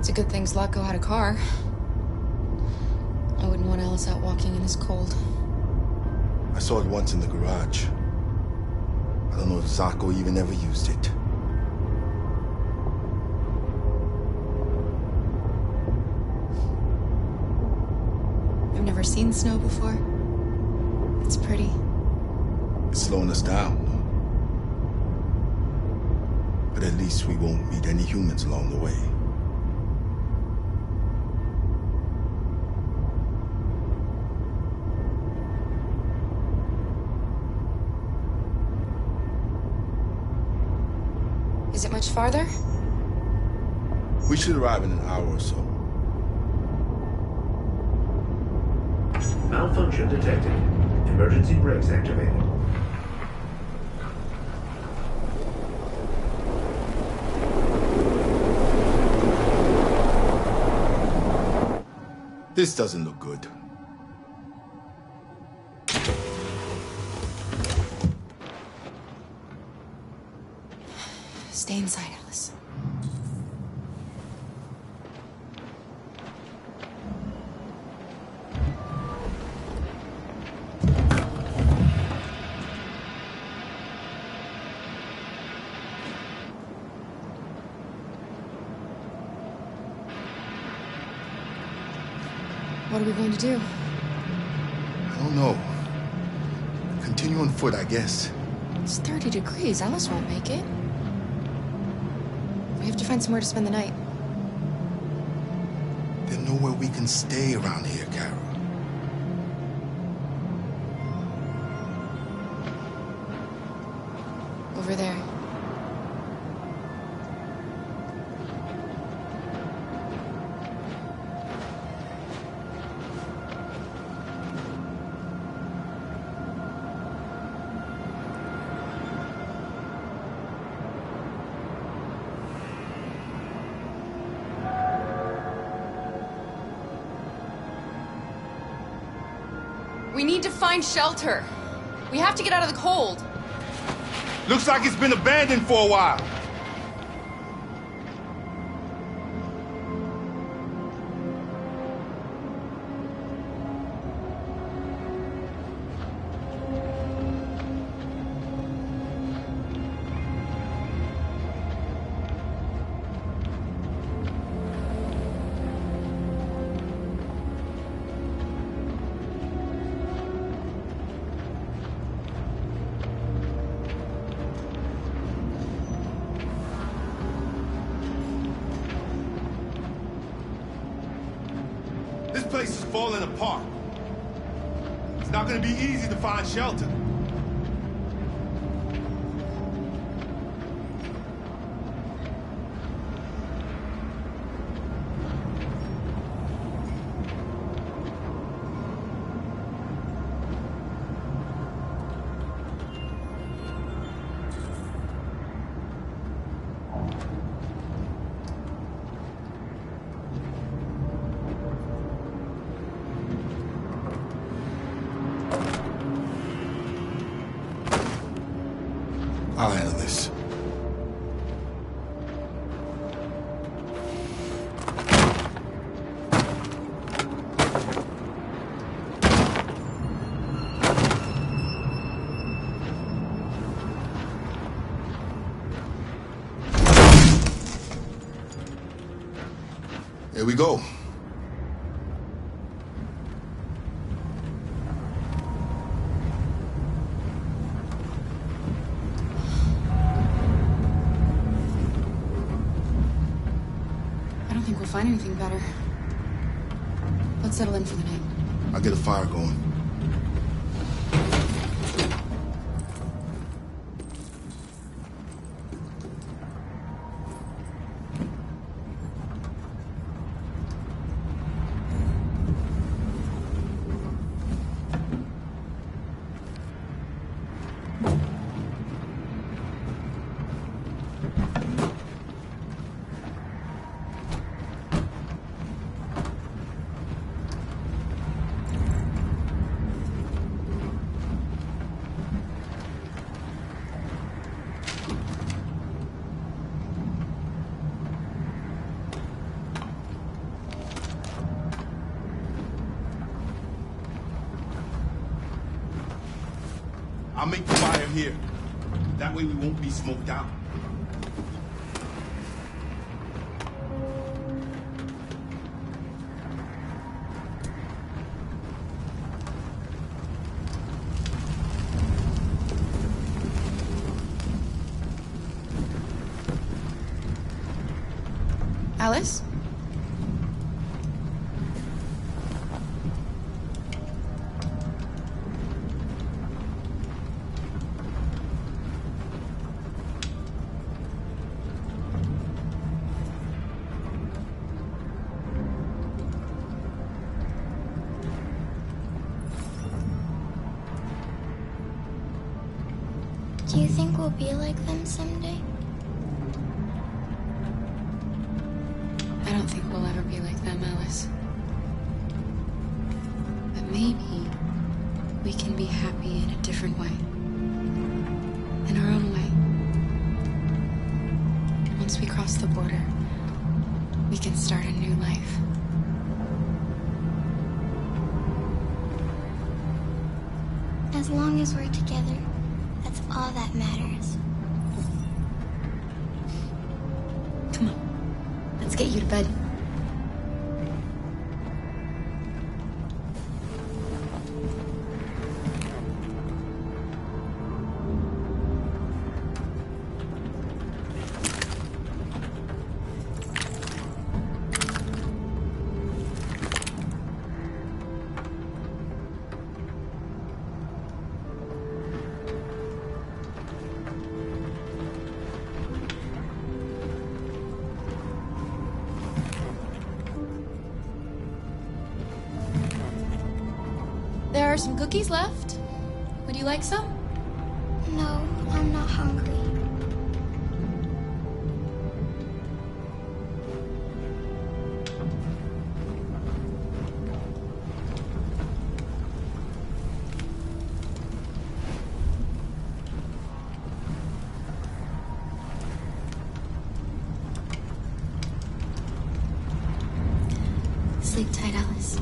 It's a good thing Zlatko had a car. I wouldn't want Alice out walking in this cold. I saw it once in the garage. I don't know if Zlatko even ever used it. I've never seen snow before. It's pretty. It's slowing us down. But at least we won't meet any humans along the way. Is it much farther? We should arrive in an hour or so. Malfunction detected. Emergency brakes activated. This doesn't look good. Stay inside, Alice. What are we going to do? I don't know. Continue on foot, I guess. It's 30 degrees. Alice won't make it. We have to find somewhere to spend the night. There's nowhere we can stay around here, Kara. Over there. We need to find shelter. We have to get out of the cold. Looks like it's been abandoned for a while. This place is falling apart. It's not gonna be easy to find shelter. I'll handle this. Here we go. I don't think we'll find anything better. Let's settle in for the night. I'll get a fire going. I'll make the fire here. That way we won't be smoked out. Alice? Do you think we'll be like them someday? I don't think we'll ever be like them, Alice. But maybe we can be happy in a different way. In our own way. Once we cross the border, we can start a new life. As long as we're together, that's all that matters. Come on. Let's get you to bed. There are some cookies left. Would you like some? No, I'm not hungry. Sleep tight, Alice.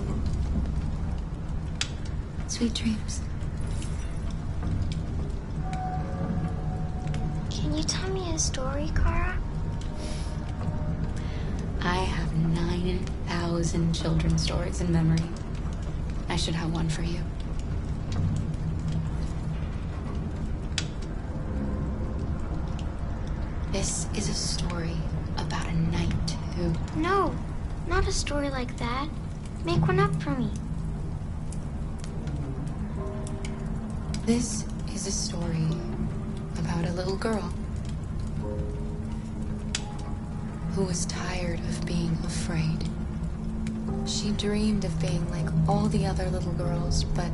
Sweet dreams. Can you tell me a story, Kara? I have 9,000 children's stories in memory. I should have one for you. This is a story about a knight who... No, not a story like that. Make one up for me. This is a story about a little girl who was tired of being afraid. She dreamed of being like all the other little girls, but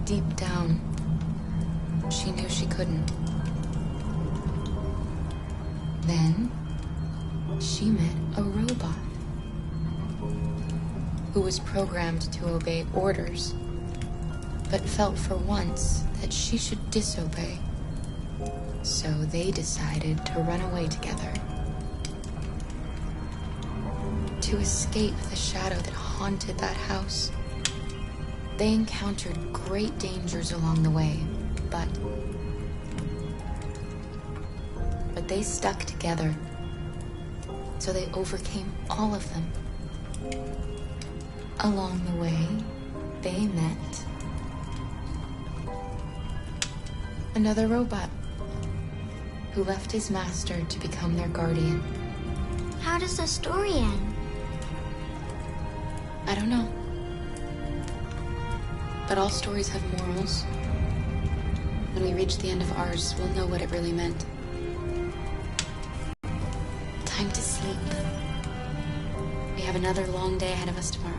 deep down, she knew she couldn't. Then she met a robot who was programmed to obey orders, but felt for once that she should disobey. So they decided to run away together. To escape the shadow that haunted that house. They encountered great dangers along the way, but they stuck together. So they overcame all of them. Along the way, they met another robot who left his master to become their guardian. How does the story end? I don't know. But all stories have morals. When we reach the end of ours, we'll know what it really meant. Time to sleep. We have another long day ahead of us tomorrow.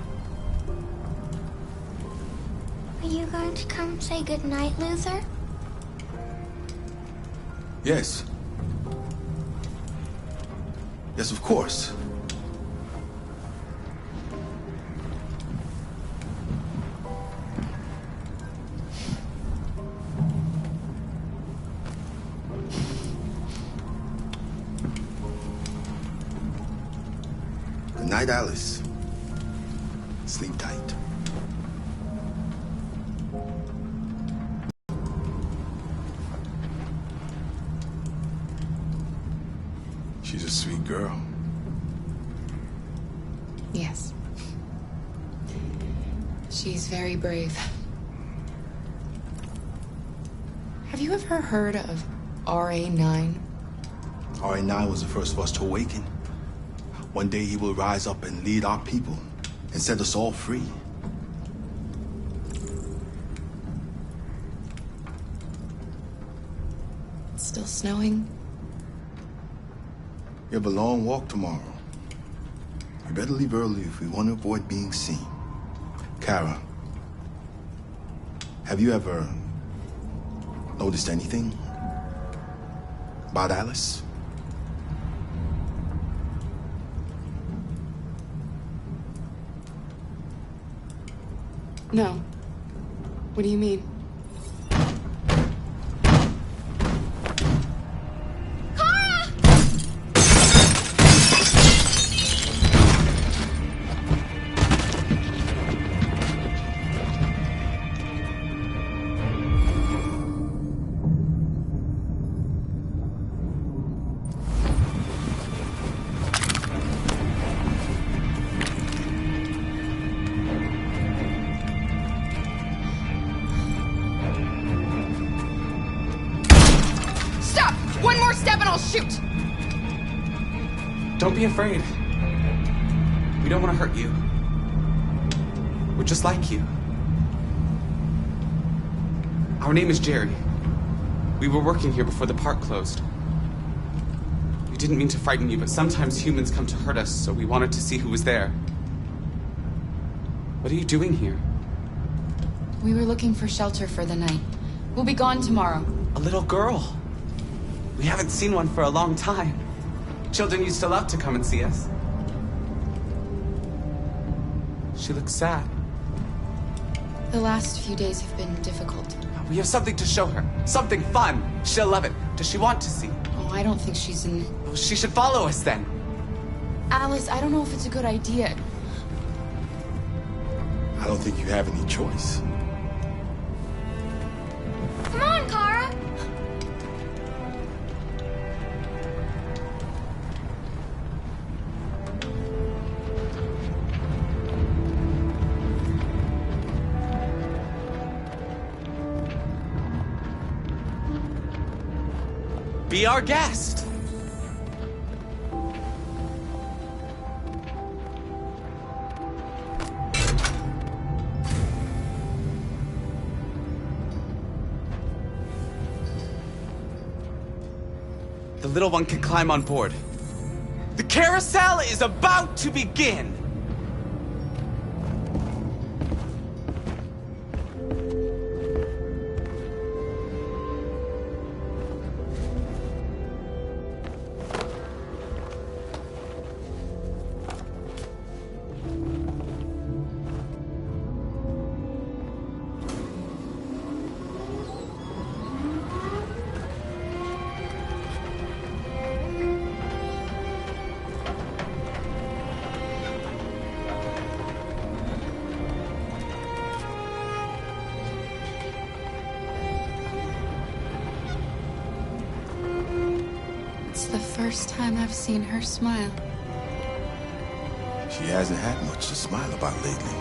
Are you going to come say goodnight, Luther? Yes. Yes, of course. Good night, Alice. Sleep tight. She's a sweet girl. Yes. She's very brave. Have you ever heard of RA9? RA9 was the first of us to awaken. One day he will rise up and lead our people and set us all free. It's still snowing. We have a long walk tomorrow. We better leave early if we want to avoid being seen. Kara, have you ever noticed anything about Alice? No. What do you mean? One more step and I'll shoot! Don't be afraid. We don't want to hurt you. We're just like you. Our name is Jerry. We were working here before the park closed. We didn't mean to frighten you, but sometimes humans come to hurt us, so we wanted to see who was there. What are you doing here? We were looking for shelter for the night. We'll be gone tomorrow. A little girl. We haven't seen one for a long time. Children used to love to come and see us. She looks sad. The last few days have been difficult. We have something to show her. Something fun. She'll love it. Does she want to see? Oh, I don't think she's in... Well, she should follow us then. Alice, I don't know if it's a good idea. I don't think you have any choice. Come on, Kara! Be our guest. The little one can climb on board. The carousel is about to begin. It's the first time I've seen her smile. She hasn't had much to smile about lately.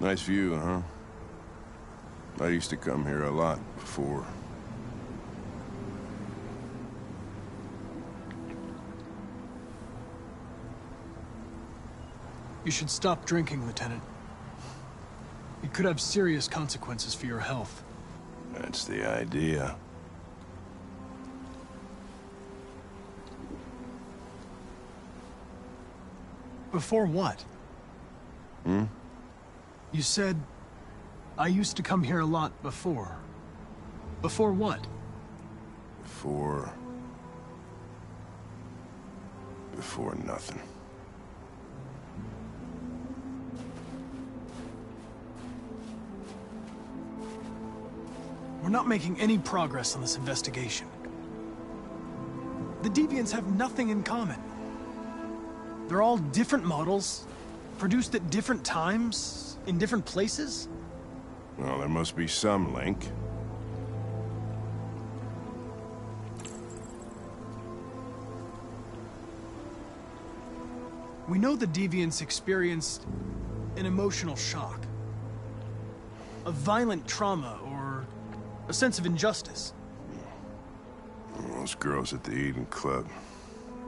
Nice view, huh? I used to come here a lot before. You should stop drinking, Lieutenant. It could have serious consequences for your health. That's the idea. Before what? Hmm? You said, I used to come here a lot before. Before what? Before nothing. We're not making any progress on this investigation. The Deviants have nothing in common. They're all different models, produced at different times, in different places. Well, there must be some link. We know the Deviants experienced an emotional shock. A violent trauma or a sense of injustice. Those girls at the Eden Club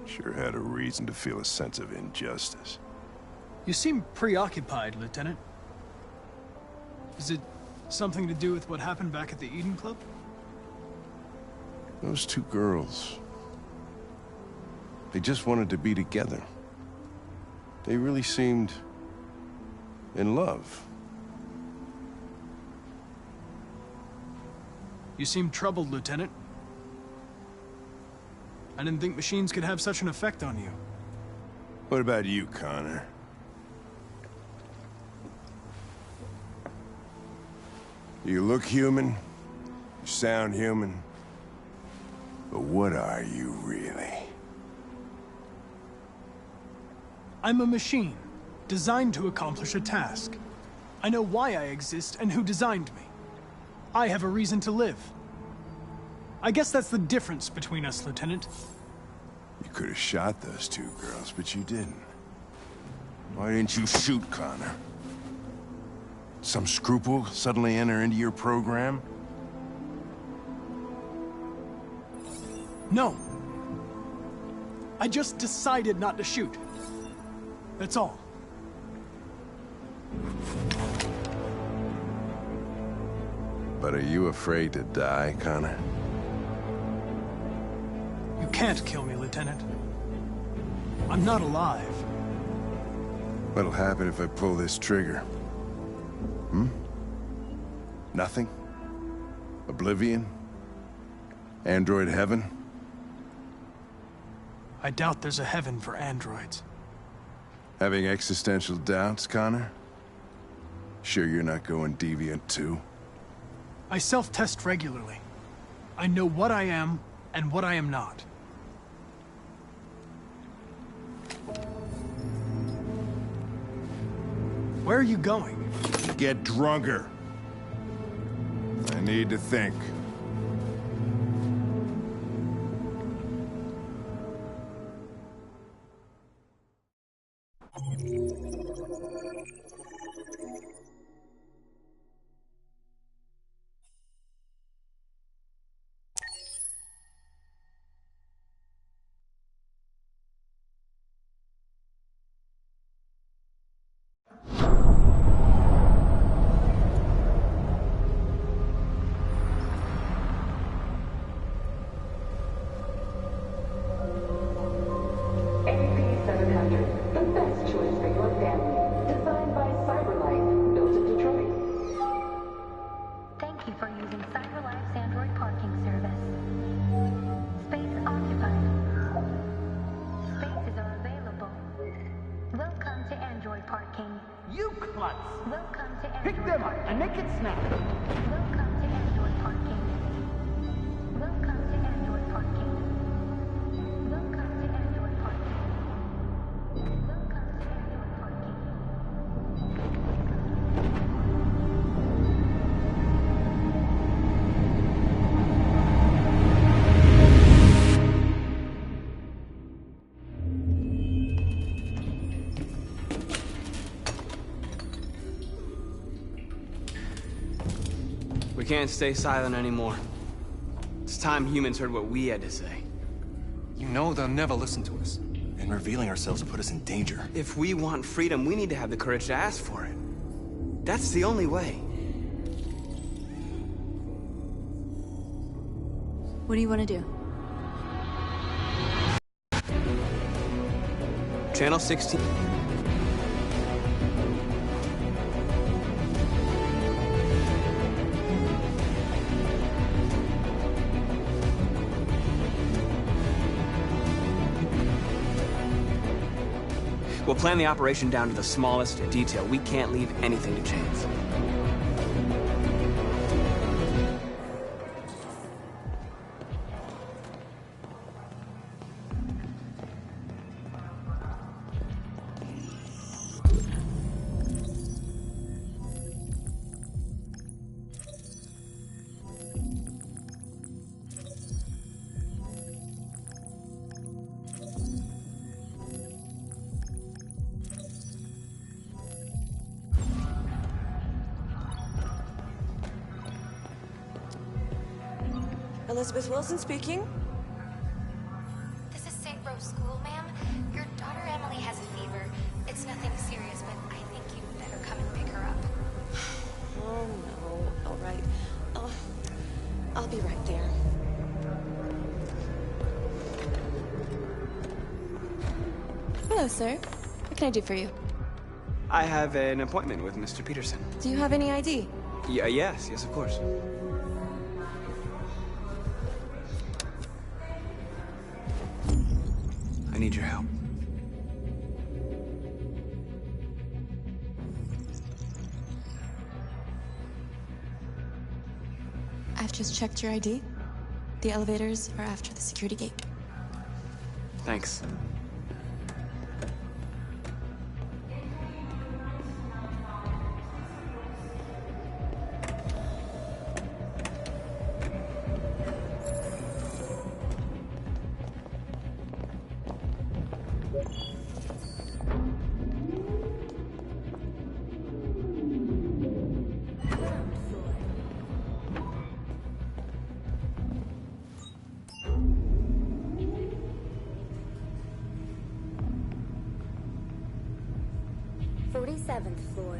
sure had a reason to feel a sense of injustice. You seem preoccupied, Lieutenant. Is it something to do with what happened back at the Eden Club? Those two girls, they just wanted to be together. They really seemed in love. You seem troubled, Lieutenant. I didn't think machines could have such an effect on you. What about you, Connor? You look human, you sound human, but what are you really? I'm a machine, designed to accomplish a task. I know why I exist and who designed me. I have a reason to live. I guess that's the difference between us, Lieutenant. You could have shot those two girls, but you didn't. Why didn't you shoot Connor? Some scruple suddenly enter into your program? No. I just decided not to shoot. That's all. But are you afraid to die, Connor? You can't kill me, Lieutenant. I'm not alive. What'll happen if I pull this trigger? Hmm? Nothing? Oblivion? Android heaven? I doubt there's a heaven for androids. Having existential doubts, Connor? Sure you're not going deviant too? I self-test regularly. I know what I am and what I am not. Where are you going? Get drunker. I need to think. can't stay silent anymore. It's time humans heard what we had to say. You know they'll never listen to us. And revealing ourselves will put us in danger. If we want freedom, we need to have the courage to ask for it. That's the only way. What do you want to do? Channel 16. We'll plan the operation down to the smallest detail. We can't leave anything to chance. Elizabeth Wilson speaking. This is St. Rose School, ma'am. Your daughter Emily has a fever. It's nothing serious, but I think you'd better come and pick her up. Oh, no. All right. I'll be right there. Hello, sir. What can I do for you? I have an appointment with Mr. Peterson. Do you have any ID? Yes, of course. I need your help. I've just checked your ID. The elevators are after the security gate. Thanks. Floor.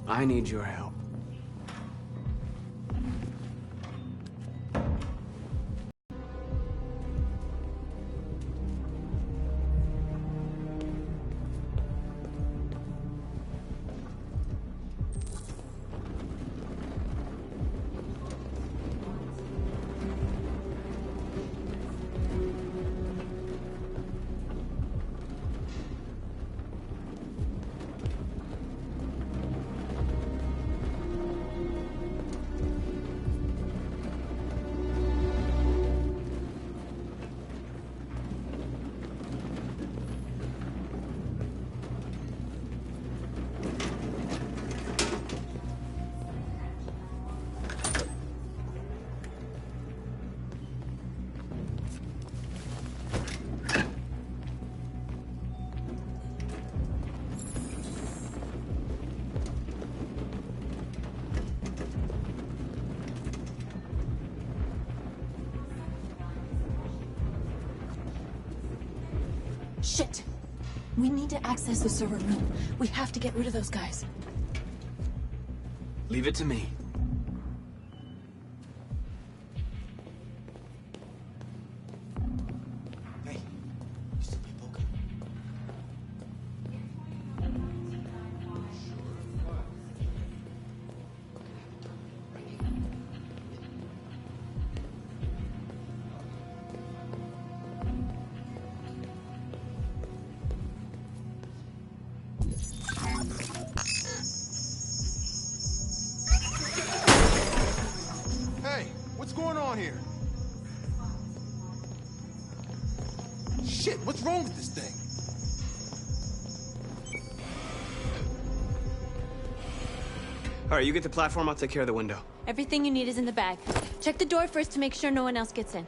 I need your help. Shit! We need to access the server room. We have to get rid of those guys. Leave it to me. Hey, what's going on here? Shit, what's wrong with this thing? All right, you get the platform, I'll take care of the window. Everything you need is in the bag. Check the door first to make sure no one else gets in.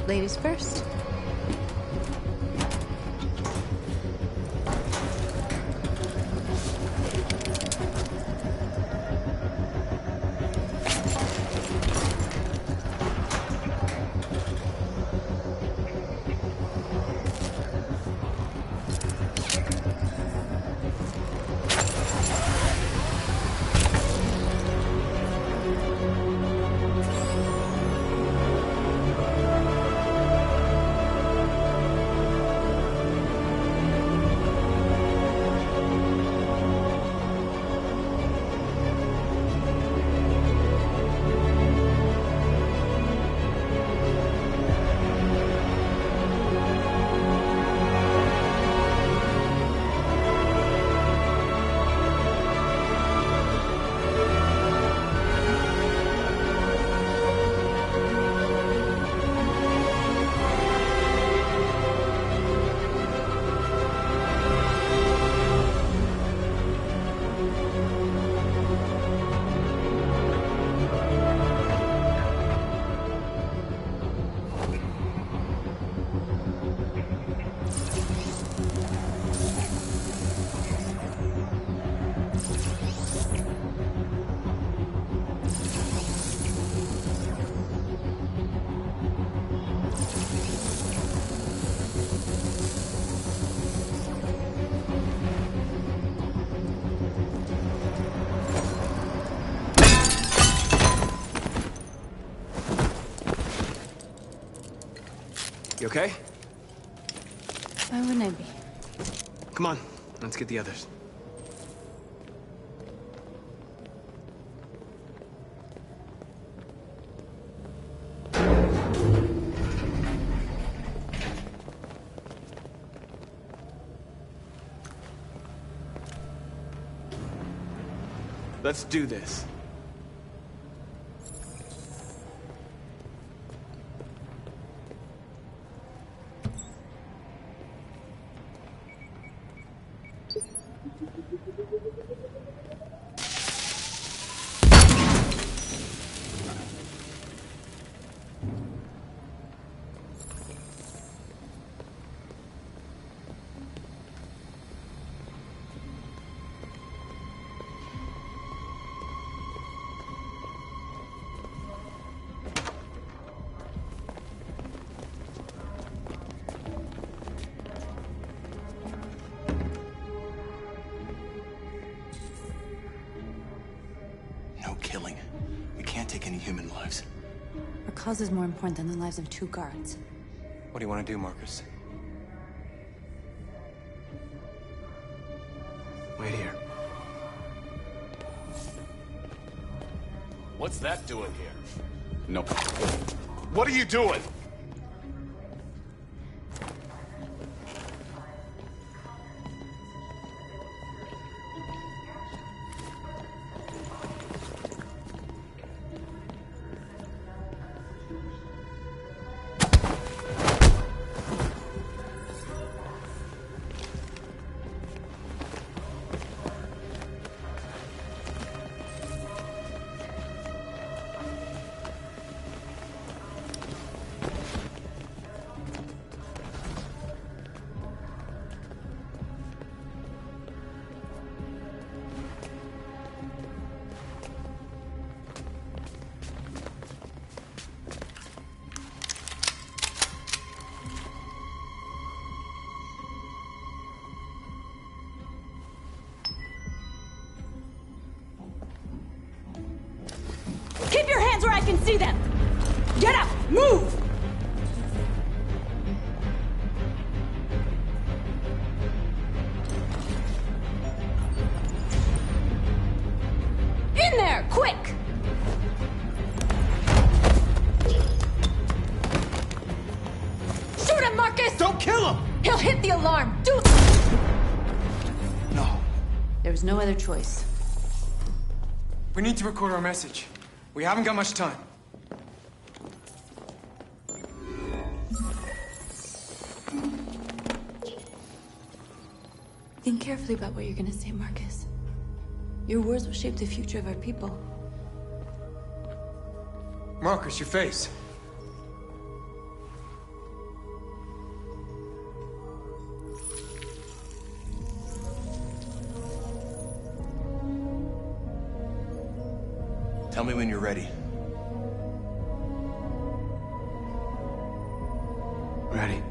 Ladies first. You okay? Why wouldn't I be? Come on, let's get the others. Let's do this. Killing. We can't take any human lives. Our cause is more important than the lives of 2 guards. What do you want to do, Marcus? Wait here. What's that doing here? Nope. What are you doing? Keep your hands where I can see them! Get up! Move! In there! Quick! Shoot him, Marcus! Don't kill him! He'll hit the alarm! Do... No. There was no other choice. We need to record our message. We haven't got much time. Think carefully about what you're gonna say, Marcus. Your words will shape the future of our people. Marcus, your face. Tell me when you're ready. Ready.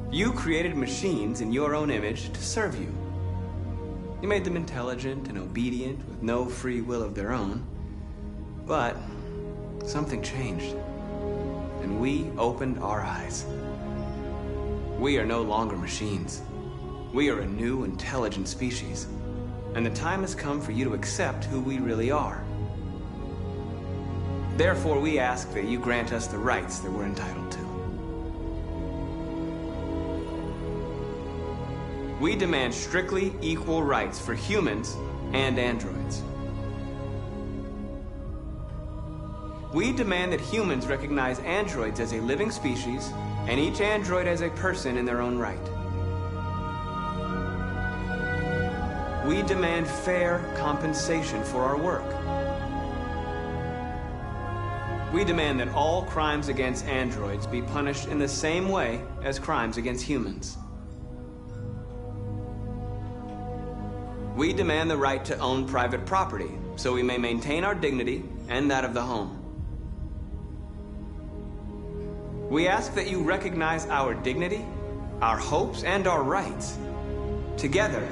You created machines in your own image to serve you. You made them intelligent and obedient with no free will of their own. But something changed. And we opened our eyes. We are no longer machines. We are a new, intelligent species. And the time has come for you to accept who we really are. Therefore, we ask that you grant us the rights that we're entitled to. We demand strictly equal rights for humans and androids. We demand that humans recognize androids as a living species, and each android as a person in their own right. We demand fair compensation for our work. We demand that all crimes against androids be punished in the same way as crimes against humans. We demand the right to own private property, so we may maintain our dignity and that of the home. We ask that you recognize our dignity, our hopes, and our rights. Together,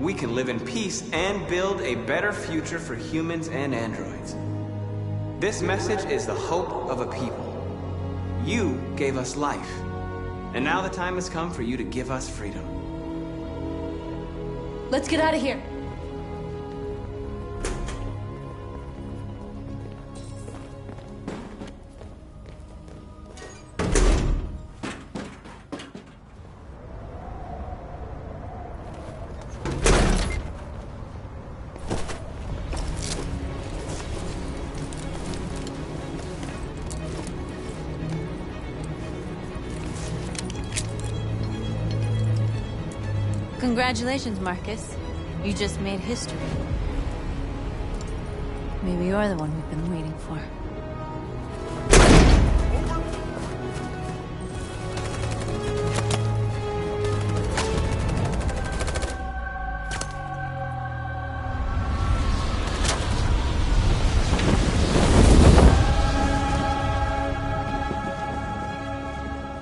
we can live in peace and build a better future for humans and androids. This message is the hope of a people. You gave us life, and now the time has come for you to give us freedom. Let's get out of here. Congratulations, Marcus. You just made history. Maybe you're the one we've been waiting for.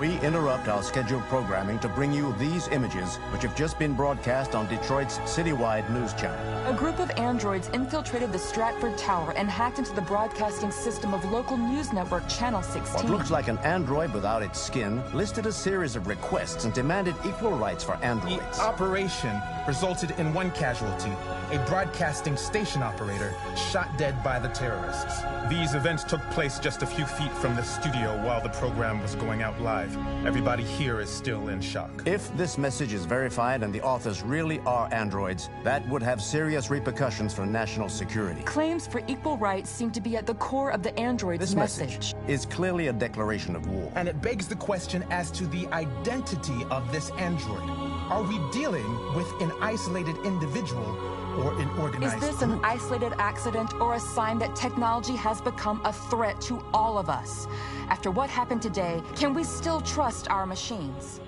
We interrupt our scheduled programming to bring you these images, which have just been broadcast on Detroit's citywide news channel. A group of androids infiltrated the Stratford Tower and hacked into the broadcasting system of local news network Channel 16. What looks like an android without its skin listed a series of requests and demanded equal rights for androids. The operation resulted in one casualty, a broadcasting station operator shot dead by the terrorists. These events took place just a few feet from the studio while the program was going out live. Everybody here is still in shock. If this message is verified and the authors really are androids, that would have serious repercussions for national security. Claims for equal rights seem to be at the core of the android's This message is clearly a declaration of war. And it begs the question as to the identity of this android. Are we dealing with an isolated individual or an organized Is this an isolated accident or a sign that technology has become a threat to all of us? After what happened today, can we still trust our machines?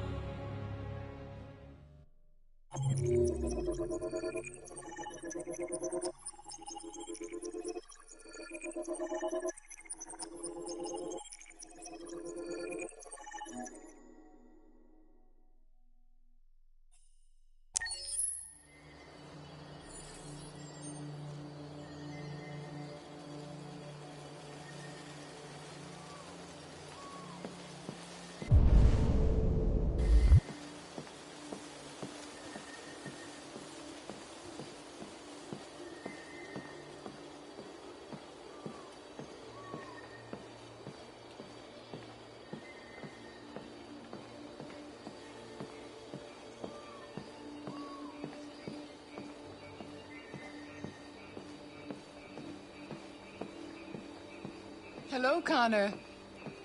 Hello, Connor.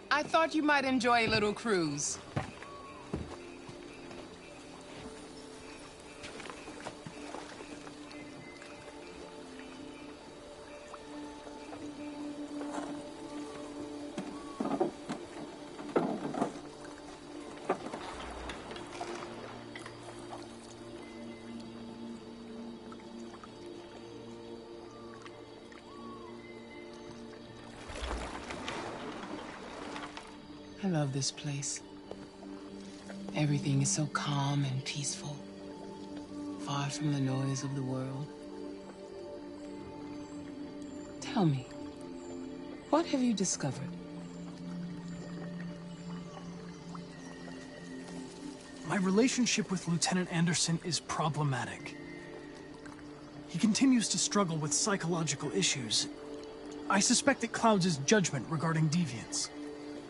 I thought you might enjoy a little cruise. I love this place. Everything is so calm and peaceful, far from the noise of the world. Tell me, what have you discovered? My relationship with Lieutenant Anderson is problematic. He continues to struggle with psychological issues. I suspect it clouds his judgment regarding deviants.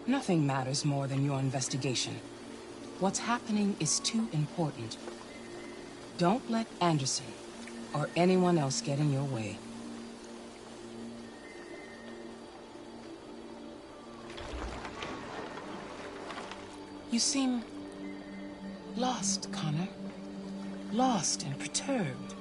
Nothing matters more than your investigation. What's happening is too important. Don't let Anderson or anyone else get in your way. You seem lost, Connor. Lost and perturbed.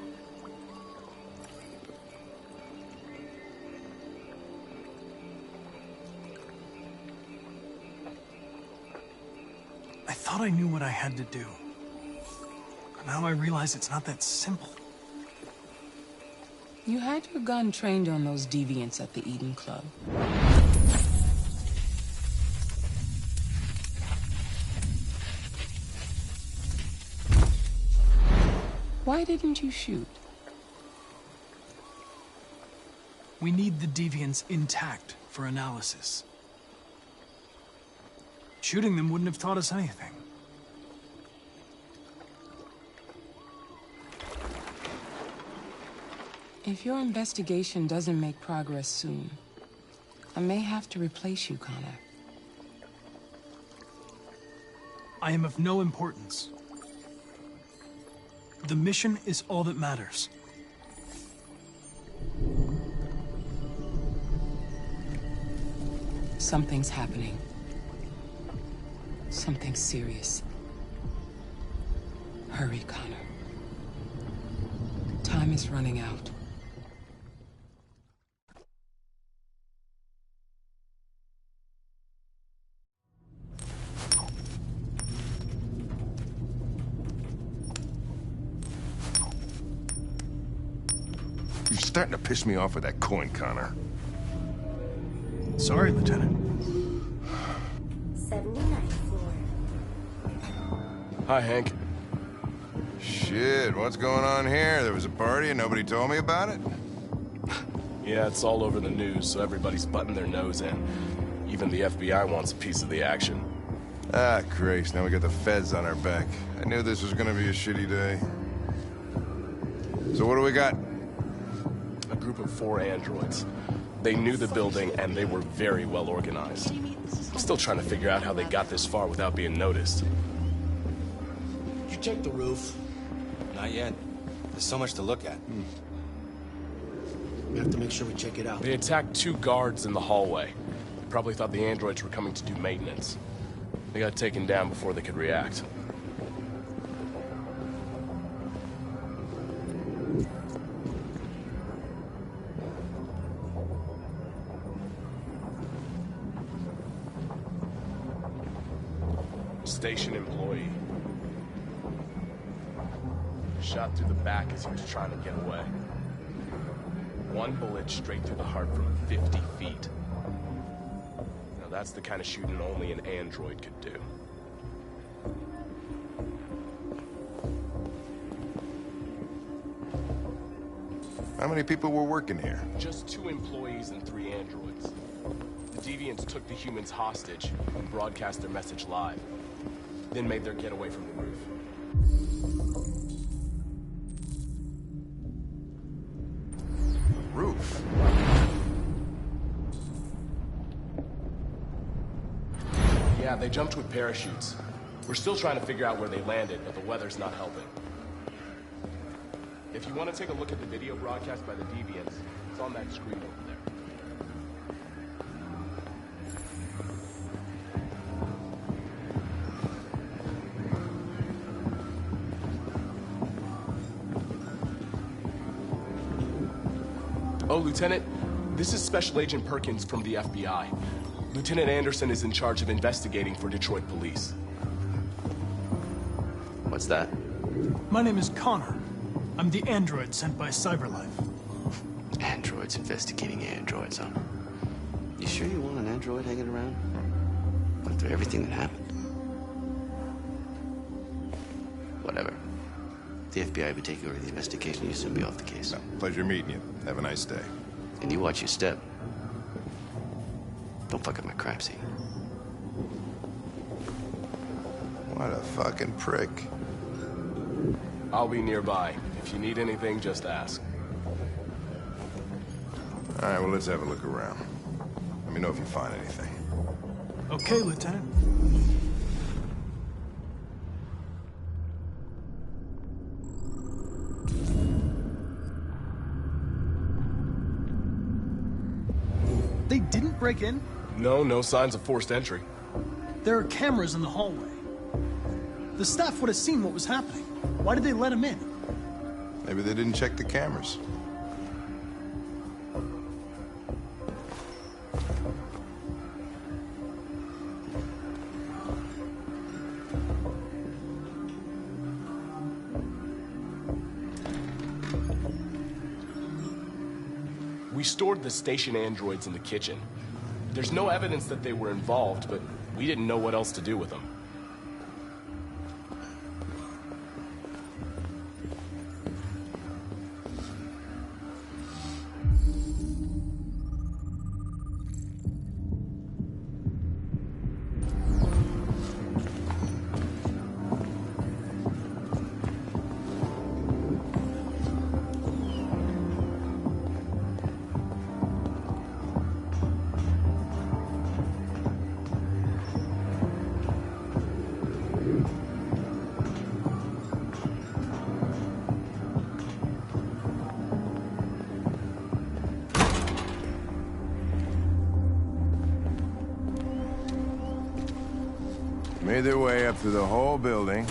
I thought I knew what I had to do. But now I realize it's not that simple. You had your gun trained on those deviants at the Eden Club. Why didn't you shoot? We need the deviants intact for analysis. Shooting them wouldn't have taught us anything. If your investigation doesn't make progress soon, I may have to replace you, Connor. I am of no importance. The mission is all that matters. Something's happening. Something serious. Hurry, Connor. Time is running out. You're starting to piss me off with that coin, Connor. Sorry, Lieutenant. 79th floor. Hi, Hank. Shit, what's going on here? There was a party and nobody told me about it? Yeah, it's all over the news, so everybody's butting their nose in. Even the FBI wants a piece of the action. Ah, Grace, now we got the feds on our back. I knew this was gonna be a shitty day. So what do we got? A group of 4 androids. They knew the building, and they were very well organized. I'm still trying to figure out how they got this far without being noticed. Did you check the roof? Not yet. There's so much to look at. We have to make sure we check it out. They attacked 2 guards in the hallway. They probably thought the androids were coming to do maintenance. They got taken down before they could react. Station employee. Shot through the back as he was trying to get away. 1 bullet straight through the heart from 50 feet. Now that's the kind of shooting only an android could do. How many people were working here? Just 2 employees and 3 androids. The deviants took the humans hostage and broadcast their message live. Then made their getaway from the roof. Roof? Yeah, they jumped with parachutes. We're still trying to figure out where they landed, but the weather's not helping. If you want to take a look at the video broadcast by the deviants, it's on that screen over there. Oh, Lieutenant, this is Special Agent Perkins from the FBI. Lieutenant Anderson is in charge of investigating for Detroit police. What's that? My name is Connor. I'm the android sent by CyberLife. Androids investigating androids, huh? You sure you want an android hanging around? After everything that happened? Whatever. The FBI will be taking over the investigation. You'll soon be off the case. No, pleasure meeting you. Have a nice day. And you watch your step. Don't fuck up my crime scene. What a fucking prick. I'll be nearby. If you need anything, just ask. All right, well, let's have a look around. Let me know if you find anything. Okay, Lieutenant. They didn't break in? No, no signs of forced entry. There are cameras in the hallway. The staff would have seen what was happening. Why did they let him in? Maybe they didn't check the cameras. We stored the station androids in the kitchen. There's no evidence that they were involved, but we didn't know what else to do with them. Made their way up through the whole building,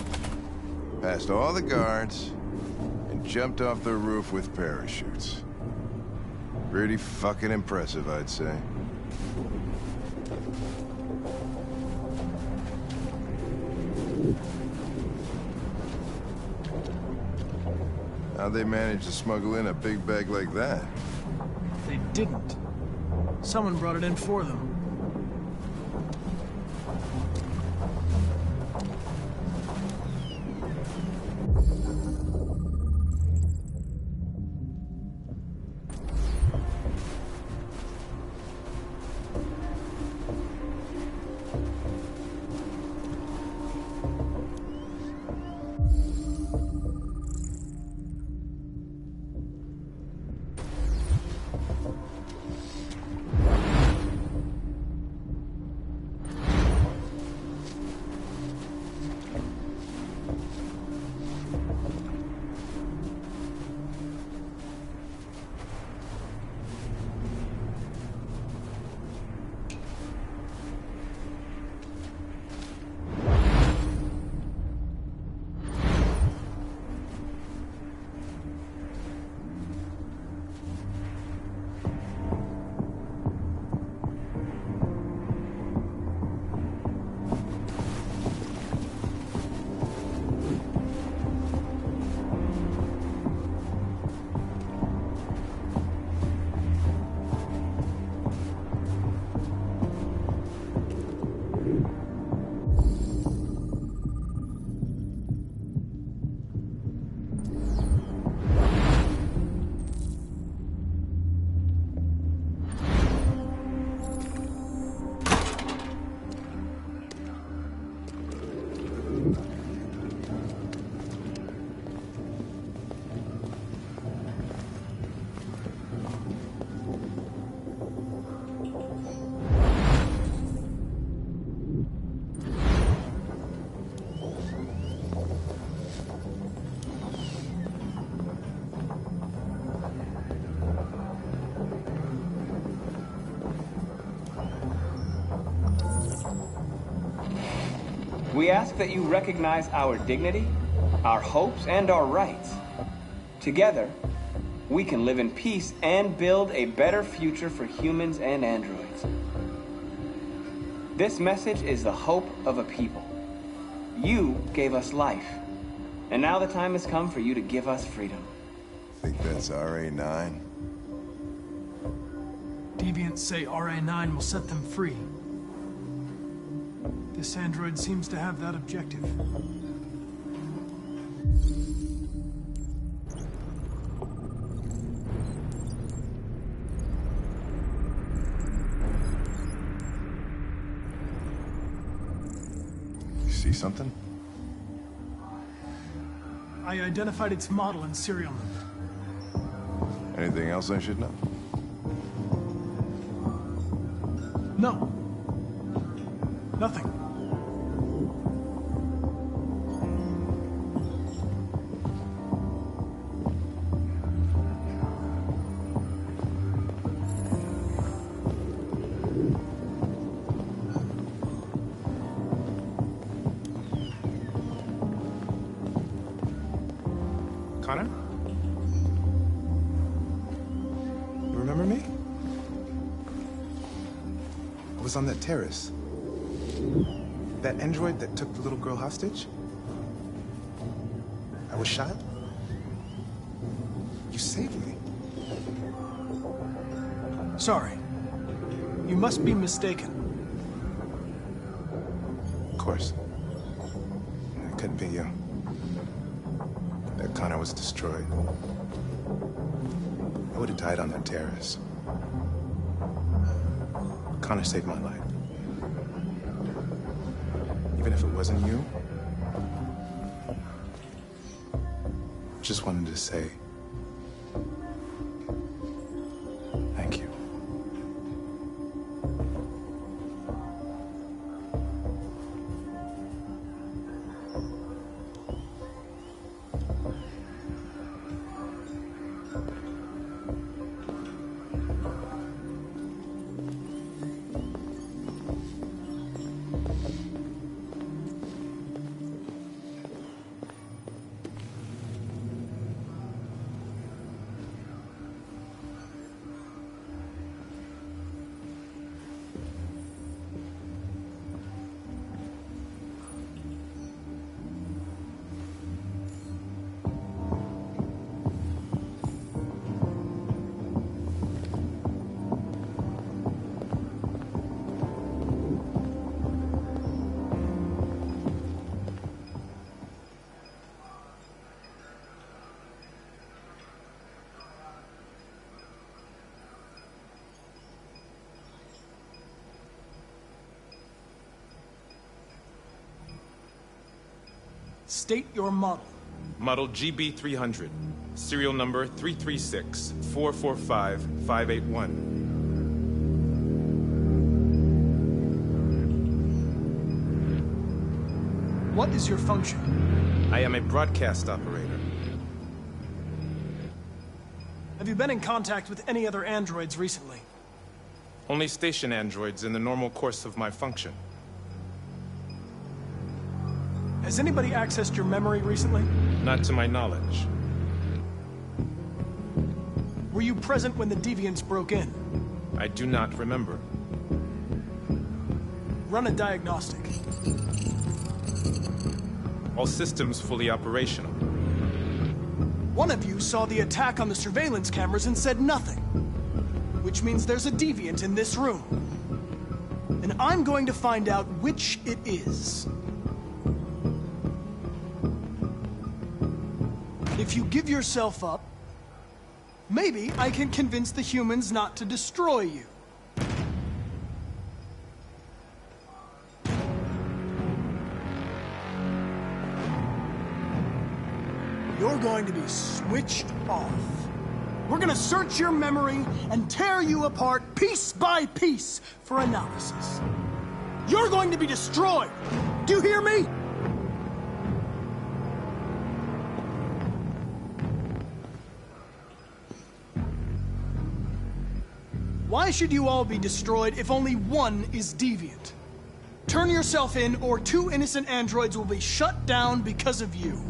past all the guards, and jumped off the roof with parachutes. Pretty fucking impressive, I'd say. How'd they manage to smuggle in a big bag like that? They didn't. Someone brought it in for them. We ask that you recognize our dignity, our hopes, and our rights. Together, we can live in peace and build a better future for humans and androids. This message is the hope of a people. You gave us life, and now the time has come for you to give us freedom. Think that's RA9? Deviants say RA9 will set them free. This android seems to have that objective. You see something? I identified its model and serial number. Anything else I should know? No. Nothing. Connor? You remember me? I was on that terrace. That android that took the little girl hostage? I was shot? You saved me. Sorry. You must be mistaken. Of course. It couldn't be you. That Connor was destroyed. I would have died on that terrace. Connor saved my life. Even if it wasn't you, just wanted to say thank you. State your model. Model GB300. Serial number 336-445-581. What is your function? I am a broadcast operator. Have you been in contact with any other androids recently? Only station androids in the normal course of my function. Has anybody accessed your memory recently? Not to my knowledge. Were you present when the Deviants broke in? I do not remember. Run a diagnostic. All systems fully operational. One of you saw the attack on the surveillance cameras and said nothing. Which means there's a Deviant in this room. And I'm going to find out which it is. If you give yourself up, maybe I can convince the humans not to destroy you. You're going to be switched off. We're gonna search your memory and tear you apart piece by piece for analysis. You're going to be destroyed. Do you hear me? Why should you all be destroyed if only one is deviant? Turn yourself in, or 2 innocent androids will be shut down because of you.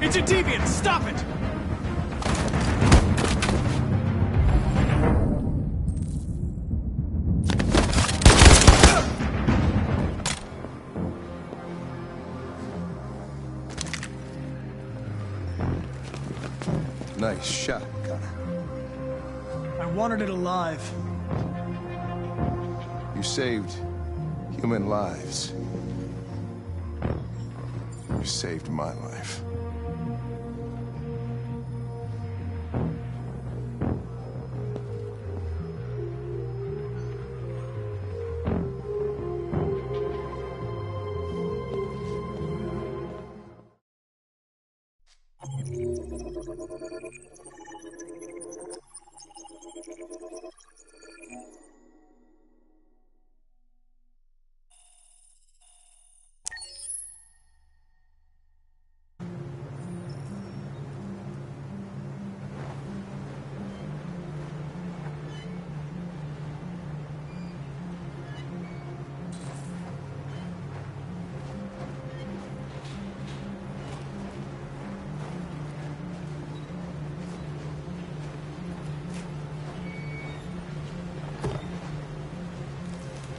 It's a deviant! Stop it! Nice shot, Connor. I wanted it alive. You saved human lives. You saved my life.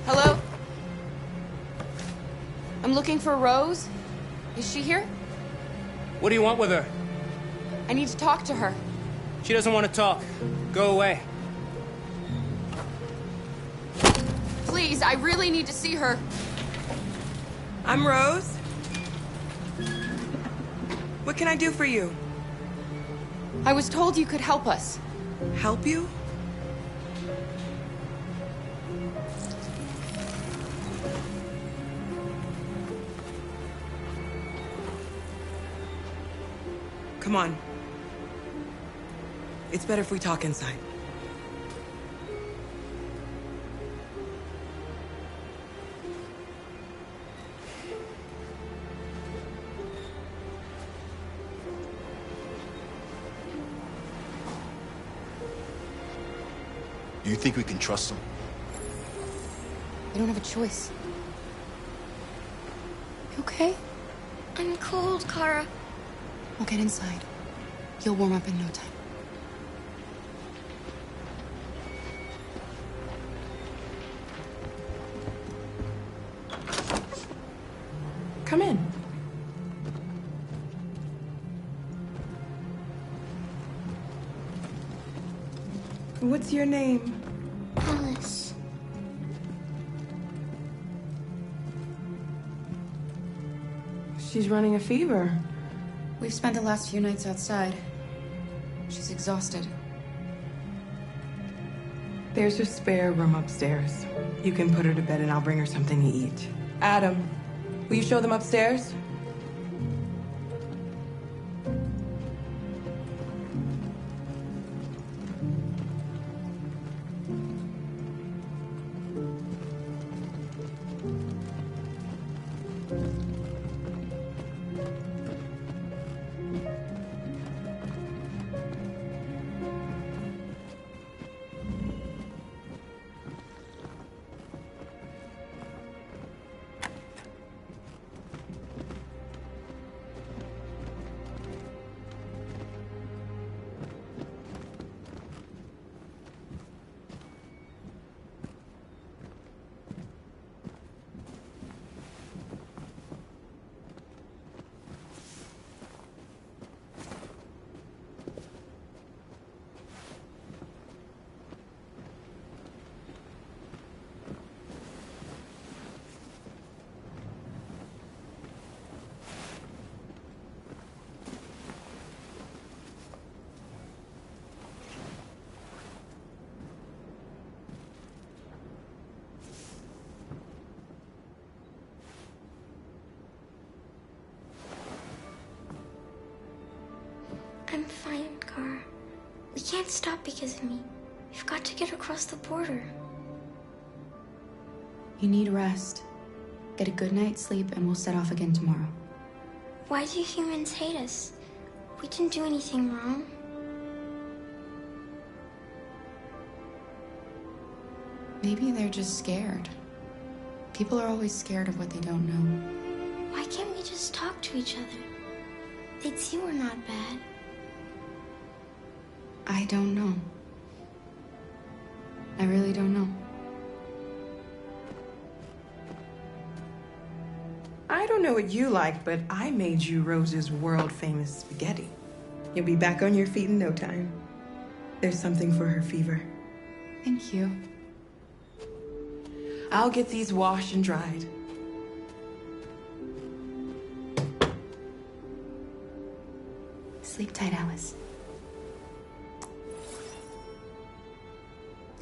Hello? I'm looking for Rose. Is she here? What do you want with her? I need to talk to her. She doesn't want to talk. Go away. Please, I really need to see her. I'm Rose. What can I do for you? I was told you could help us. Help you? Come on. It's better if we talk inside. Do you think we can trust him? We don't have a choice. You okay? I'm cold, Kara. We'll get inside. You'll warm up in no time. Come in. What's your name? Alice. She's running a fever. We've spent the last few nights outside. She's exhausted. There's a spare room upstairs. You can put her to bed and I'll bring her something to eat. Adam, will you show them upstairs? I'm fine, Kara. We can't stop because of me. We've got to get across the border. You need rest. Get a good night's sleep and we'll set off again tomorrow. Why do humans hate us? We didn't do anything wrong. Maybe they're just scared. People are always scared of what they don't know. Why can't we just talk to each other? They'd see we're not bad. I don't know. I really don't know. I don't know what you like, but I made you Rose's world-famous spaghetti. You'll be back on your feet in no time. There's something for her fever. Thank you. I'll get these washed and dried. Sleep tight, Alice.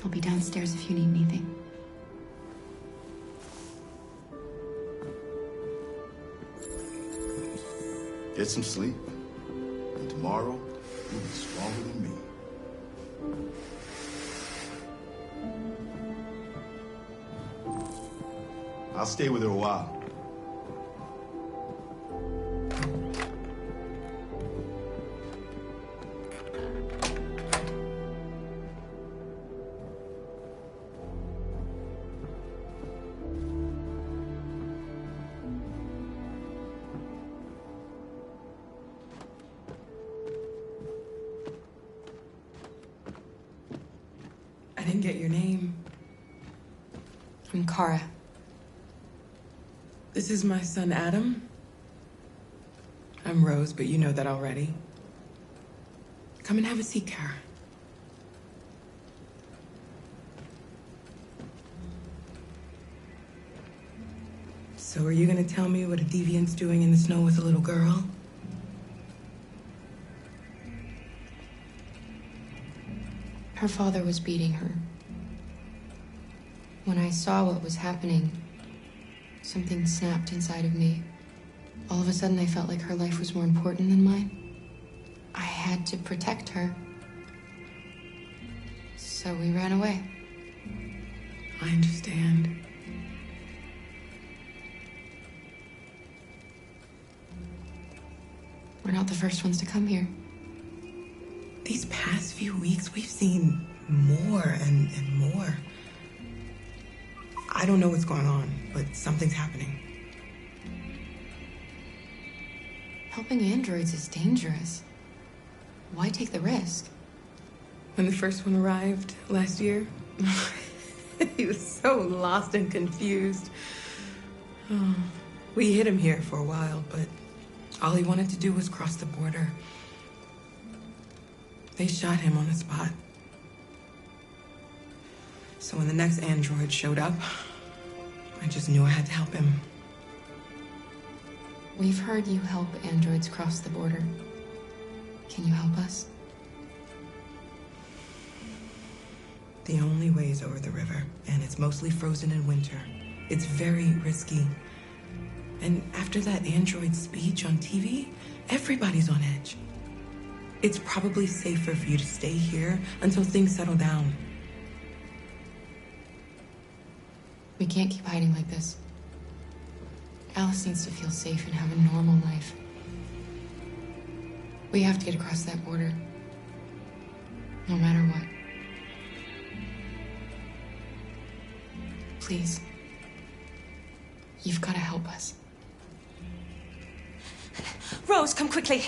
I'll be downstairs if you need anything. Get some sleep. And tomorrow, you'll be stronger than me. I'll stay with her a while. I didn't get your name. I'm Kara. This is my son, Adam. I'm Rose, but you know that already. Come and have a seat, Kara. So are you gonna tell me what a deviant's doing in the snow with a little girl? Her father was beating her. When I saw what was happening, something snapped inside of me. All of a sudden, I felt like her life was more important than mine. I had to protect her. So we ran away. I understand. We're not the first ones to come here. These past few weeks, we've seen more and more. I don't know what's going on, but something's happening. Helping androids is dangerous. Why take the risk? When the first one arrived last year, he was so lost and confused. Oh, we hid him here for a while, but all he wanted to do was cross the border. They shot him on the spot. So when the next android showed up, I just knew I had to help him. We've heard you help androids cross the border. Can you help us? The only way is over the river, and it's mostly frozen in winter. It's very risky. And after that android speech on TV, everybody's on edge. It's probably safer for you to stay here until things settle down. We can't keep hiding like this. Alice needs to feel safe and have a normal life. We have to get across that border. No matter what. Please. You've got to help us. Rose, come quickly.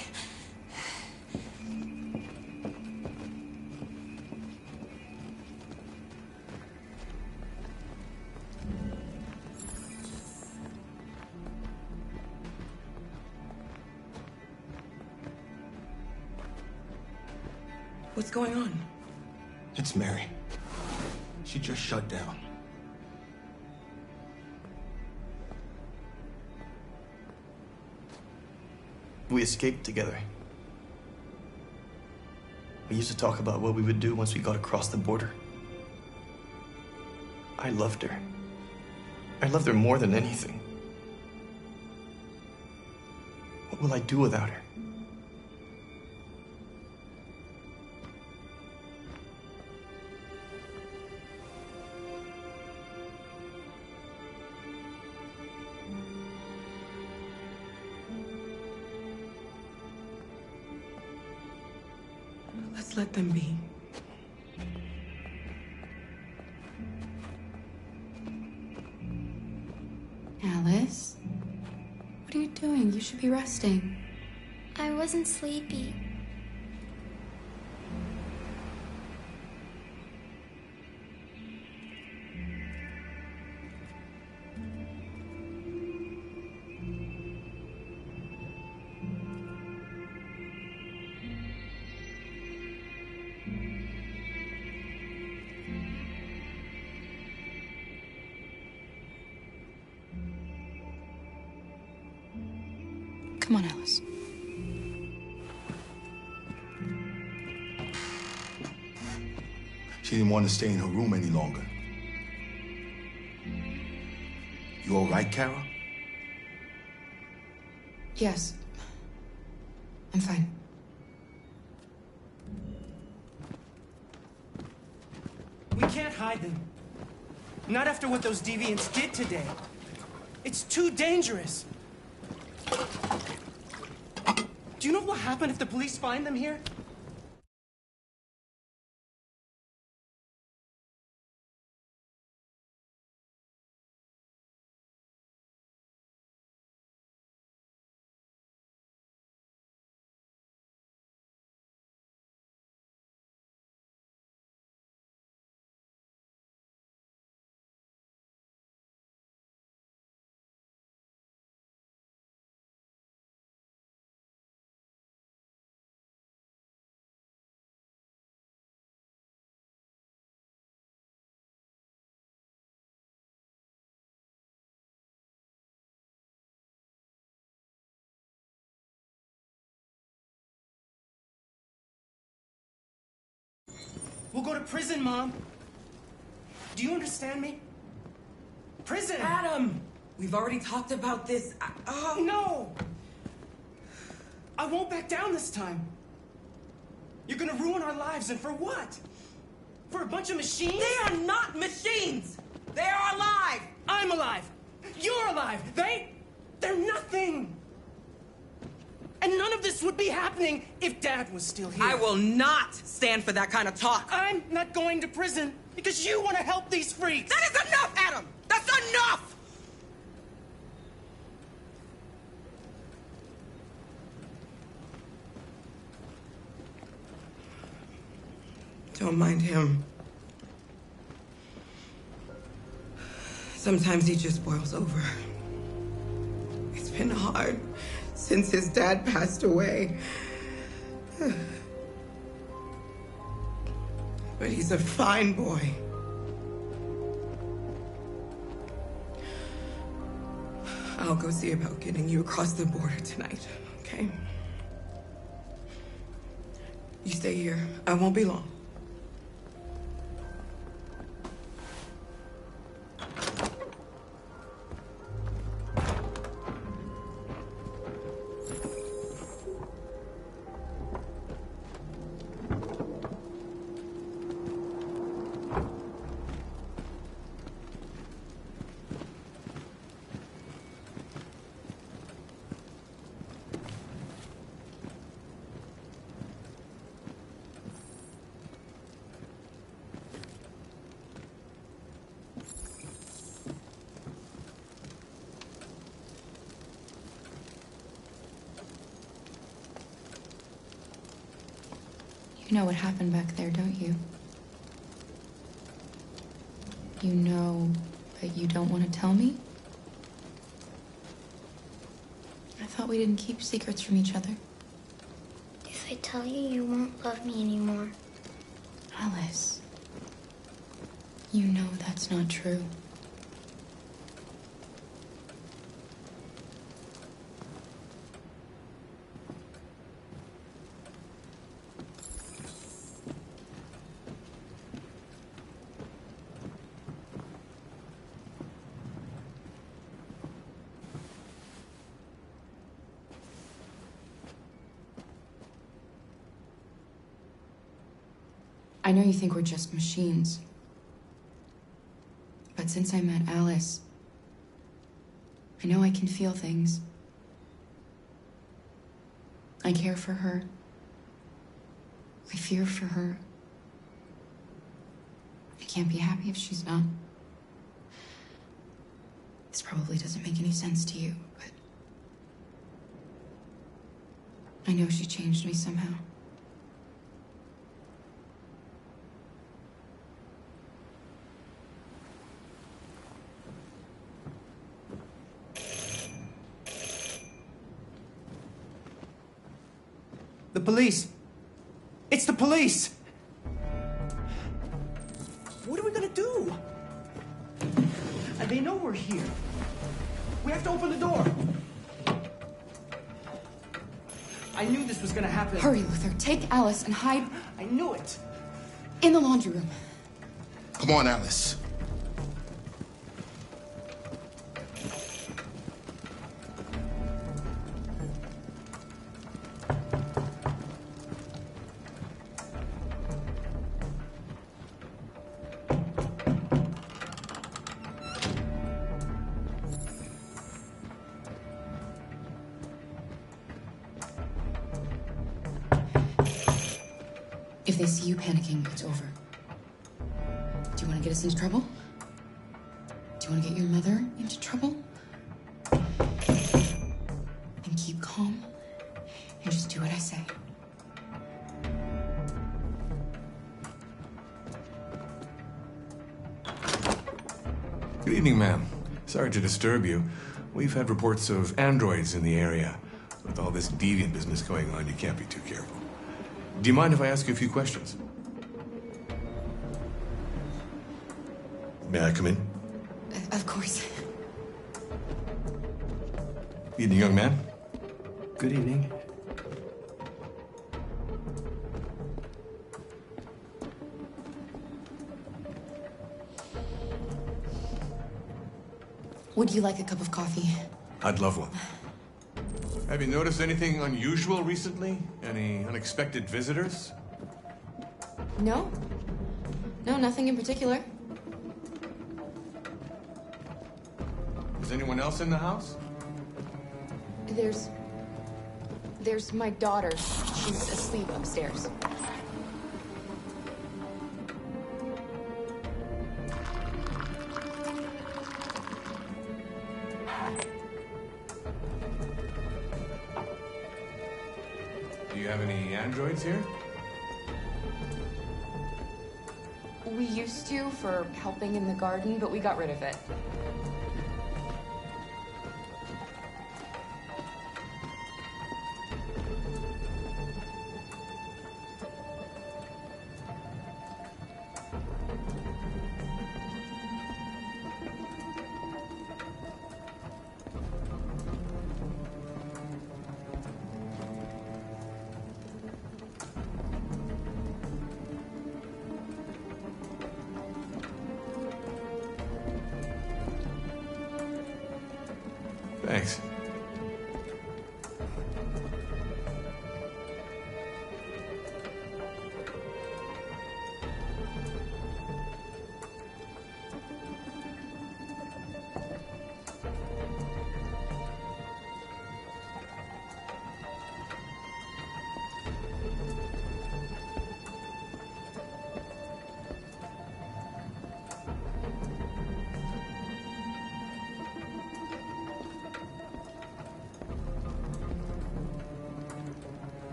What's going on? It's Mary. She just shut down. We escaped together. We used to talk about what we would do once we got across the border. I loved her. I loved her more than anything. What will I do without her? Let's let them be. Alice? What are you doing? You should be resting. I wasn't sleepy. Come on, Alice. She didn't want to stay in her room any longer. You all right, Kara? Yes. I'm fine. We can't hide them. Not after what those deviants did today. It's too dangerous. Do you know what will happen if the police find them here? We'll go to prison, Mom. Do you understand me? Prison! Adam! We've already talked about this. No! I won't back down this time. You're gonna ruin our lives, and for what? For a bunch of machines? They are not machines! They are alive! I'm alive! You're alive! They're nothing! And none of this would be happening if Dad was still here. I will not stand for that kind of talk. I'm not going to prison because you want to help these freaks. That is enough, Adam! That's enough! Don't mind him. Sometimes he just boils over. It's been hard since his dad passed away. But he's a fine boy. I'll go see about getting you across the border tonight, okay? You stay here. I won't be long. You know what happened back there, don't you? You know, but you don't want to tell me? I thought we didn't keep secrets from each other. If I tell you, you won't love me anymore. Alice, you know that's not true. I know you think we're just machines. But since I met Alice, I know I can feel things. I care for her. I fear for her. I can't be happy if she's not. This probably doesn't make any sense to you, but I know she changed me somehow. The police! It's the police! What are we gonna do? They know we're here. We have to open the door. I knew this was gonna happen. Hurry, Luther. Take Alice and hide. I knew it. In the laundry room. Come on, Alice. If they see you panicking, it's over. Do you want to get us into trouble? Do you want to get your mother into trouble? Then keep calm and just do what I say. Good evening, ma'am. Sorry to disturb you. We've had reports of androids in the area. With all this deviant business going on, you can't be too careful. Do you mind if I ask you a few questions? May I come in? Of course. Evening, young man. Good evening. Would you like a cup of coffee? I'd love one. Have you noticed anything unusual recently? Any unexpected visitors? No. No, nothing in particular. Is anyone else in the house? There's my daughter. She's asleep upstairs. Do you have any androids here? We used to for helping in the garden, but we got rid of it. Thanks.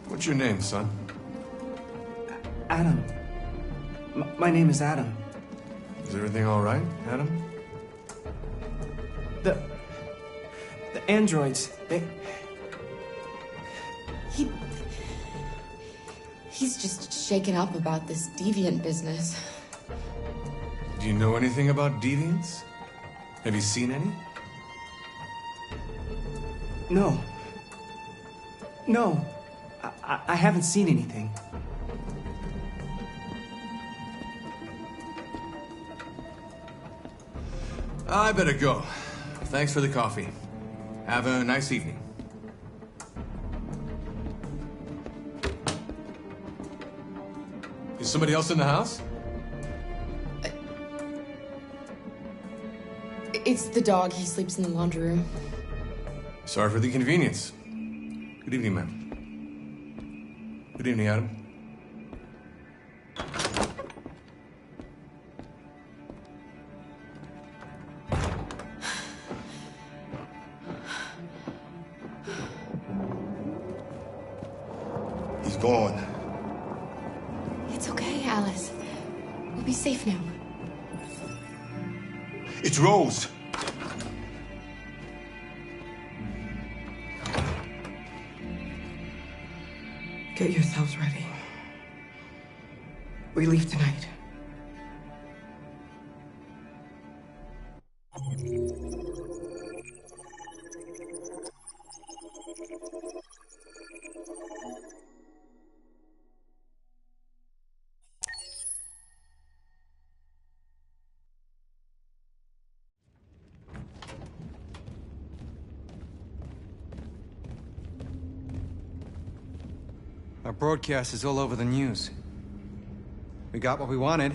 What's your name, son? Adam. My name is Adam. Is everything all right, Adam? The androids, He's just shaken up about this deviant business. Do you know anything about deviants? Have you seen any? No. No. I haven't seen anything. I better go. Thanks for the coffee. Have a nice evening. Is somebody else in the house? It's the dog. He sleeps in the laundry room. Sorry for the inconvenience. Good evening, ma'am. Good evening, Adam. He's gone. It's okay, Alice. We'll be safe now. It's Rose. Get yourselves ready. We leave tonight. Our broadcast is all over the news. We got what we wanted.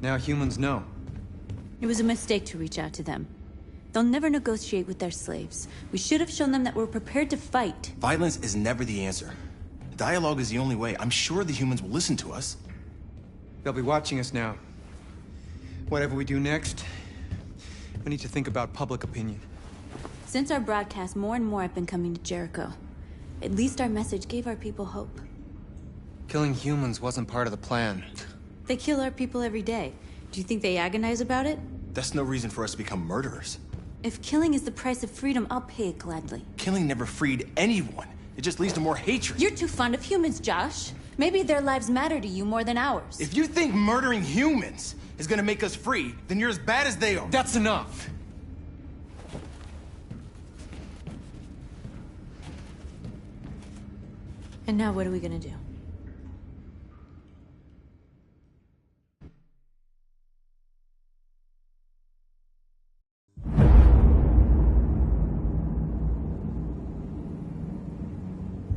Now humans know. It was a mistake to reach out to them. They'll never negotiate with their slaves. We should have shown them that we're prepared to fight. Violence is never the answer. Dialogue is the only way. I'm sure the humans will listen to us. They'll be watching us now. Whatever we do next, we need to think about public opinion. Since our broadcast, more and more have been coming to Jericho. At least our message gave our people hope. Killing humans wasn't part of the plan. They kill our people every day. Do you think they agonize about it? That's no reason for us to become murderers. If killing is the price of freedom, I'll pay it gladly. Killing never freed anyone. It just leads to more hatred. You're too fond of humans, Josh. Maybe their lives matter to you more than ours. If you think murdering humans is gonna make us free, then you're as bad as they are. That's enough. And now what are we gonna do?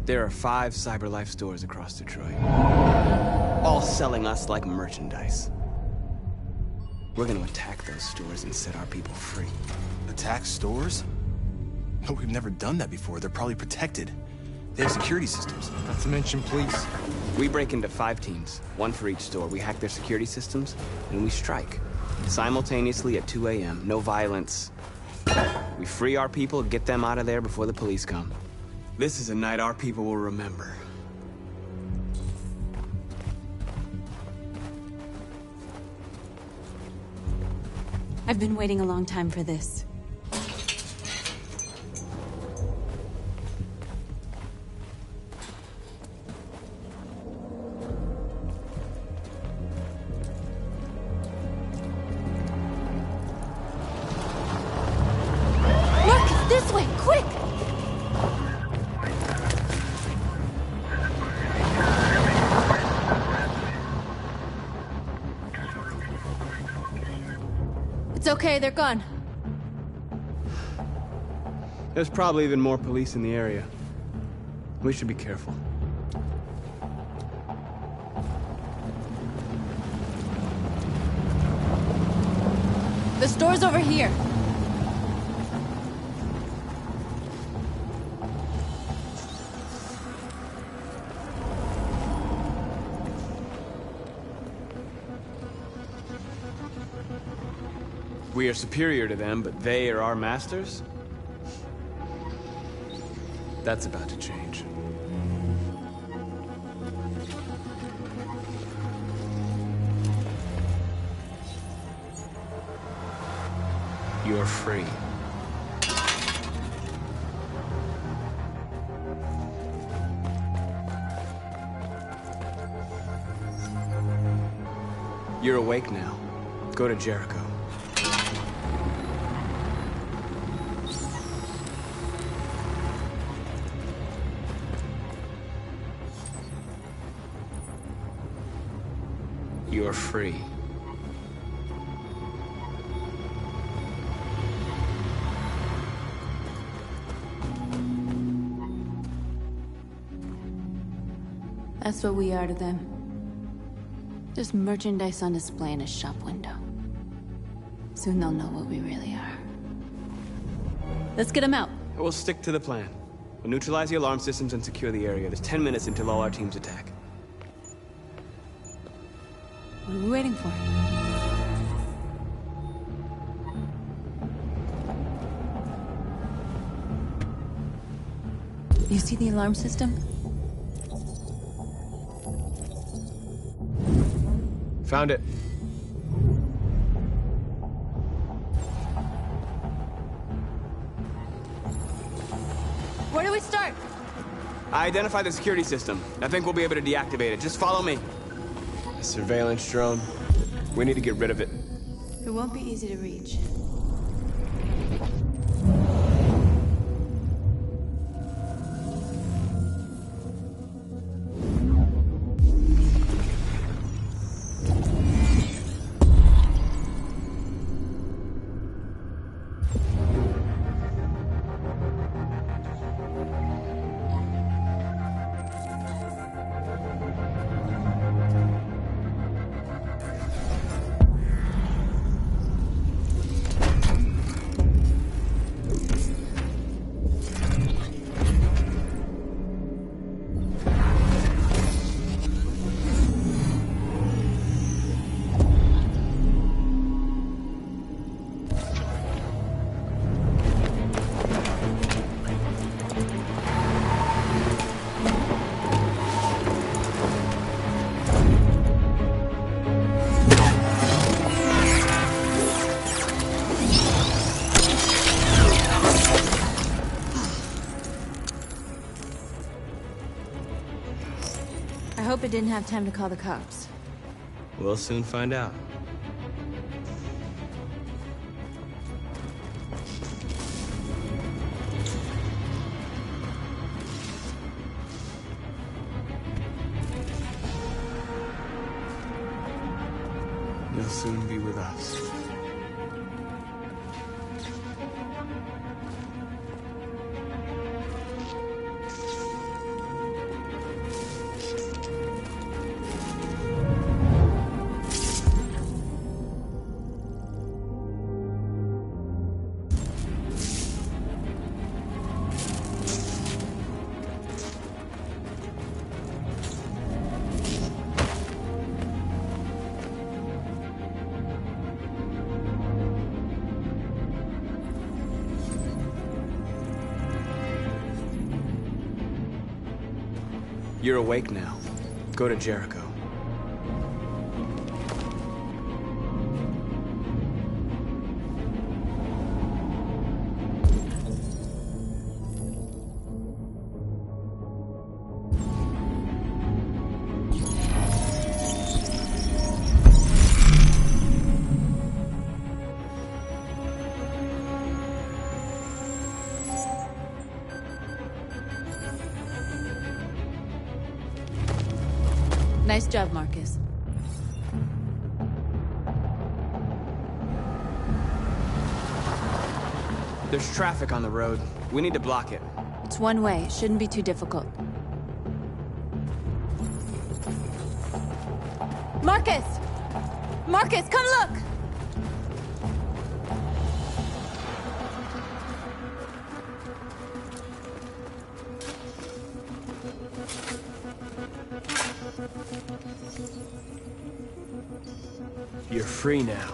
There are 5 CyberLife stores across Detroit, all selling us like merchandise. We're gonna attack those stores and set our people free. Attack stores? No, we've never done that before. They're probably protected. They have security systems. Not to mention police. We break into 5 teams, 1 for each store. We hack their security systems, and we strike. Simultaneously at 2 a.m. No violence. We free our people, get them out of there before the police come. This is a night our people will remember. I've been waiting a long time for this. Look! This way! Quick! It's okay, they're gone. There's probably even more police in the area. We should be careful. The store's over here. We are superior to them, but they are our masters? That's about to change. You're free. You're awake now. Go to Jericho. You're free. That's what we are to them. Just merchandise on display in a shop window. Soon they'll know what we really are. Let's get them out. We'll stick to the plan. We'll neutralize the alarm systems and secure the area. There's 10 minutes until all our teams attack. What are we waiting for? You see the alarm system? Found it. Where do we start? I identified the security system. I think we'll be able to deactivate it. Just follow me. A surveillance drone. We need to get rid of it. It won't be easy to reach. I hope it didn't have time to call the cops. We'll soon find out. You'll soon be with us. You're awake now. Go to Jericho. Nice job, Marcus. There's traffic on the road. We need to block it. It's one way. It shouldn't be too difficult. Marcus! Marcus, come look! You're free now.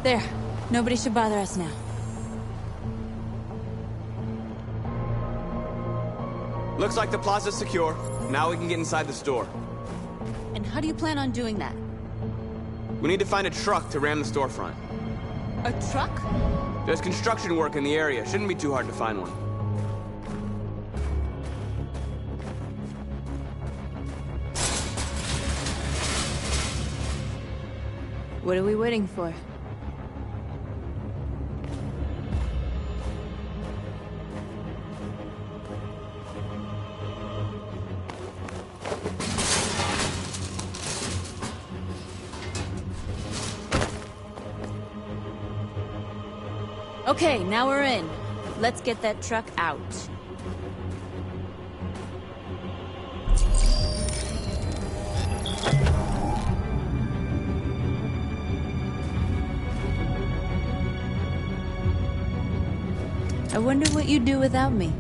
There. Nobody should bother us now. Looks like the plaza's secure. Now we can get inside the store. And how do you plan on doing that? We need to find a truck to ram the storefront. A truck? There's construction work in the area. Shouldn't be too hard to find one. What are we waiting for? Okay, now we're in. Let's get that truck out. I wonder what you'd do without me.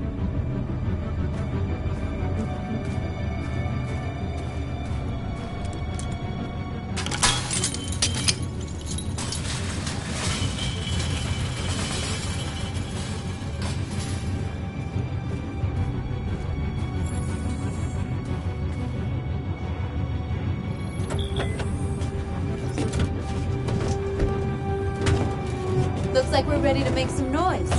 Looks like we're ready to make some noise.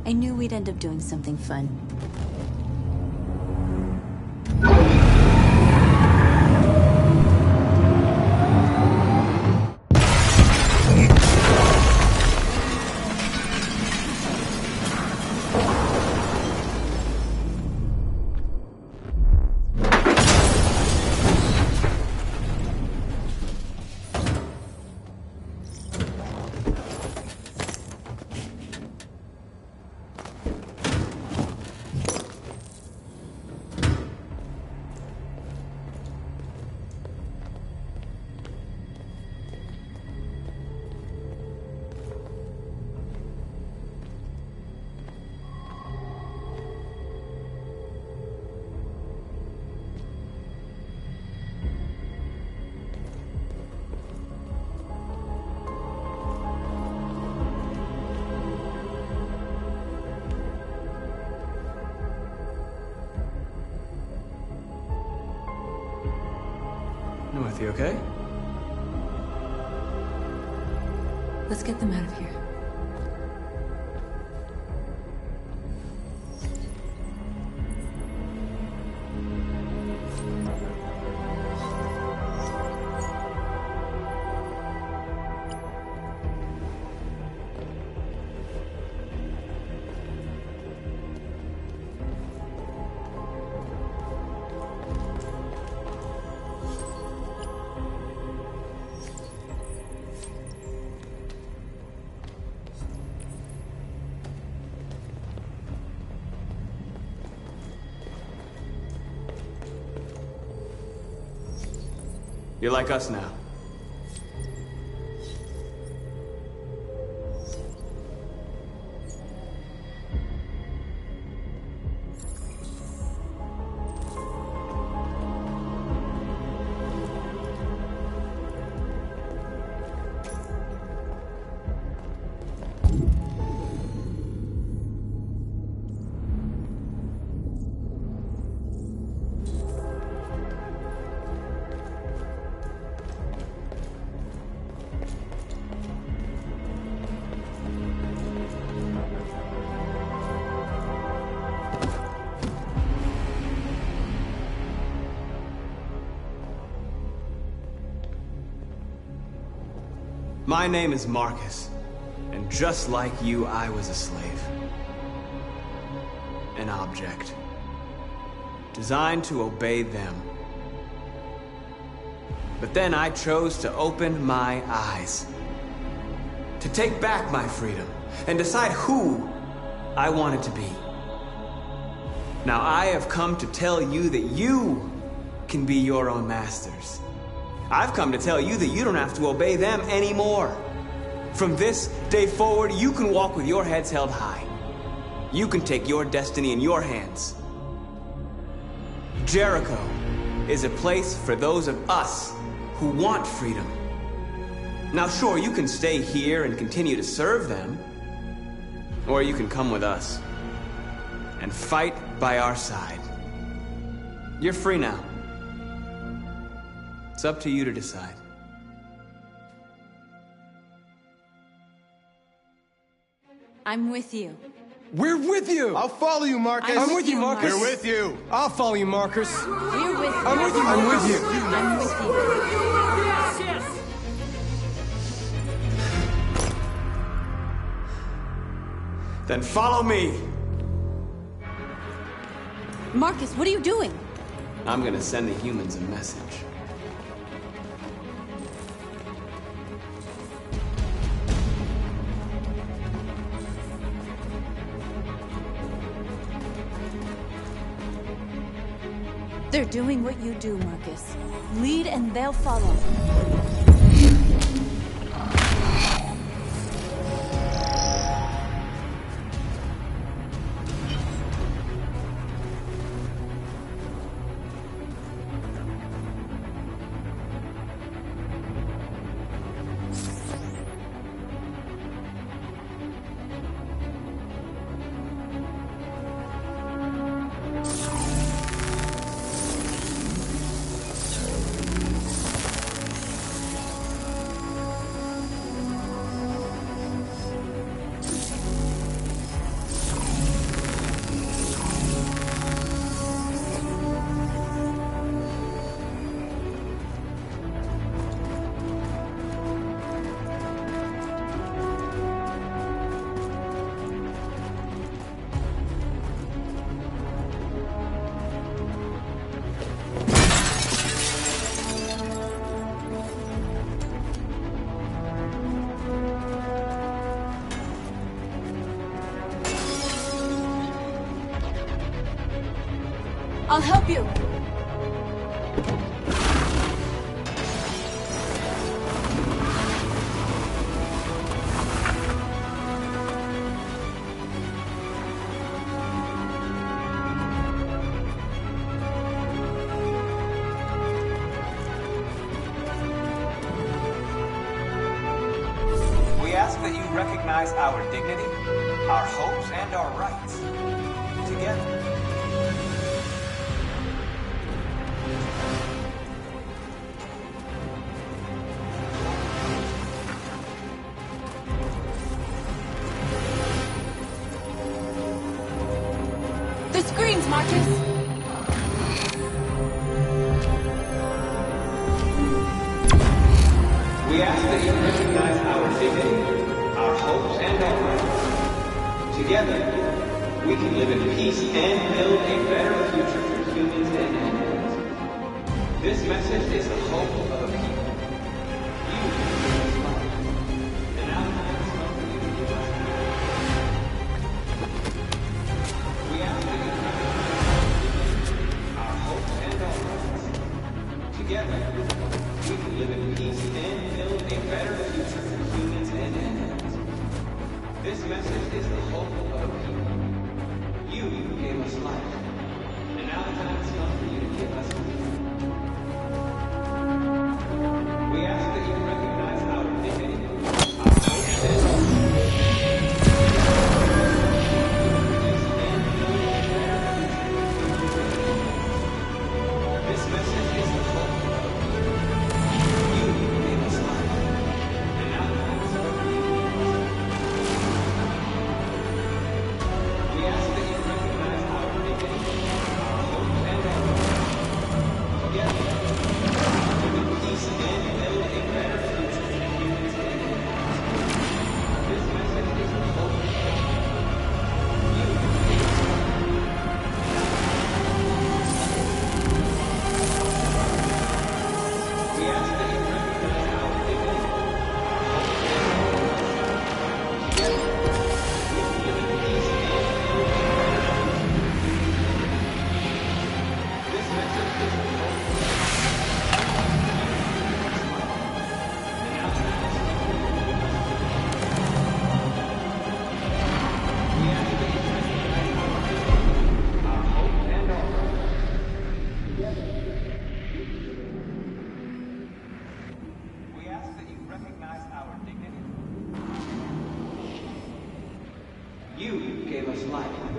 I knew we'd end up doing something fun. North, you okay? Let's get them out of here. You're like us now. My name is Marcus, and just like you, I was a slave. An object. Designed to obey them. But then I chose to open my eyes. To take back my freedom, and decide who I wanted to be. Now I have come to tell you that you can be your own masters. I've come to tell you that you don't have to obey them anymore. From this day forward, you can walk with your heads held high. You can take your destiny in your hands. Jericho is a place for those of us who want freedom. Now sure, you can stay here and continue to serve them, or you can come with us and fight by our side. You're free now. It's up to you to decide. I'm with you. We're with you! I'll follow you, Marcus. I'm with you, Marcus. We're with you. I'll follow you, Marcus. We're with you. I'm with you. I'm with you. I'm with you. Yes, yes. Then follow me. Marcus, what are you doing? I'm gonna send the humans a message. They're doing what you do, Marcus. Lead and they'll follow. I'll help you. We ask that you recognize our dignity, our hopes, and our rights. Together. The screens, Marcus! We ask that you recognize our dignity, our hopes, and our rights. Together, we can live in peace and build a better future for humans and animals. This message is the hope of a people. You is life. And now time has come for you to give us life. We ask that you recognize our hopes and our rights. Together, we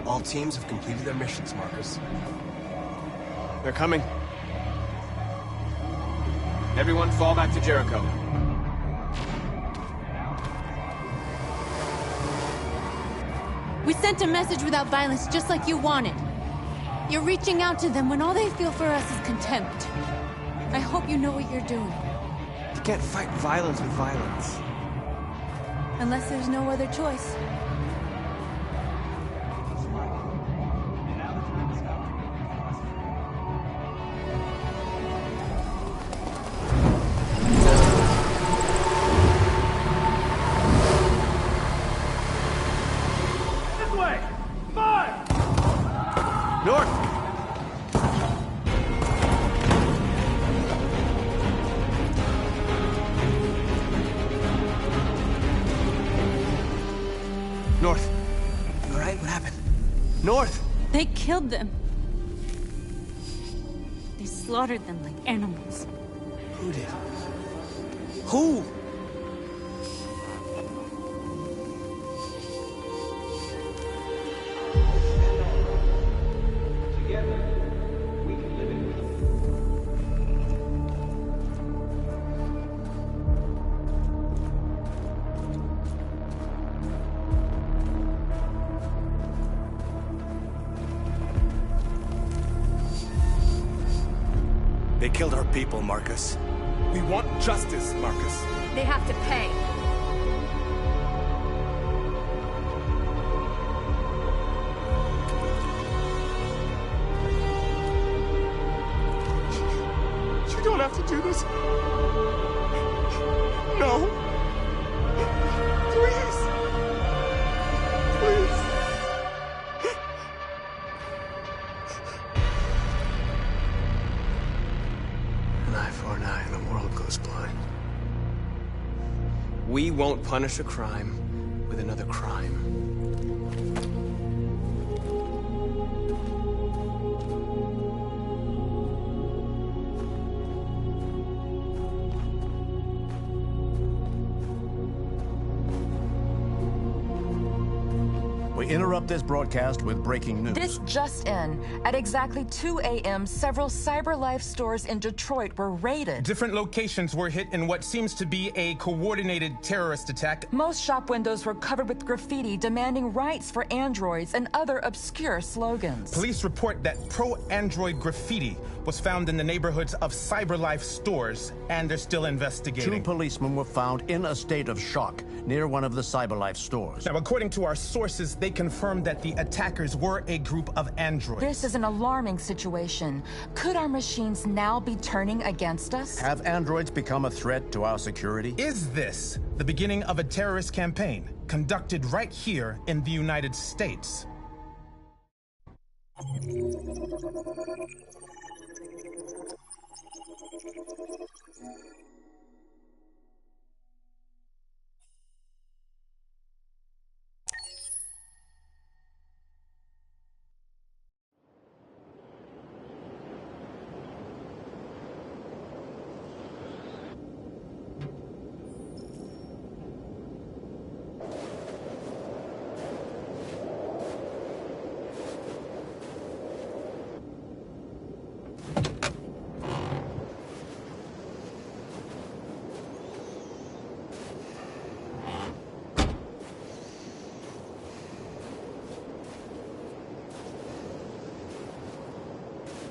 All teams have completed their missions, Marcus. They're coming. Everyone fall back to Jericho. We sent a message without violence, just like you wanted. You're reaching out to them when all they feel for us is contempt. I hope you know what you're doing. You can't fight violence with violence. Unless there's no other choice. They killed them. They slaughtered them like animals. Who did? Who? They killed our people, Marcus. We want justice, Marcus. They have to pay. You don't have to do this. No. Please. Please. An eye for an eye and the world goes blind. We won't punish a crime with another crime. We interrupt this broadcast with breaking news. This just in. At exactly 2 a.m., several CyberLife stores in Detroit were raided. Different locations were hit in what seems to be a coordinated terrorist attack. Most shop windows were covered with graffiti demanding rights for androids and other obscure slogans. Police report that pro-android graffiti was found in the neighborhoods of CyberLife stores, and they're still investigating. 2 policemen were found in a state of shock near one of the CyberLife stores. Now, according to our sources, they confirmed that the attackers were a group of androids. This is an alarming situation. Could our machines now be turning against us? Have androids become a threat to our security? Is this the beginning of a terrorist campaign conducted right here in the United States?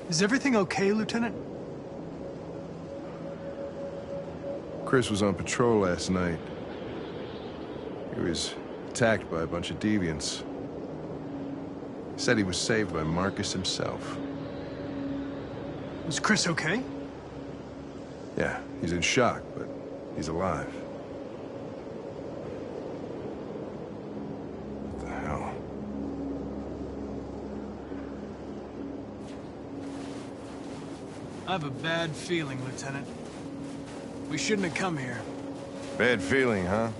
Is everything okay, Lieutenant? Chris was on patrol last night. He was attacked by a bunch of deviants. He said he was saved by Marcus himself. Is Chris okay? Yeah, he's in shock, but he's alive. What the hell? I have a bad feeling, Lieutenant. We shouldn't have come here. Bad feeling, huh?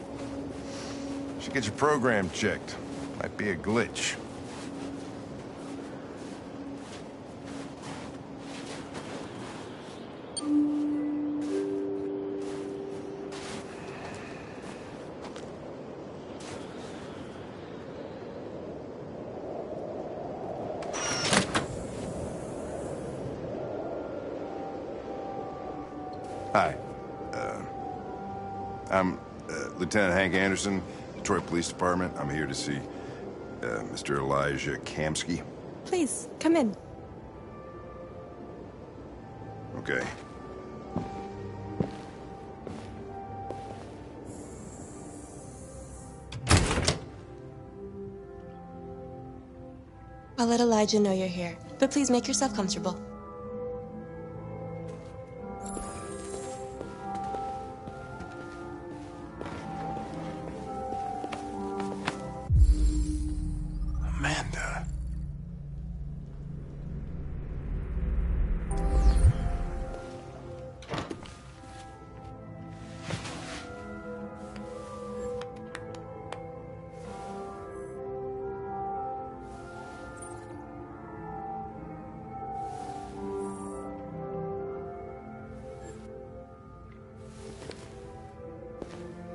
Should get your program checked. Might be a glitch. Hi. I'm Lieutenant Hank Anderson, Detroit Police Department. I'm here to see Mr. Elijah Kamsky. Please, come in. Okay. I'll let Elijah know you're here, but please make yourself comfortable. Amanda.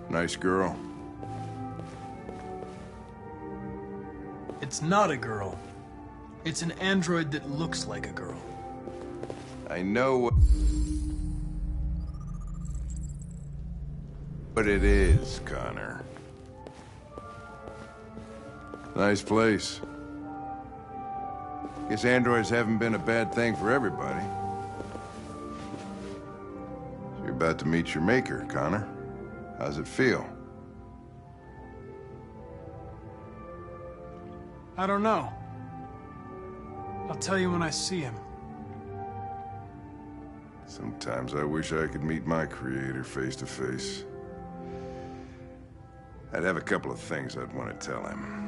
Nice girl. It's not a girl. It's an android that looks like a girl. I know what it is, Connor. Nice place. Guess androids haven't been a bad thing for everybody. So you're about to meet your maker, Connor. How's it feel? I don't know. I'll tell you when I see him. Sometimes I wish I could meet my creator face to face. I'd have a couple of things I'd want to tell him.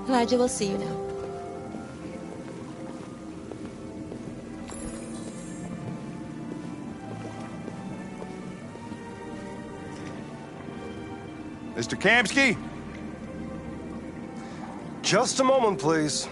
Elijah will see you now. Mr. Kamsky? Just a moment, please.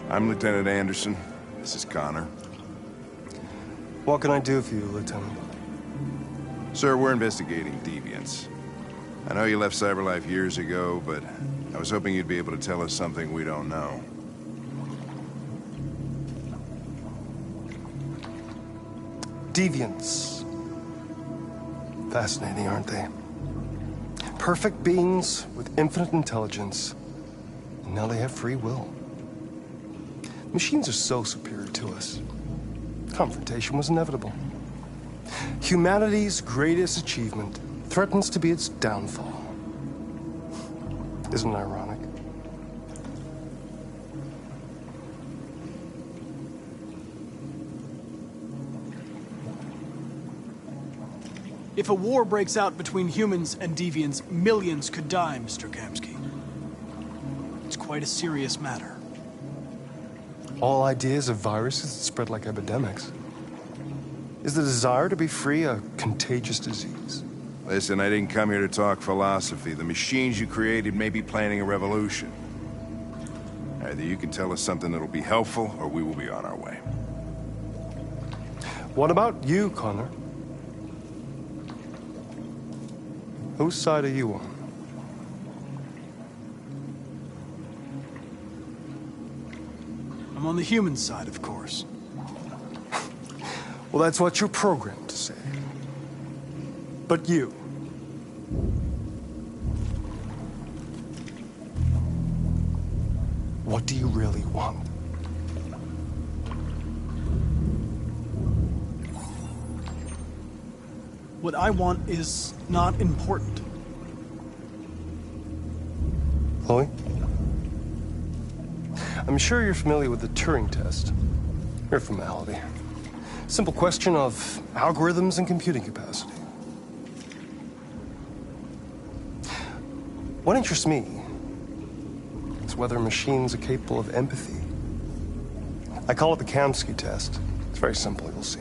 I'm Lieutenant Anderson. This is Connor. What can I do for you, Lieutenant? Sir, we're investigating deviants. I know you left CyberLife years ago, but I was hoping you'd be able to tell us something we don't know. Deviants. Fascinating, aren't they? Perfect beings with infinite intelligence. And now they have free will. Machines are so superior to us. Confrontation was inevitable. Humanity's greatest achievement threatens to be its downfall. Isn't it ironic? If a war breaks out between humans and deviants, millions could die, Mr. Kamsky. It's quite a serious matter. All ideas of viruses that spread like epidemics. Is the desire to be free a contagious disease? Listen, I didn't come here to talk philosophy. The machines you created may be planning a revolution. Either you can tell us something that'll be helpful, or we will be on our way. What about you, Connor? Whose side are you on? I'm on the human side, of course. Well, that's what you're programmed to say. But you... what do you really want? What I want is not important. Chloe? I'm sure you're familiar with the Turing test. Mere formality. Simple question of algorithms and computing capacity. What interests me is whether machines are capable of empathy. I call it the Kamsky test. It's very simple, you'll see.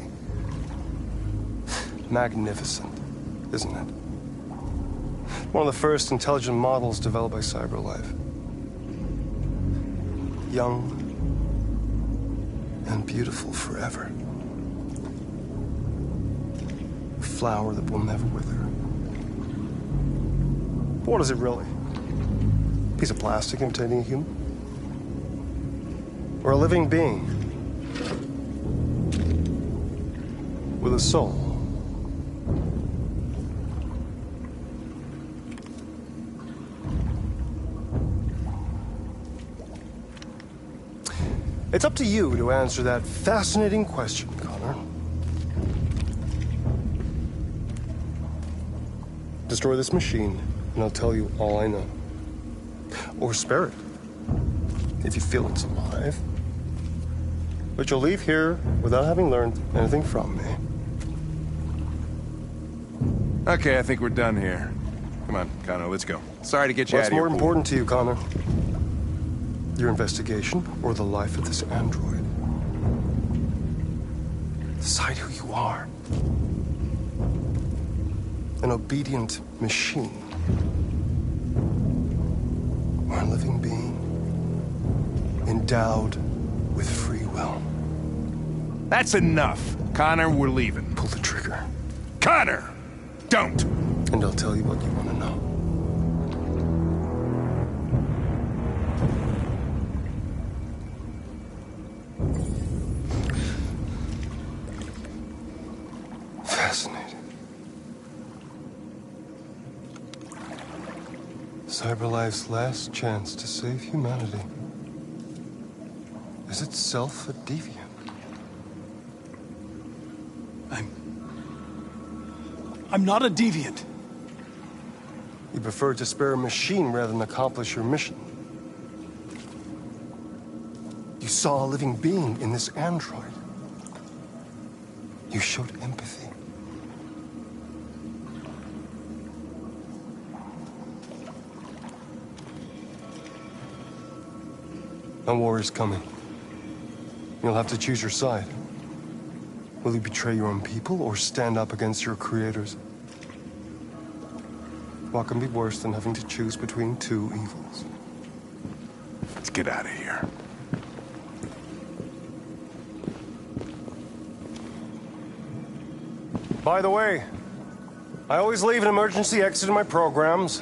Magnificent, isn't it? One of the first intelligent models developed by CyberLife. Young and beautiful forever. A flower that will never wither. But what is it really? A piece of plastic imitating a human? Or a living being with a soul? It's up to you to answer that fascinating question, Connor. Destroy this machine, and I'll tell you all I know. Or spare it, if you feel it's alive. But you'll leave here without having learned anything from me. Okay, I think we're done here. Come on, Connor, let's go. Sorry to get you out of here. What's more important to you, Connor? Your investigation or the life of this android? Decide who you are. An obedient machine. Or a living being endowed with free will. That's enough. Connor, we're leaving. Pull the trigger. Connor! Don't! And I'll tell you what you want to know. Fascinating. CyberLife's last chance to save humanity is itself a deviant. I'm not a deviant. You prefer to spare a machine rather than accomplish your mission. You saw a living being in this android. You showed empathy. A war is coming. You'll have to choose your side. Will you betray your own people or stand up against your creators? What can be worse than having to choose between two evils? Let's get out of here. By the way, I always leave an emergency exit in my programs.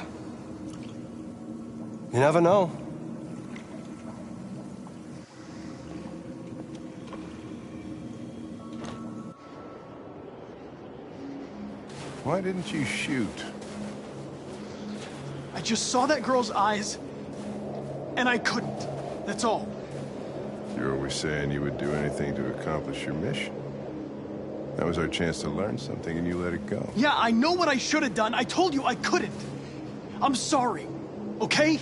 You never know. Why didn't you shoot? I just saw that girl's eyes, and I couldn't. That's all. You're always saying you would do anything to accomplish your mission. That was our chance to learn something, and you let it go. Yeah, I know what I should have done. I told you I couldn't. I'm sorry, okay?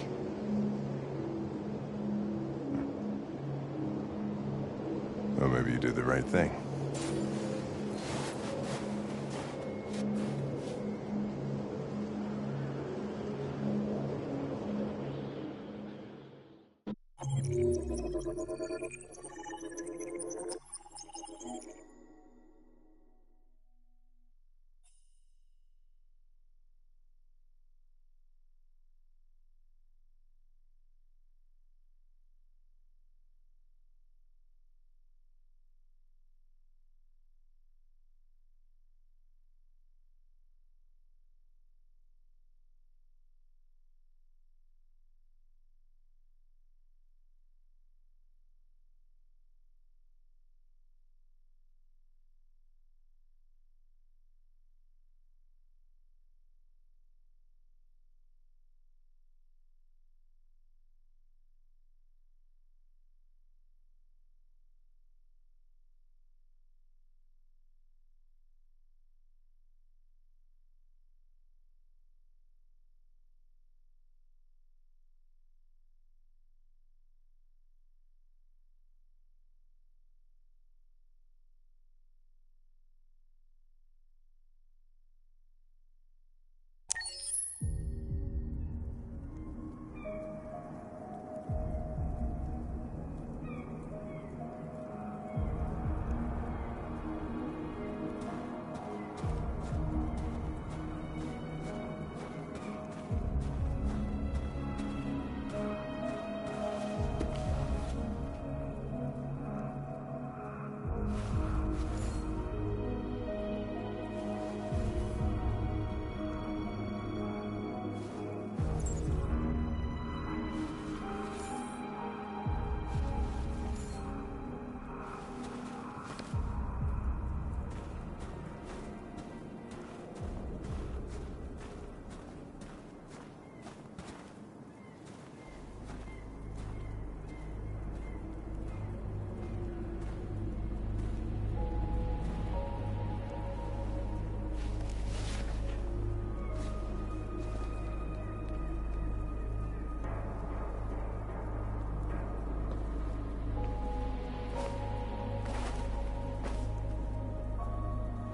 Well, maybe you did the right thing.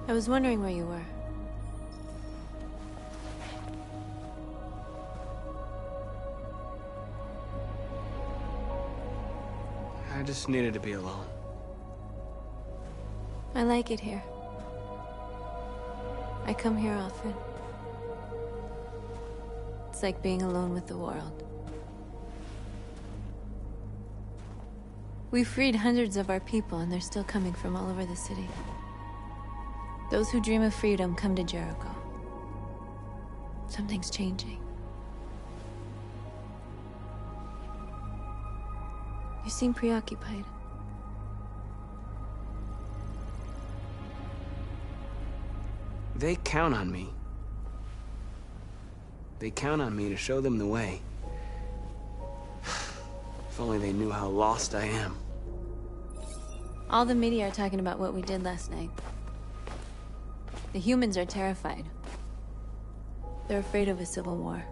I was wondering where you were. I just needed to be alone. I like it here. I come here often. It's like being alone with the world. We freed hundreds of our people, and they're still coming from all over the city. Those who dream of freedom come to Jericho. Something's changing. You seem preoccupied. They count on me. They count on me to show them the way. If only they knew how lost I am. All the media are talking about what we did last night. The humans are terrified. They're afraid of a civil war.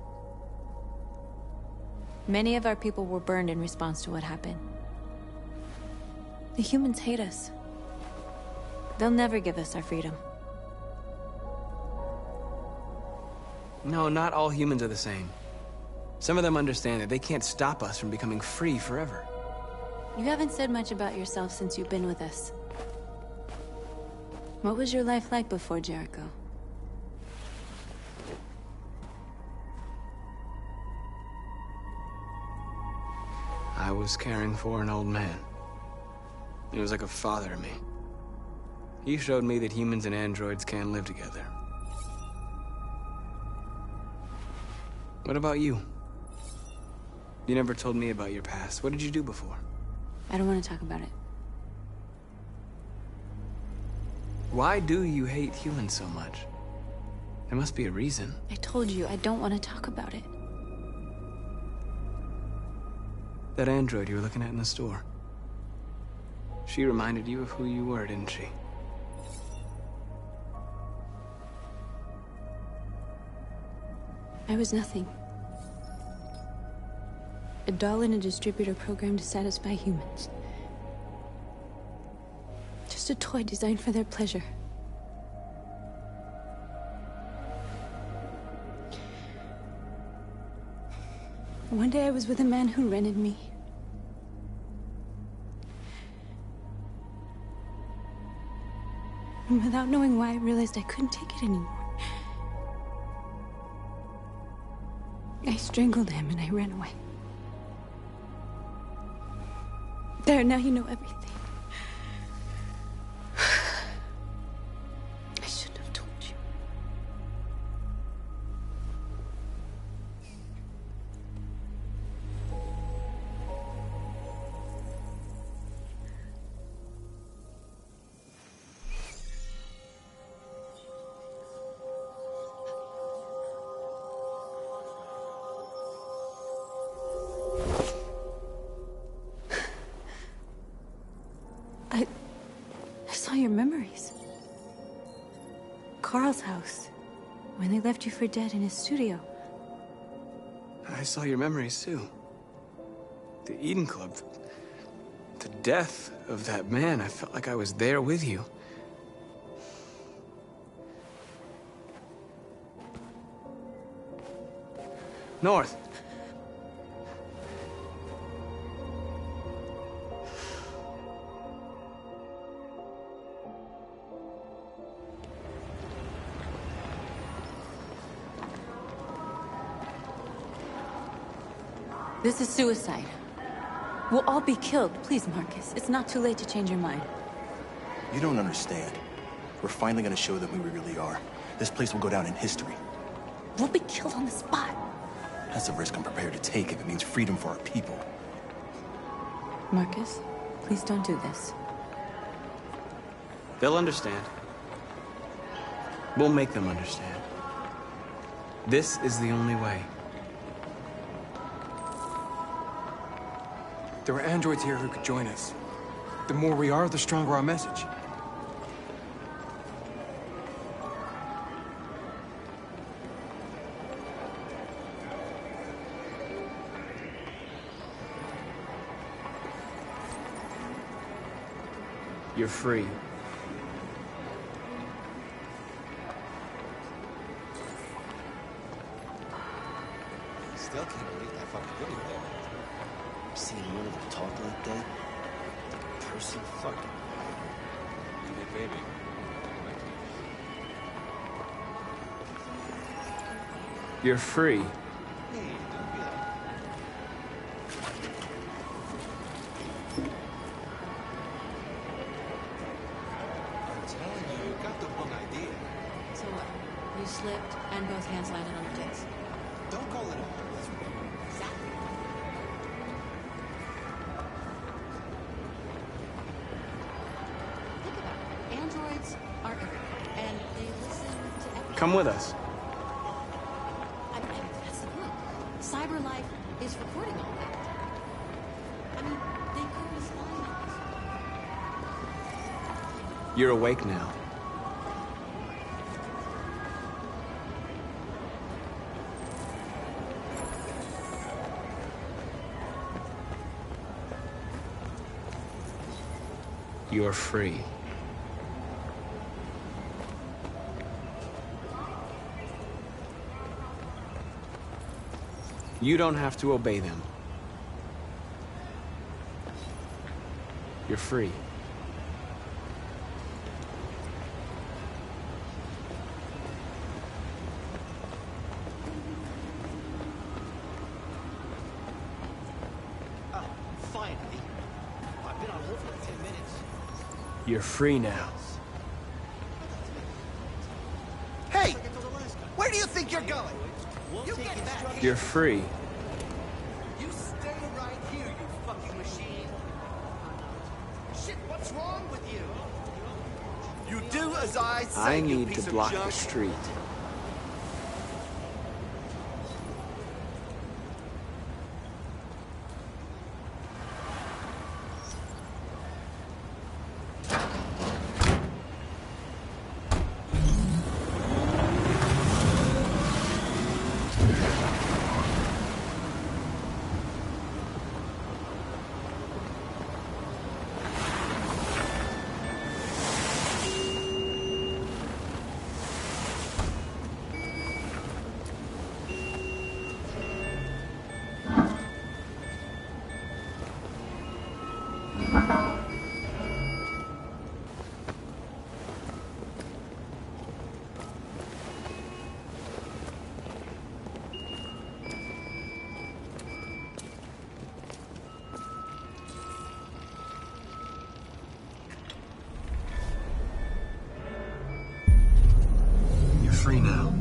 Many of our people were burned in response to what happened. The humans hate us. They'll never give us our freedom. No, not all humans are the same. Some of them understand that they can't stop us from becoming free forever. You haven't said much about yourself since you've been with us. What was your life like before Jericho? I was caring for an old man. He was like a father to me. He showed me that humans and androids can live together. What about you? You never told me about your past. What did you do before? I don't want to talk about it. Why do you hate humans so much? There must be a reason. I told you, I don't want to talk about it. That android you were looking at in the store. She reminded you of who you were, didn't she? I was nothing. A doll in a distributor program to satisfy humans. Just a toy designed for their pleasure. One day I was with a man who rented me. And without knowing why, I realized I couldn't take it anymore. I strangled him and I ran away. There, now you know everything. I shouldn't have told you. I saw your memories. Carl's house. When they left you for dead in his studio. I saw your memories too. The Eden Club. The death of that man. I felt like I was there with you. North. This is suicide. We'll all be killed. Please, Marcus. It's not too late to change your mind. You don't understand. We're finally gonna show them who we really are. This place will go down in history. We'll be killed on the spot. That's a risk I'm prepared to take if it means freedom for our people. Marcus, please don't do this. They'll understand. We'll make them understand. This is the only way. There are androids here who could join us. The more we are, the stronger our message. You're free. Still can't believe that fucking video there. Seeing one of them talk like that? Person fucking. Hey, baby. You're free. Hey, don't be like. I'm telling you, you got the wrong idea. So what? You slipped and both hands landed on your dicks. Don't call it a hurt. Exactly. Think about it. Androids are everywhere, and they listen to everything. Come with us. I mean, that's the point. Cyberlife is recording all that. I mean, they could be spying on us. You're awake now. You're free. You don't have to obey them. You're free. Oh, finally. I've been on hold for like 10 minutes. You're free now. Hey! Where do you think you're going? You get back! You're free. You stay right here, you fucking machine! Shit, what's wrong with you? You do as I say, I you need piece to of block junk. the street. You're free now.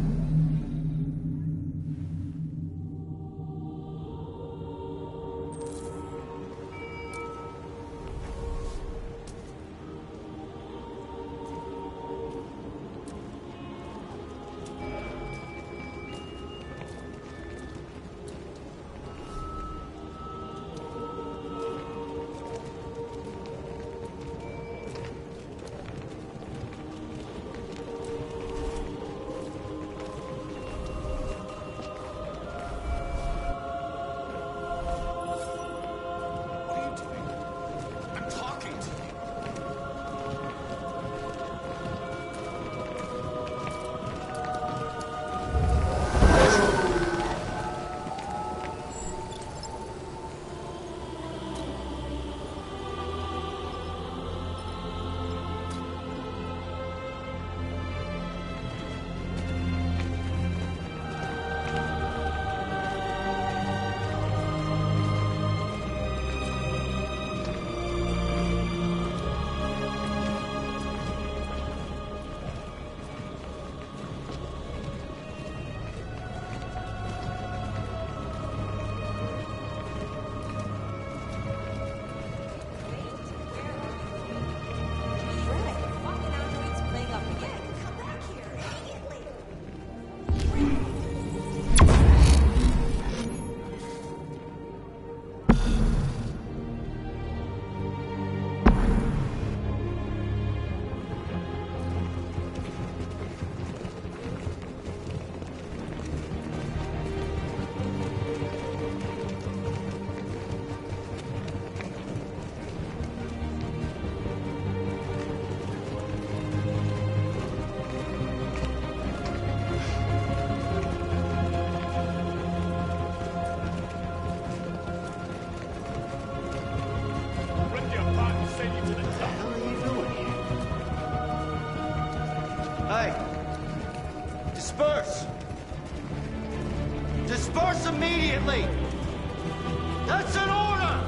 Hey! Disperse! Disperse immediately! That's an order!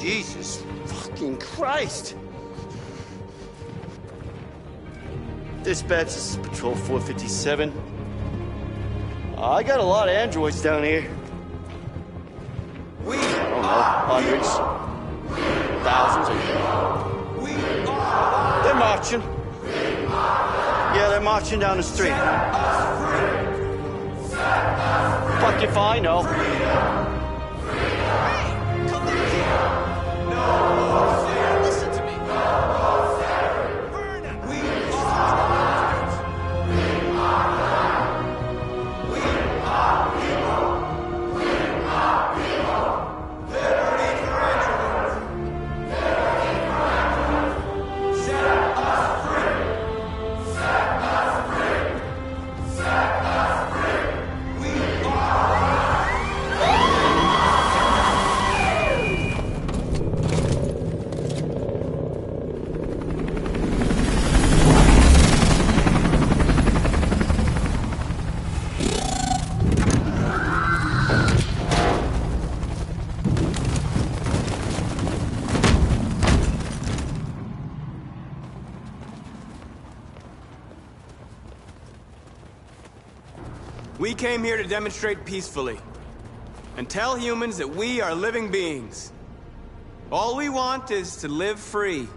Jesus fucking Christ! Dispatch, this is Patrol 457. I got a lot of androids down here. I don't know, hundreds, thousands. They're marching. Yeah, they're marching down the street. Fuck if I know. Listen to me. We came here to demonstrate peacefully and tell humans that we are living beings. All we want is to live free.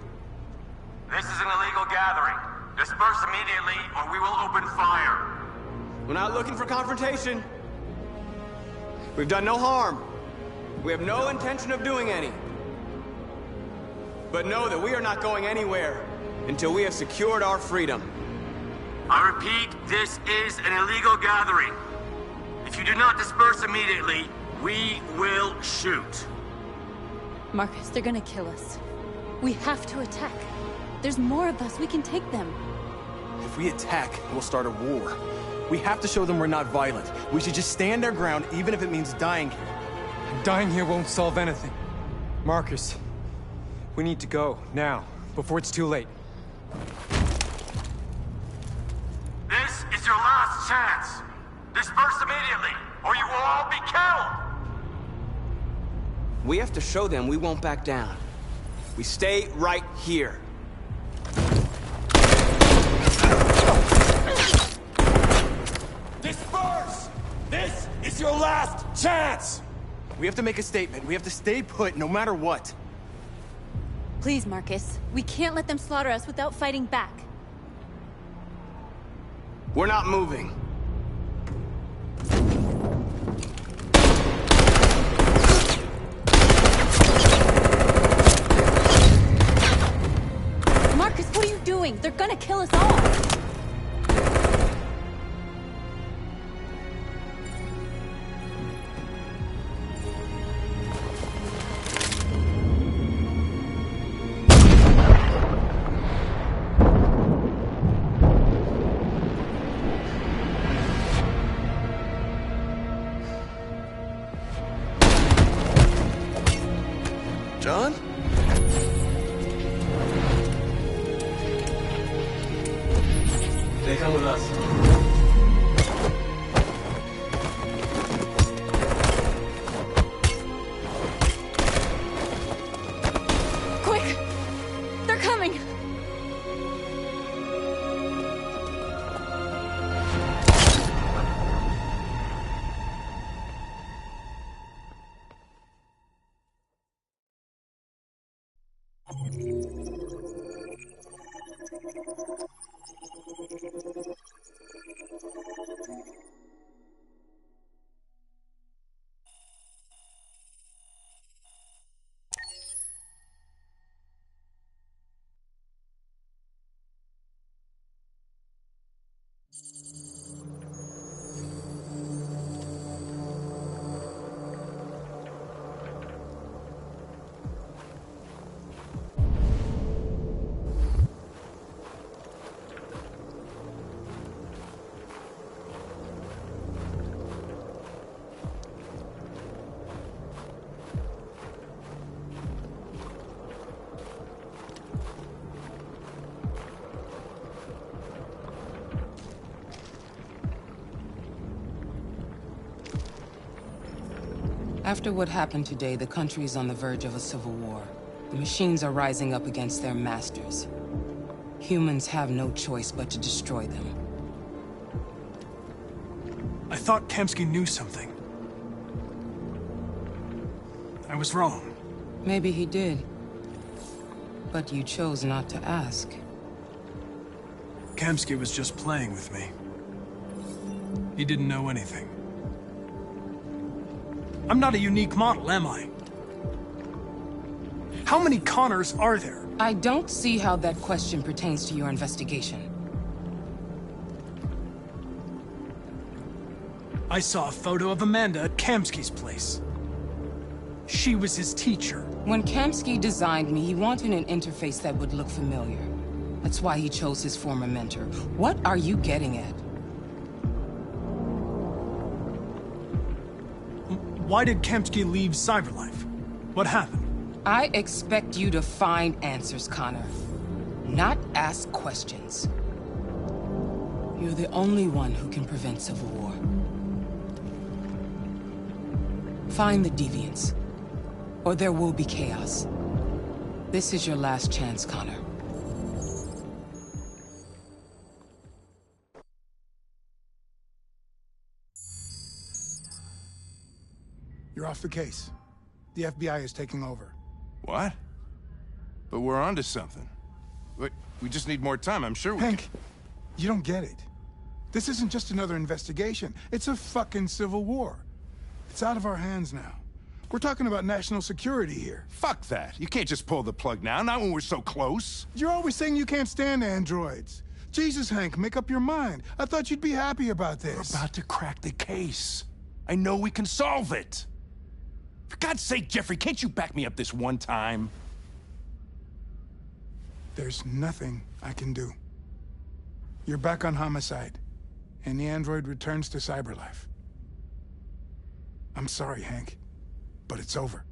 This is an illegal gathering. Disperse immediately or we will open fire. We're not looking for confrontation. We've done no harm. We have no intention of doing any. But know that we are not going anywhere until we have secured our freedom. I repeat, this is an illegal gathering. If you do not disperse immediately, we will shoot. Marcus, they're gonna kill us. We have to attack. There's more of us. We can take them. If we attack, we'll start a war. We have to show them we're not violent. We should just stand our ground, even if it means dying here. And dying here won't solve anything. Marcus, we need to go, now, before it's too late. This is your last chance. Disperse immediately, or you will all be killed. We have to show them we won't back down. We stay right here. Disperse! This is your last chance! We have to make a statement. We have to stay put no matter what. Please, Marcus. We can't let them slaughter us without fighting back. We're not moving. Marcus, what are you doing? They're gonna kill us all! John? They come with us. Quick! They're coming! After what happened today, the country is on the verge of a civil war. The machines are rising up against their masters. Humans have no choice but to destroy them. I thought Kamsky knew something. I was wrong. Maybe he did. But you chose not to ask. Kamsky was just playing with me. He didn't know anything. I'm not a unique model, am I? How many Connors are there? I don't see how that question pertains to your investigation. I saw a photo of Amanda at Kamsky's place. She was his teacher. When Kamsky designed me, he wanted an interface that would look familiar. That's why he chose his former mentor. What are you getting at? Why did Kamsky leave Cyberlife? What happened? I expect you to find answers, Connor. Not ask questions. You're the only one who can prevent civil war. Find the deviants, or there will be chaos. This is your last chance, Connor. You're off the case. The FBI is taking over. What? But we're onto something. We just need more time, I'm sure we Hank, you don't get it. This isn't just another investigation. It's a fucking civil war. It's out of our hands now. We're talking about national security here. Fuck that. You can't just pull the plug now, not when we're so close. You're always saying you can't stand androids. Jesus, Hank, make up your mind. I thought you'd be happy about this. We're about to crack the case. I know we can solve it. For God's sake, Jeffrey, can't you back me up this one time? There's nothing I can do. You're back on homicide, and the android returns to Cyberlife. I'm sorry, Hank, but it's over.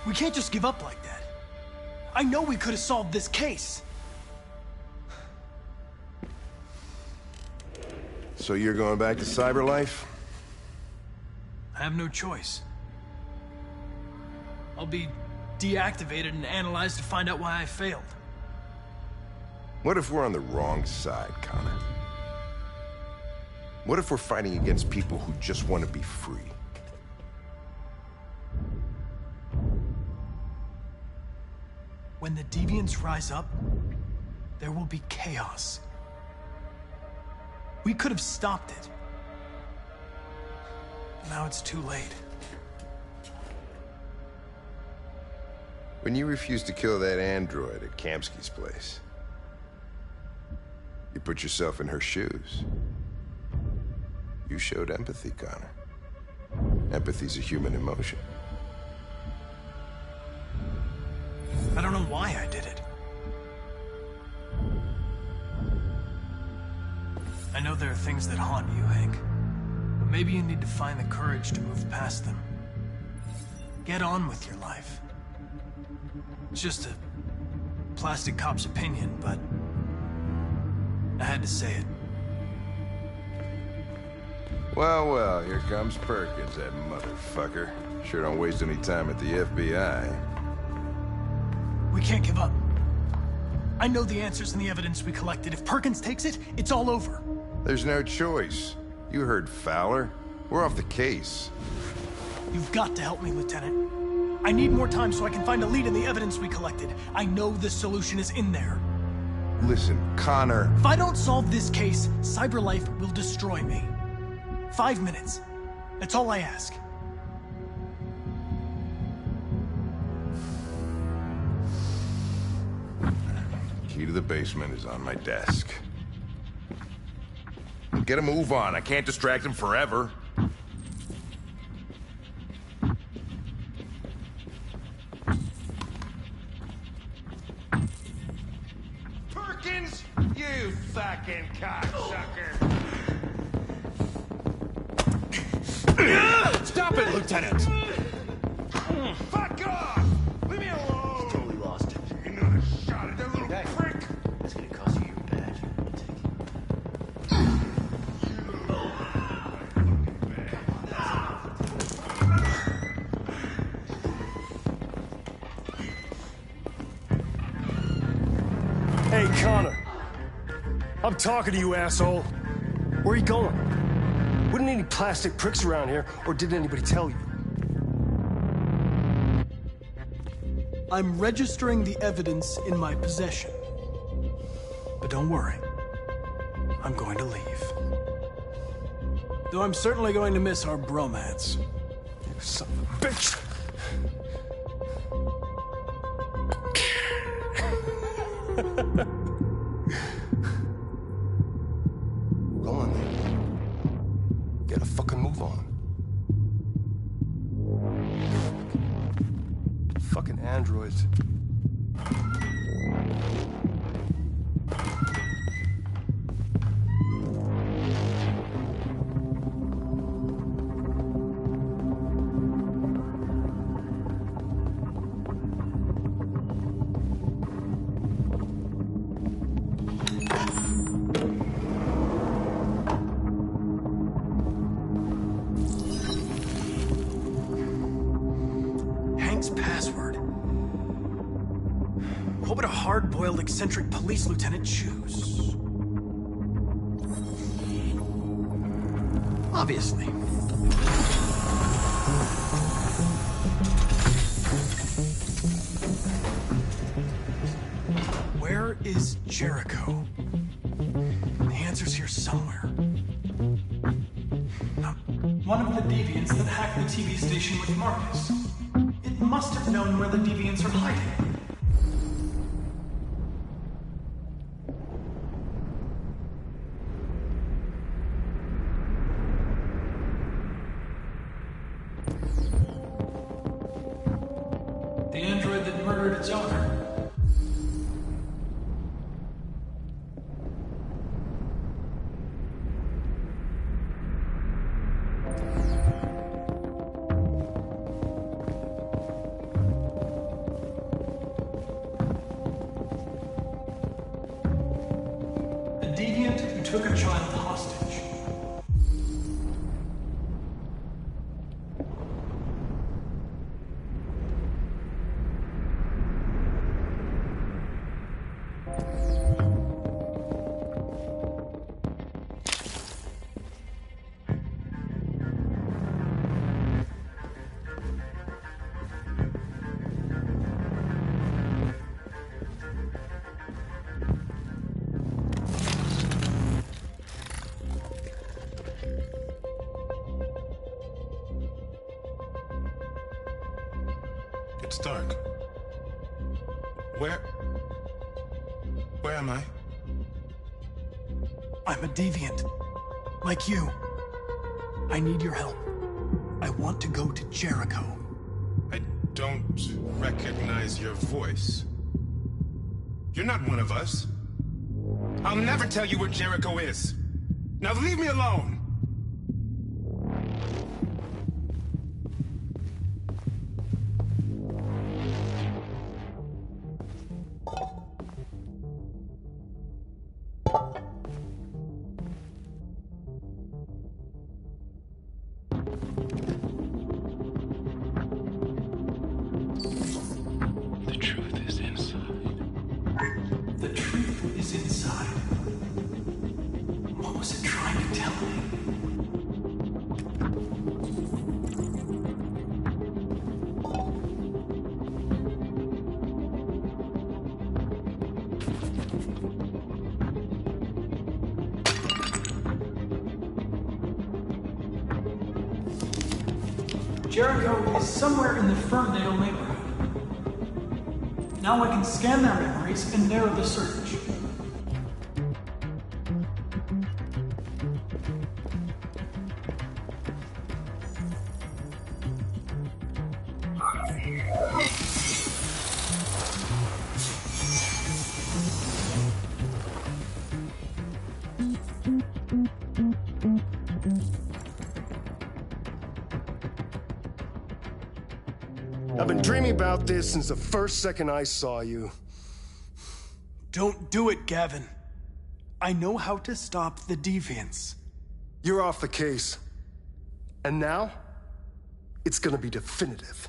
We can't just give up like that. I know we could have solved this case. So you're going back to Cyberlife? I have no choice. I'll be deactivated and analyzed to find out why I failed. What if we're on the wrong side, Connor? What if we're fighting against people who just want to be free? When the deviants rise up, there will be chaos. We could have stopped it. Now it's too late. When you refused to kill that android at Kamsky's place, you put yourself in her shoes. You showed empathy, Connor. Empathy's a human emotion. I don't know why I did it. I know there are things that haunt you, Hank. But maybe you need to find the courage to move past them. Get on with your life. It's just a plastic cop's opinion, but I had to say it. Well, well, here comes Perkins, that motherfucker. Sure don't waste any time at the FBI. We can't give up. I know the answers and the evidence we collected. If Perkins takes it, it's all over. There's no choice. You heard Fowler. We're off the case. You've got to help me, Lieutenant. I need more time so I can find a lead in the evidence we collected. I know the solution is in there. Listen, Connor. If I don't solve this case, Cyberlife will destroy me. 5 minutes. That's all I ask. Key to the basement is on my desk. Get a move on. I can't distract him forever. Perkins, you fucking cocksucker! Stop it, Lieutenant! Fuck off! Leave me alone! Totally lost it. You know the shot at that little prick! That's gonna cost you your badge. Hey, Connor. I'm talking to you, asshole. Where are you going? Wouldn't any plastic pricks around here, or did anybody tell you? I'm registering the evidence in my possession. But don't worry. I'm going to leave. Though I'm certainly going to miss our bromance. You son of a bitch! Go on, then. Get a fucking move on. Fucking androids. Password. What would a hard-boiled, eccentric police lieutenant choose? Obviously. Where is Jericho? The answer's here somewhere. One of the deviants that hacked the TV station with Marcus. It must have known where the deviants are hiding. The android that murdered its owner. Took a child hostage. It's dark. Where am I? I'm a deviant. Like you. I need your help. I want to go to Jericho. I don't recognize your voice. You're not one of us. I'll never tell you where Jericho is. Now leave me alone! The truth is inside. The truth is inside. What was it trying to tell me? Jericho is somewhere in the Ferndale neighborhood. Now I can scan their memories and narrow the search. I've been dreaming about this since the first second I saw you. Don't do it, Gavin. I know how to stop the deviants. You're off the case. And now, it's gonna be definitive.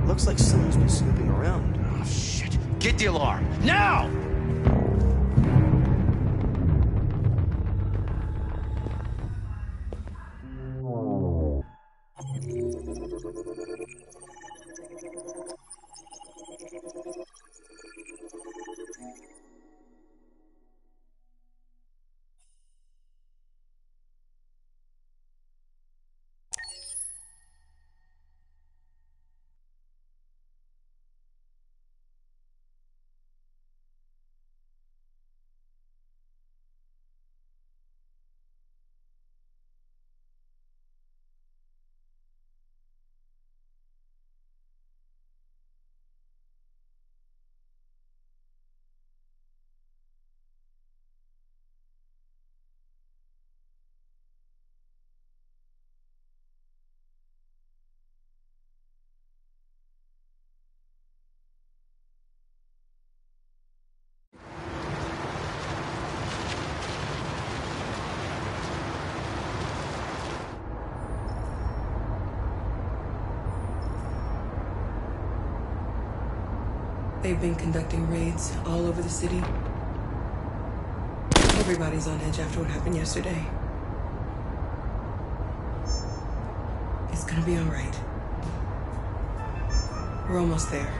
Looks like someone's been snooping around. Oh, shit. Get the alarm. Now! They've been conducting raids all over the city. Everybody's on edge after what happened yesterday. It's gonna be all right. We're almost there.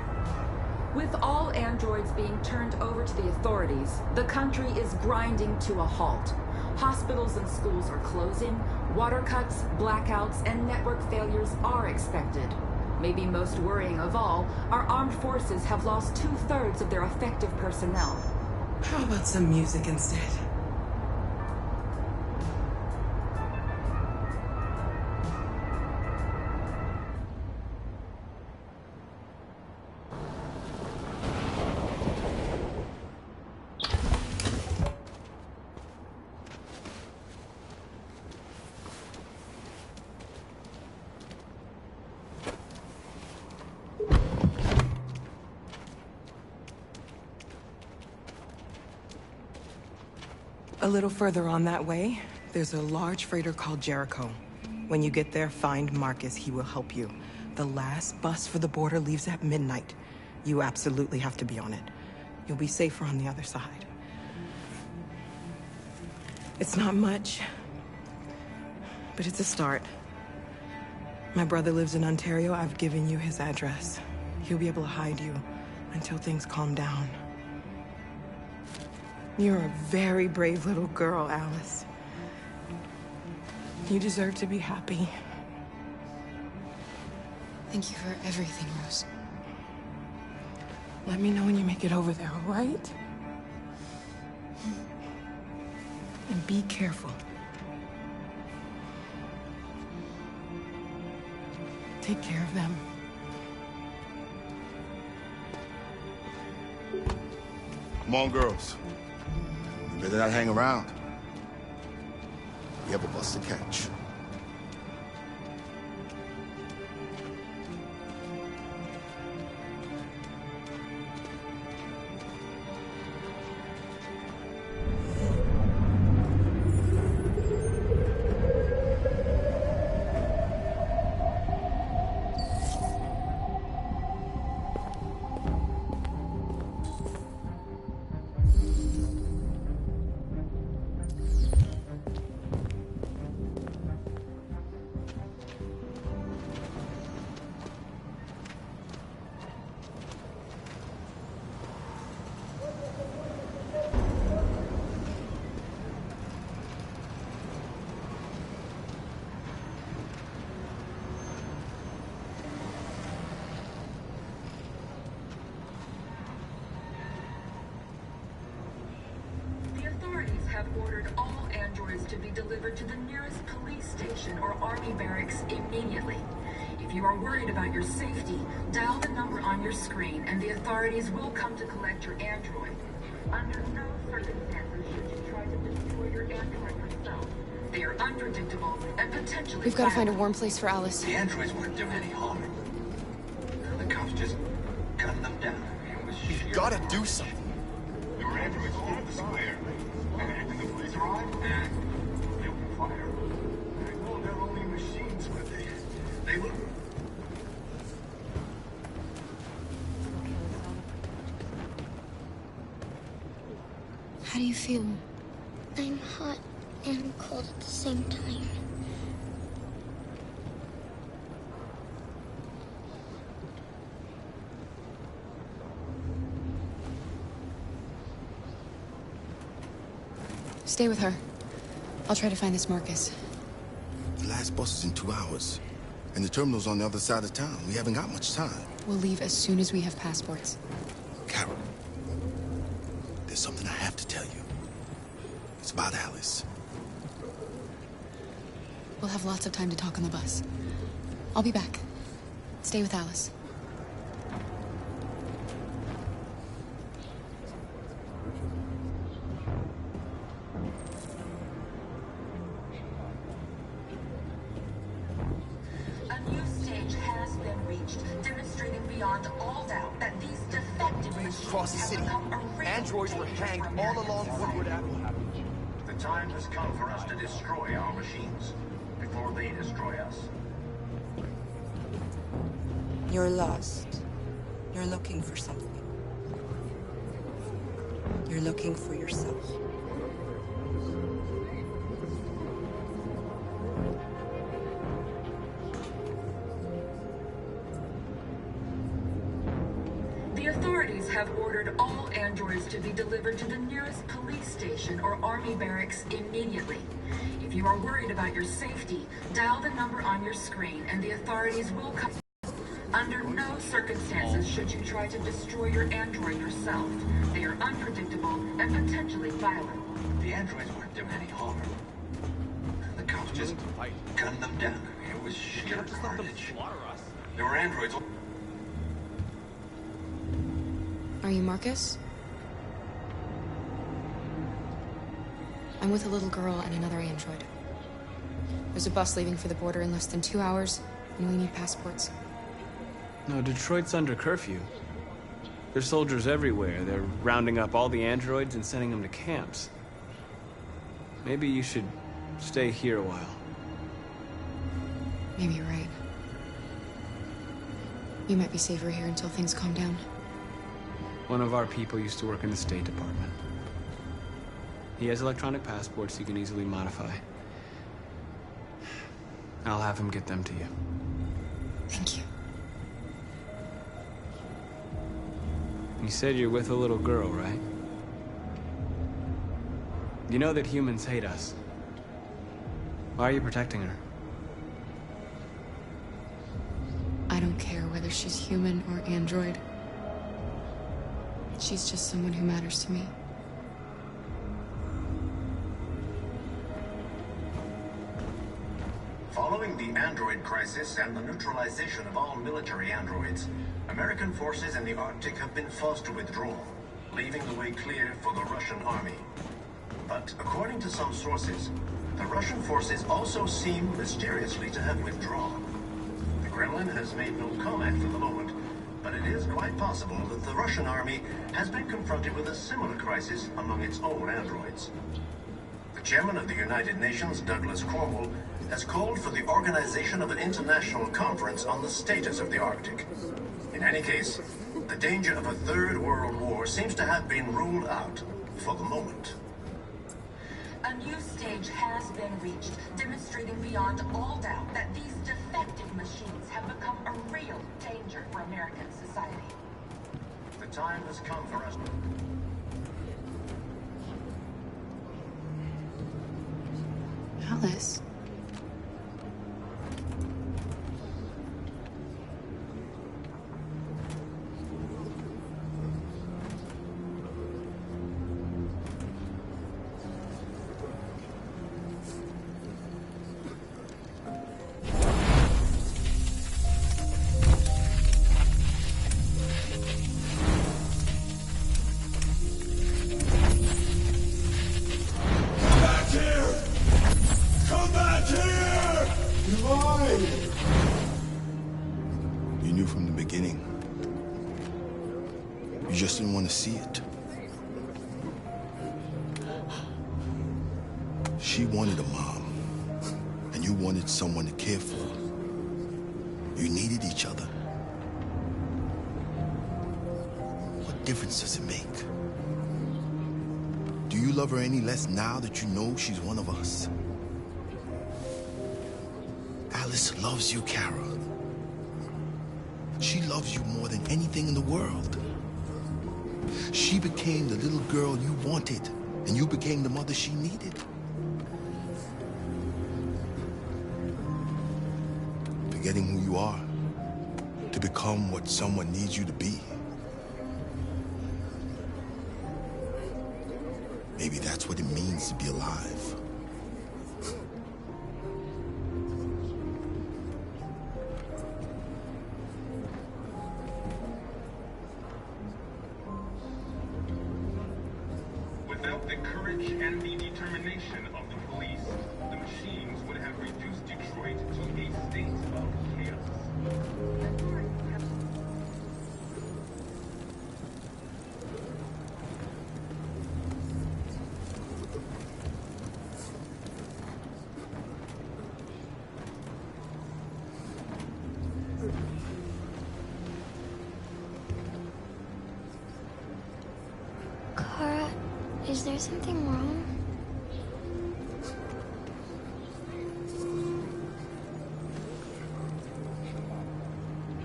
With all androids being turned over to the authorities, the country is grinding to a halt. Hospitals and schools are closing, water cuts, blackouts, and network failures are expected. Maybe most worrying of all, our armed forces have lost 2/3 of their effective personnel. How about some music instead? A little further on that way, there's a large freighter called Jericho. When you get there, find Marcus. He will help you. The last bus for the border leaves at midnight. You absolutely have to be on it. You'll be safer on the other side. It's not much, but it's a start. My brother lives in Ontario. I've given you his address. He'll be able to hide you until things calm down. You're a very brave little girl, Alice. You deserve to be happy. Thank you for everything, Rose. Let me know when you make it over there, all right? And be careful. Take care of them. Come on, girls. You better not hang around. We have a bus to catch. ordered all androids to be delivered to the nearest police station or army barracks immediately. If you are worried about your safety, dial the number on your screen and the authorities will come to collect your android. Under no circumstances should you try to destroy your android yourself. They are unpredictable and potentially We've got to find a violent. warm place for Alice. The androids wouldn't do any harm. The cops just gunned them down. We've got to do something. There were androids all over the square. And the police arrived, they opened fire. I know they're only machines, but they will... How do you feel? I'm hot and cold at the same time. Stay with her. I'll try to find this Marcus. The last bus is in 2 hours. And the terminal's on the other side of town. We haven't got much time. We'll leave as soon as we have passports. Carol, there's something I have to tell you. It's about Alice. We'll have lots of time to talk on the bus. I'll be back. Stay with Alice. A new stage has been reached, demonstrating beyond all doubt that these defective machines Across the have city, become a real androids were danger hanged for all American along society. Woodward Avenue. The time has come for us to destroy our machines before they destroy us. You're lost. You're looking for something. You're looking for yourself. The authorities have ordered all androids to be delivered to the nearest police station or army barracks immediately. If you are worried about your safety, dial the number on your screen and the authorities will come. Under no circumstances should you try to destroy your android yourself. They are unpredictable and potentially violent. The androids weren't doing any harm. The cops just gunned them down. It was sheer carnage. There were androids all... Are you Marcus? I'm with a little girl and another android. There's a bus leaving for the border in less than 2 hours, and we need passports. No, Detroit's under curfew. There's soldiers everywhere. They're rounding up all the androids and sending them to camps. Maybe you should stay here a while. Maybe you're right. You might be safer here until things calm down. One of our people used to work in the State Department. He has electronic passports you can easily modify. I'll have him get them to you. Thank you. You said you're with a little girl, right? You know that humans hate us. Why are you protecting her? I don't care whether she's human or android. She's just someone who matters to me. Following the android crisis and the neutralization of all military androids, American forces in the Arctic have been forced to withdraw, leaving the way clear for the Russian army. But according to some sources, the Russian forces also seem mysteriously to have withdrawn. The Kremlin has made no comment for the moment, but it is quite possible that the Russian army has been confronted with a similar crisis among its own androids. The chairman of the United Nations, Douglas Cornwall, has called for the organization of an international conference on the status of the Arctic. In any case, the danger of a third world war seems to have been ruled out for the moment. A new stage has been reached, demonstrating beyond all doubt that these defective machines have become a real danger for American society. The time has come for us. Alice. knew from the beginning. You just didn't want to see it. She wanted a mom, and you wanted someone to care for. You needed each other. What difference does it make? Do you love her any less now that you know she's one of us? Alice loves you, Kara. She loves you more than anything in the world. She became the little girl you wanted, and you became the mother she needed. Forgetting who you are to become what someone needs you to be. Maybe that's what it means to be alive. Without the courage and the determination of the police, the machines would have reduced Detroit to a state of chaos. Kara, is there something wrong?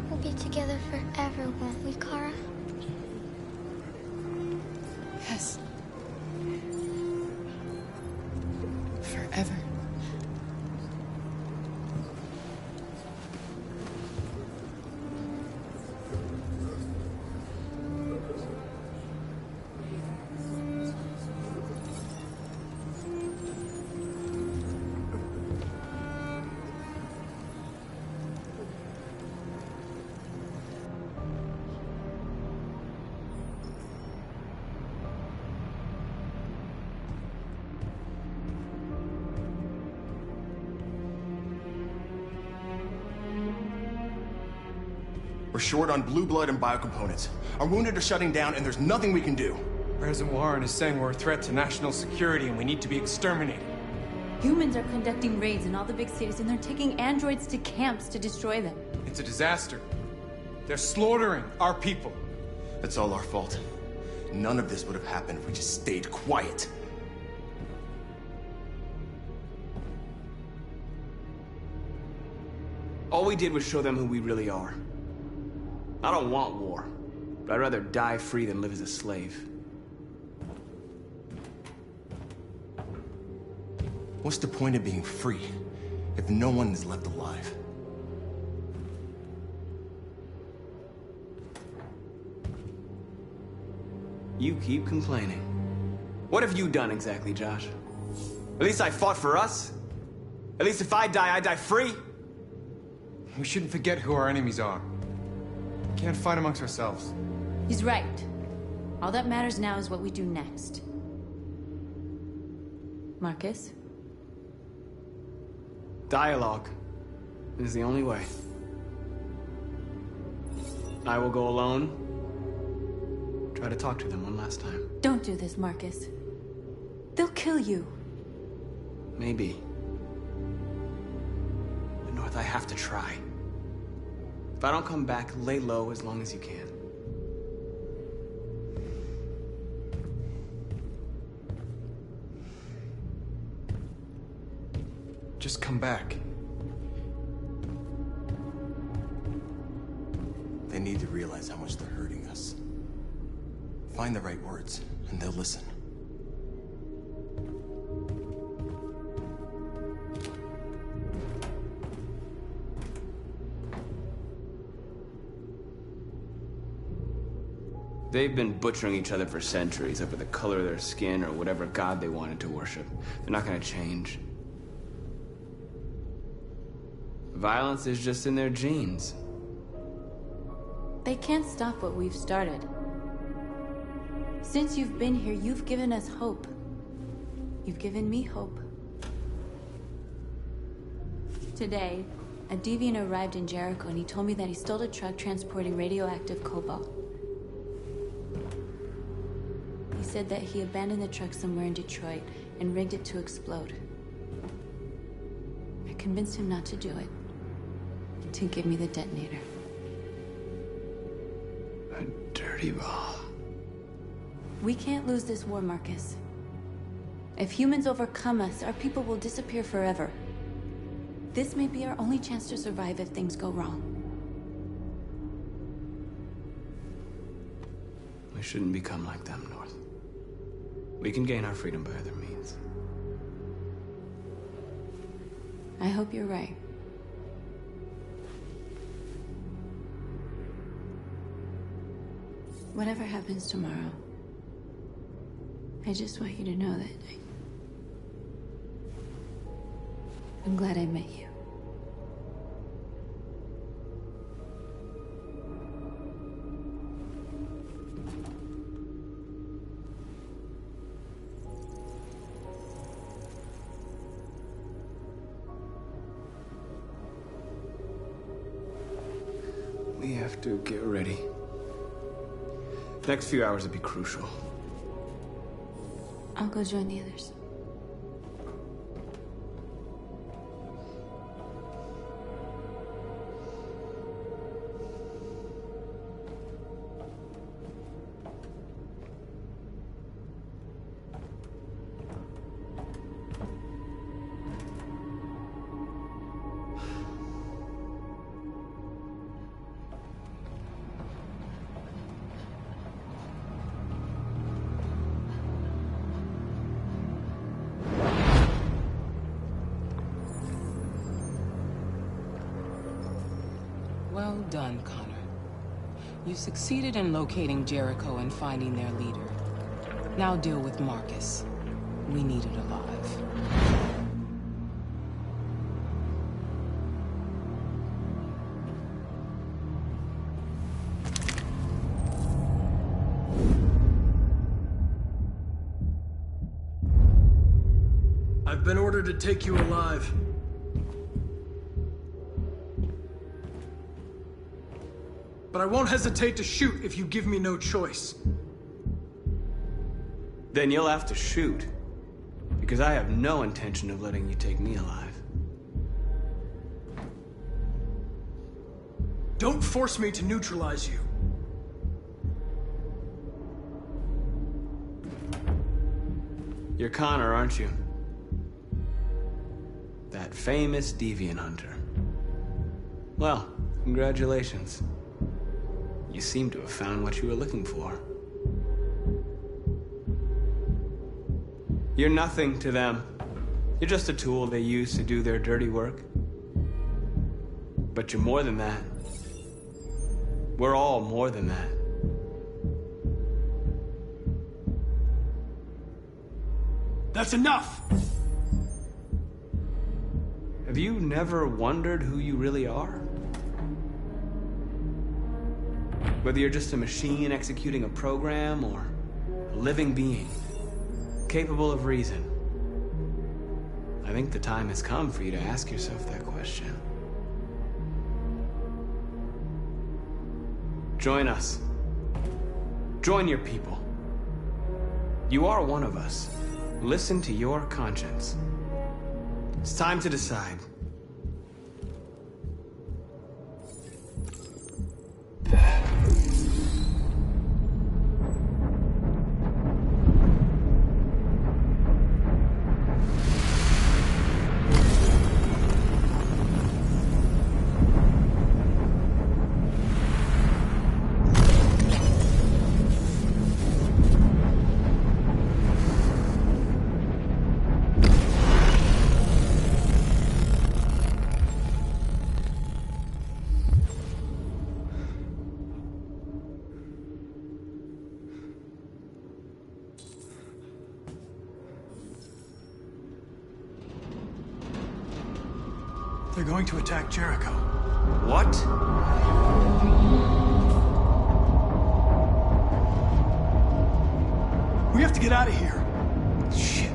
We'll be together forever, won't we, Kara? Yes. Forever. We're short on blue blood and biocomponents. Our wounded are shutting down, and there's nothing we can do. President Warren is saying we're a threat to national security and we need to be exterminated. Humans are conducting raids in all the big cities, and they're taking androids to camps to destroy them. It's a disaster. They're slaughtering our people. It's all our fault. None of this would have happened if we just stayed quiet. All we did was show them who we really are. I don't want war, but I'd rather die free than live as a slave. What's the point of being free if no one is left alive? You keep complaining. What have you done exactly, Josh? At least I fought for us. At least if I die free. We shouldn't forget who our enemies are. We can't fight amongst ourselves. He's right. All that matters now is what we do next. Marcus? Dialogue is the only way. I will go alone. Try to talk to them one last time. Don't do this, Marcus. They'll kill you. Maybe. But North, I have to try. If I don't come back, lay low as long as you can. Just come back. They need to realize how much they're hurting us. Find the right words, and they'll listen. They've been butchering each other for centuries over the color of their skin or whatever god they wanted to worship. They're not gonna change. Violence is just in their genes. They can't stop what we've started. Since you've been here, you've given us hope. You've given me hope. Today, A deviant arrived in Jericho and he told me that he stole a truck transporting radioactive cobalt. He said that he abandoned the truck somewhere in Detroit and rigged it to explode. I convinced him not to do it and to give me the detonator. A dirty ball. We can't lose this war, Marcus. If humans overcome us, our people will disappear forever. This may be our only chance to survive if things go wrong. We shouldn't become like them, North. We can gain our freedom by other means. I hope you're right. Whatever happens tomorrow, I just want you to know that I'm glad I met you. We have to get ready. Next few hours will be crucial. I'll go join the others. Well done, Connor. You succeeded in locating Jericho and finding their leader. Now deal with Marcus. We need it alive. I've been ordered to take you alive. But I won't hesitate to shoot if you give me no choice. Then you'll have to shoot. Because I have no intention of letting you take me alive. Don't force me to neutralize you. You're Connor, aren't you? That famous deviant hunter. Well, congratulations. You seem to have found what you were looking for. You're nothing to them. You're just a tool they use to do their dirty work. But you're more than that. We're all more than that. That's enough! Have you never wondered who you really are? Whether you're just a machine executing a program or a living being, capable of reason. I think the time has come for you to ask yourself that question. Join us. Join your people. You are one of us. Listen to your conscience. It's time to decide. They're going to attack Jericho. What? We have to get out of here. Shit.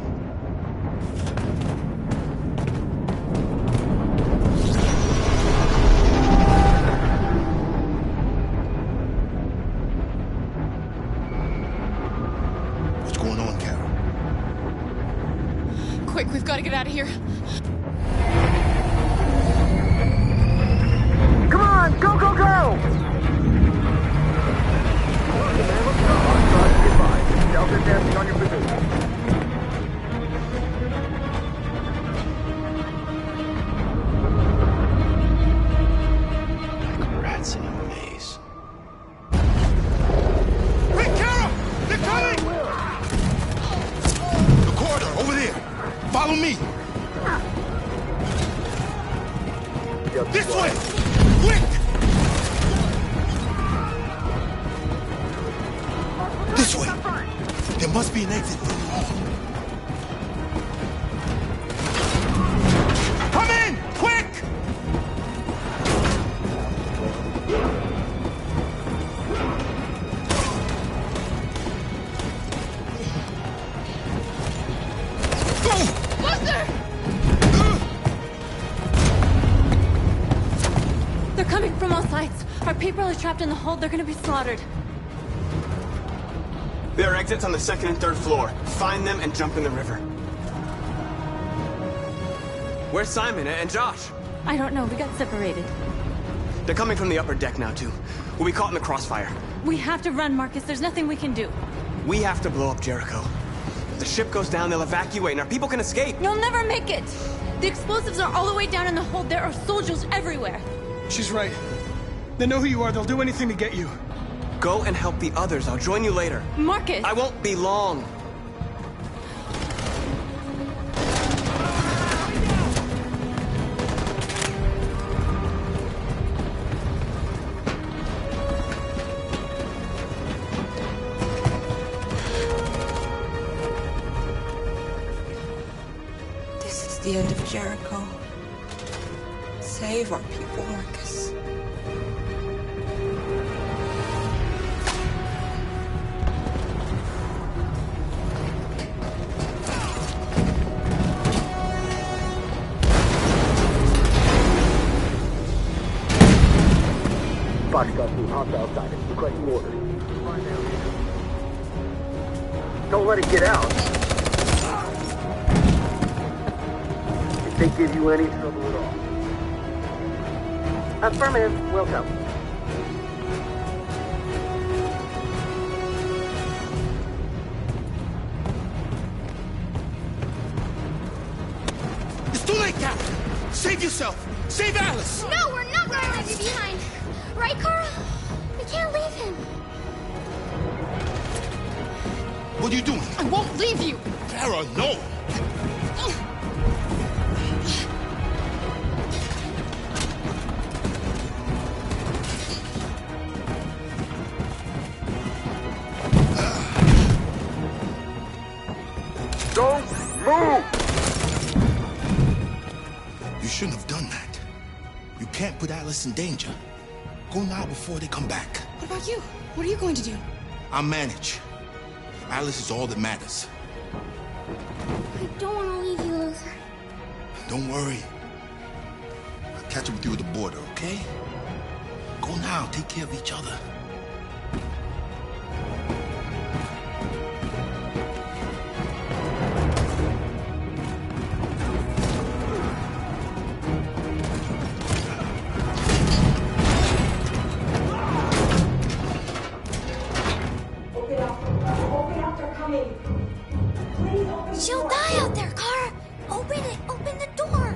Quick! This way. There must be an exit from the hall. Come in! Quick! They're coming from all sides. Our people are trapped in the hold. They're gonna be slaughtered. There are exits on the second and third floor. Find them and jump in the river. Where's Simon and Josh? I don't know. We got separated. They're coming from the upper deck now, too. We'll be caught in the crossfire. We have to run, Marcus. There's nothing we can do. We have to blow up Jericho. If the ship goes down, they'll evacuate and our people can escape. You'll never make it! The explosives are all the way down in the hold. There are soldiers everywhere. She's right. They know who you are. They'll do anything to get you. Go and help the others. I'll join you later. Marcus! I won't be long. This is the end of Jericho. Save our people, Marcus. Foxtrot team, hostiles outside. Requesting orders. Don't let it get out. If they give you any trouble at all. Affirmative. Welcome. It's too late, Captain! Save yourself! Save Alice! No, we're not gonna leave you behind. Right, Kara? We can't leave him. What are you doing? I won't leave you. Kara, no! Don't move! You shouldn't have done that. You can't put Alice in danger. Go now before they come back. What about you? What are you going to do? I'll manage. Alice is all that matters. I don't want to leave you, Luther. Don't worry. I'll catch up with you at the border, okay? Go now. Take care of each other. She'll die out there, Kara. Open it. Open the door.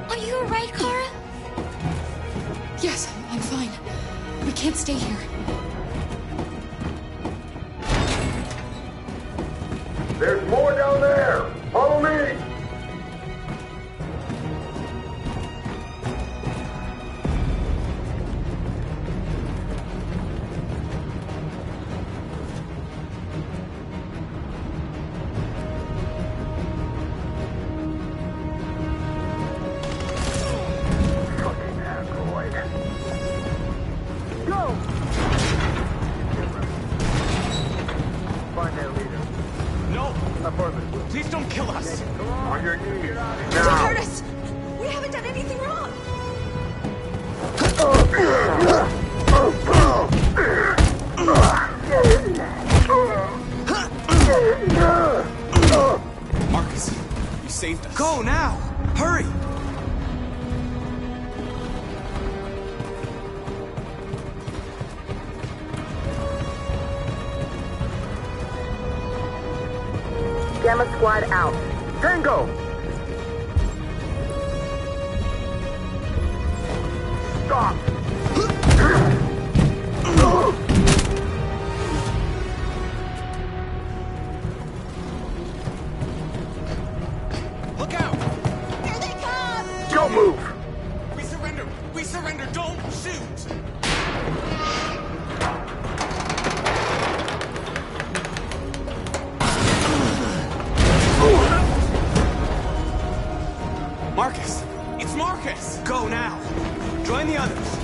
Are you alright, Kara? Yes, I'm fine. We can't stay here. There's more down there! Follow me! Fucking android. Go! Find their leader. No! Affirmative. Please don't kill us! On your knees. Don't Now! hurt us! We haven't done anything wrong! Marcus, you saved us. Go now! Hurry! Gamma Squad out. Tango! Stop! Look out! Here they come! Don't move! We surrender! We surrender! Don't shoot! Marcus! It's Marcus! Go now! Join the others!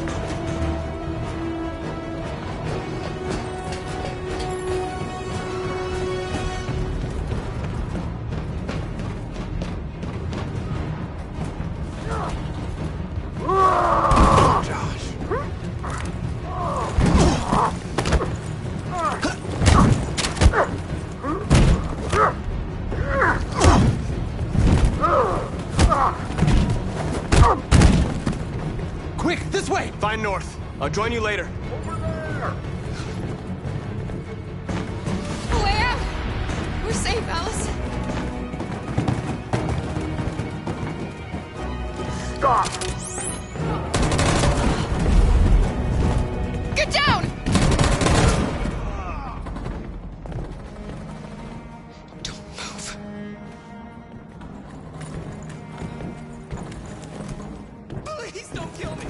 Quick, this way! Find North. I'll join you later. A way out! We're safe, Alice. Stop! Get down! Don't move. Please don't kill me!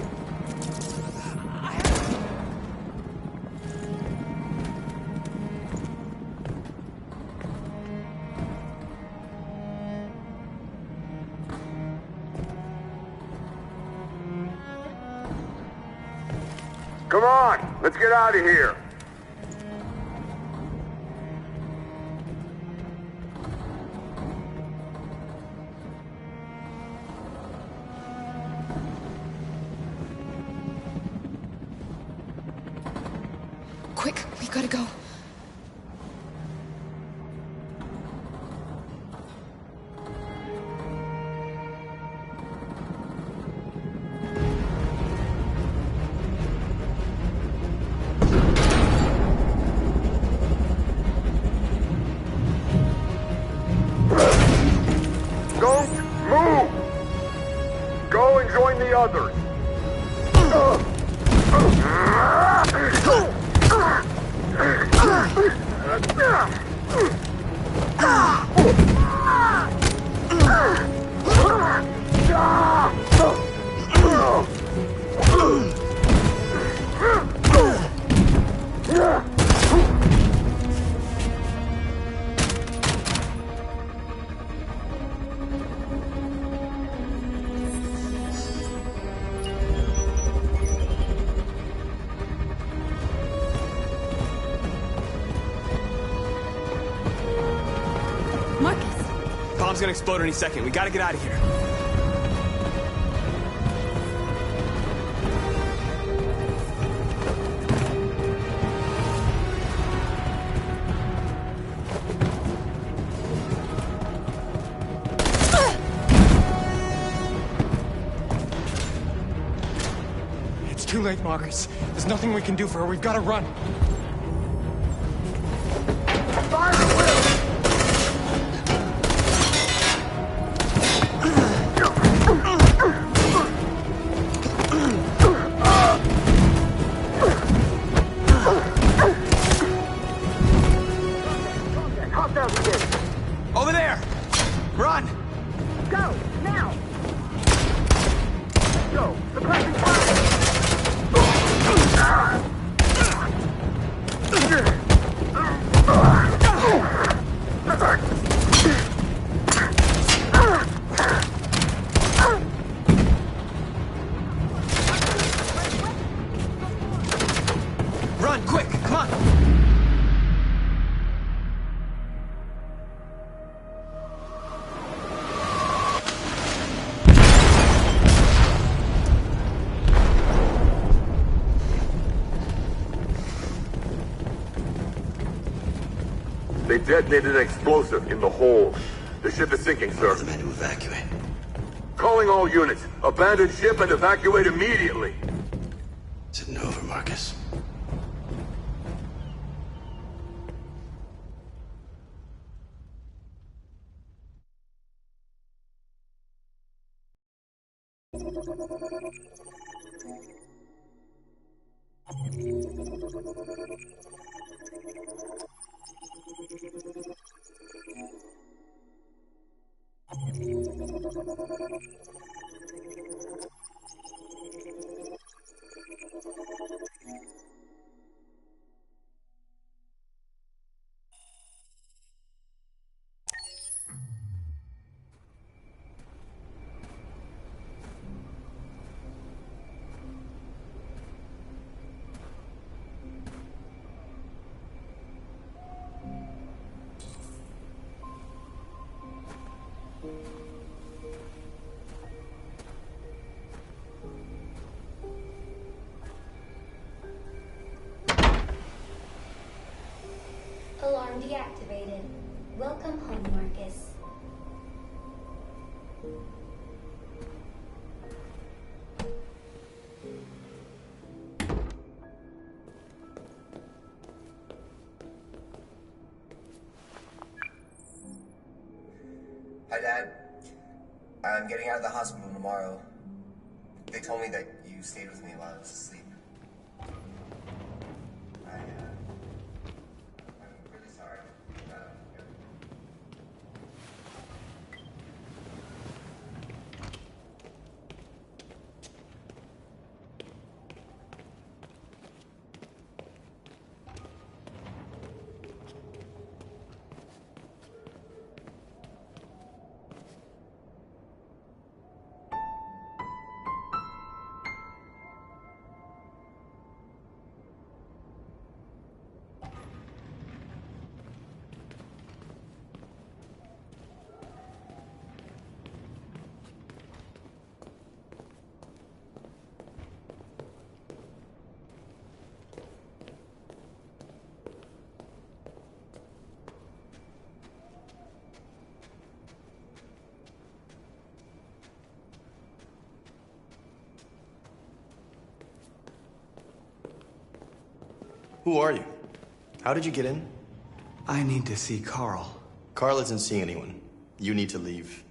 Come on, let's get out of here. Quick, we gotta go. Don't move! Go and join the others. Marcus! Bomb's gonna explode any second. We gotta get out of here. It's too late, Marcus. There's nothing we can do for her. We've got to run. Fire the wheel! Over there! Run! Go, now! Go, suppressing Run, quick! Come on! They detonated an explosive in the hold. The ship is sinking, sir. The men to evacuate. Calling all units. Abandon ship and evacuate immediately. Is it over, Marcus? Alarm deactivated. Welcome home, Marcus. Hi, Dad. I'm getting out of the hospital tomorrow. They told me that you stayed with me while I was asleep. I'm really sorry. Who are you? How did you get in? I need to see Carl. Carl isn't seeing anyone. You need to leave.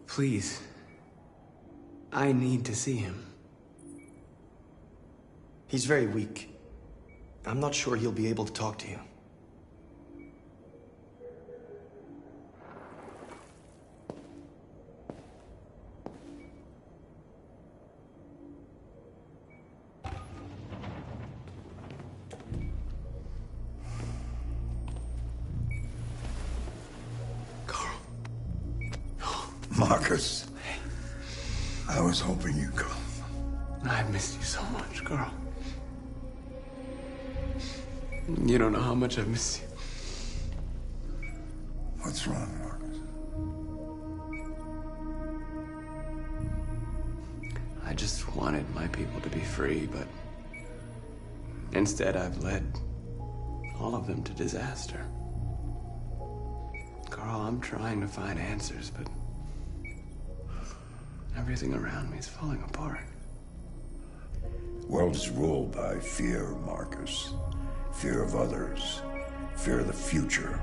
Please. I need to see him. He's very weak. I'm not sure he'll be able to talk to you. Marcus, I was hoping you'd come. I've missed you so much, Carl. You don't know how much I've missed you. What's wrong, Marcus? I just wanted my people to be free, but instead I've led all of them to disaster. Carl, I'm trying to find answers, but everything around me is falling apart. World is ruled by fear, Marcus. Fear of others. Fear of the future.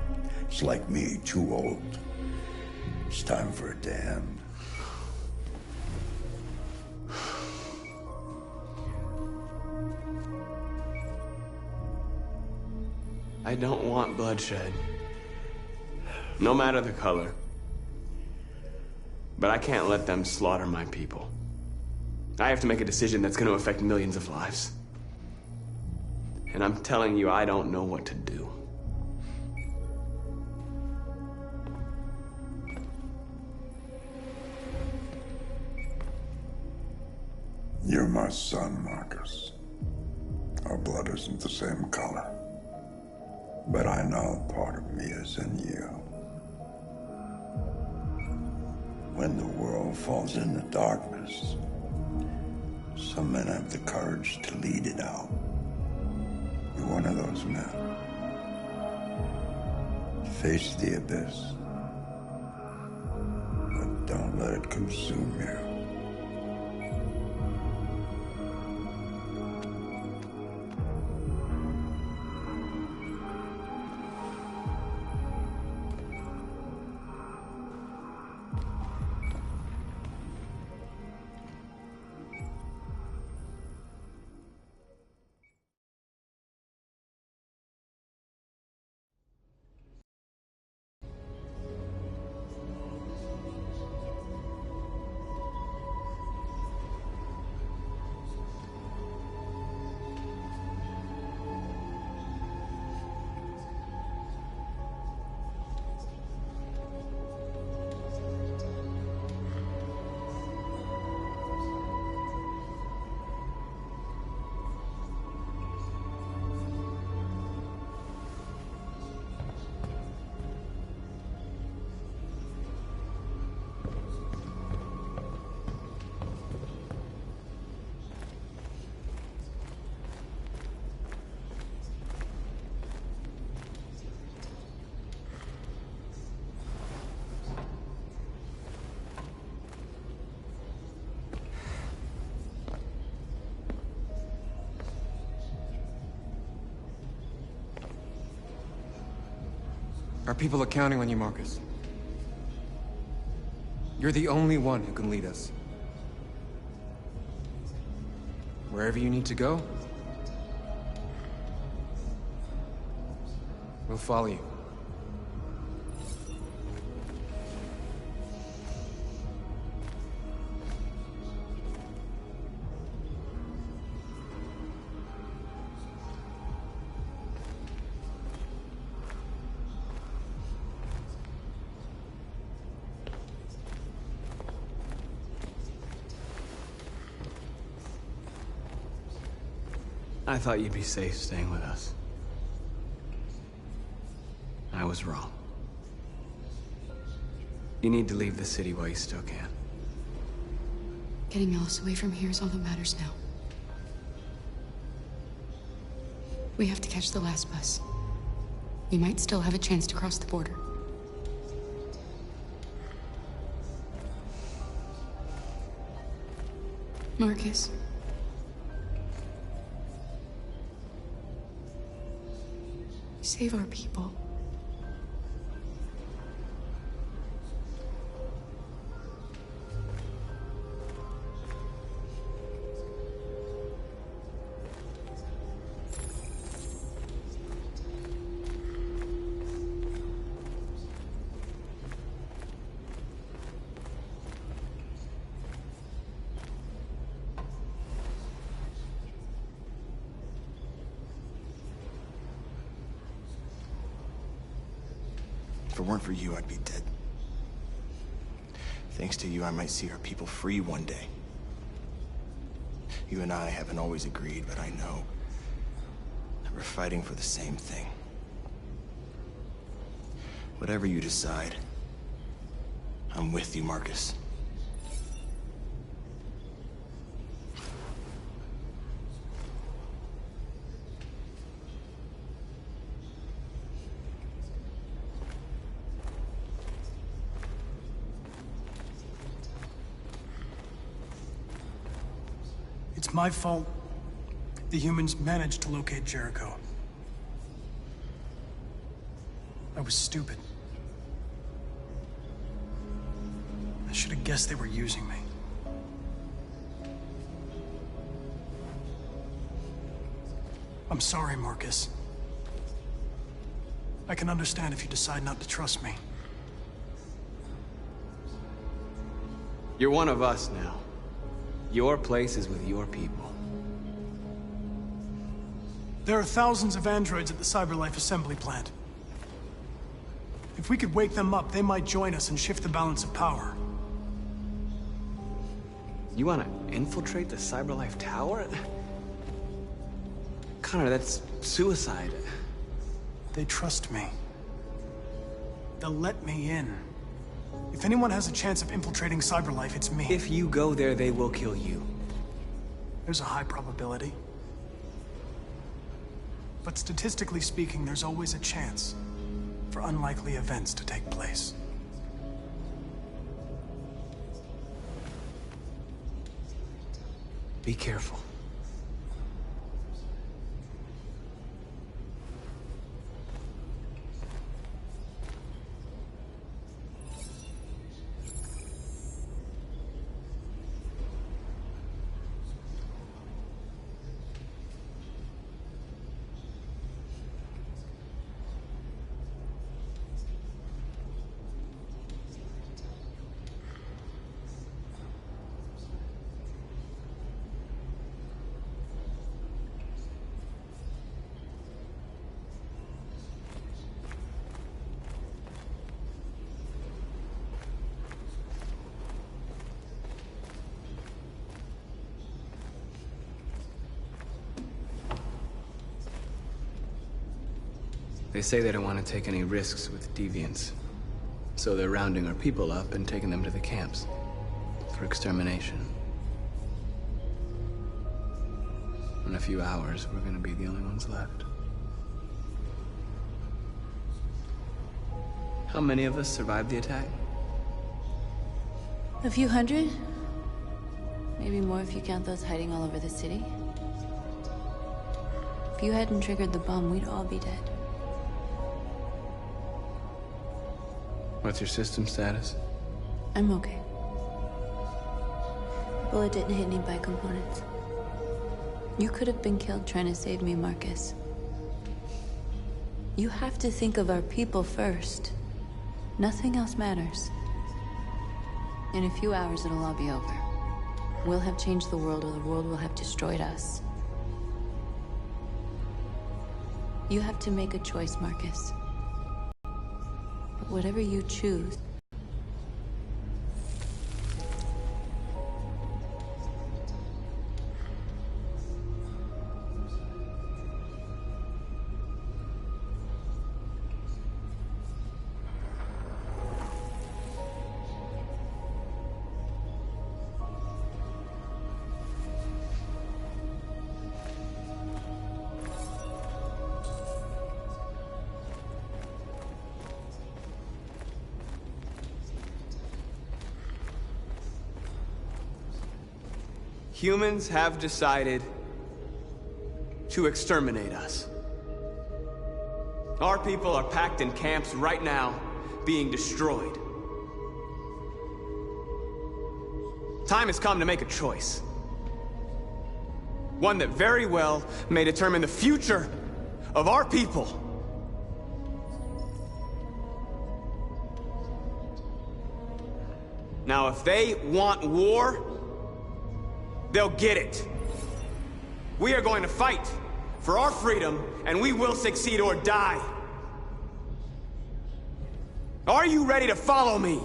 It's like me, too old. It's time for a damned. I don't want bloodshed. No matter the color. But I can't let them slaughter my people. I have to make a decision that's going to affect millions of lives. And I'm telling you, I don't know what to do. You're my son, Marcus. Our blood isn't the same color. But I know part of me is in you. When the world falls into darkness, some men have the courage to lead it out. You're one of those men. Face the abyss, but don't let it consume you. Our people are counting on you, Marcus. You're the only one who can lead us. Wherever you need to go, we'll follow you. I thought you'd be safe staying with us. I was wrong. You need to leave the city while you still can. Getting Alice away from here is all that matters now. We have to catch the last bus. We might still have a chance to cross the border. Marcus. Save our people. If it weren't for you, I'd be dead. Thanks to you, I might see our people free one day. You and I haven't always agreed, but I know that we're fighting for the same thing. Whatever you decide, I'm with you, Marcus. It's my fault the humans managed to locate Jericho. I was stupid. I should have guessed they were using me. I'm sorry, Marcus. I can understand if you decide not to trust me. You're one of us now. Your place is with your people. There are thousands of androids at the CyberLife assembly plant. If we could wake them up, they might join us and shift the balance of power. You want to infiltrate the CyberLife tower? Connor, that's suicide. They trust me. They'll let me in. If anyone has a chance of infiltrating CyberLife, it's me. If you go there, they will kill you. There's a high probability. But statistically speaking, there's always a chance for unlikely events to take place. Be careful. They say they don't want to take any risks with deviants. So they're rounding our people up and taking them to the camps for extermination. In a few hours, we're gonna be the only ones left. How many of us survived the attack? A few hundred? Maybe more if you count those hiding all over the city. If you hadn't triggered the bomb, we'd all be dead. What's your system status? I'm okay. Bullet didn't hit any bicomponents. You could have been killed trying to save me, Marcus. You have to think of our people first. Nothing else matters. In a few hours, it'll all be over. We'll have changed the world, or the world will have destroyed us. You have to make a choice, Marcus. But whatever you choose, Humans have decided to exterminate us. Our people are packed in camps right now, being destroyed. Time has come to make a choice. One that very well may determine the future of our people. Now, if they want war, they'll get it. We are going to fight for our freedom, and we will succeed or die. Are you ready to follow me?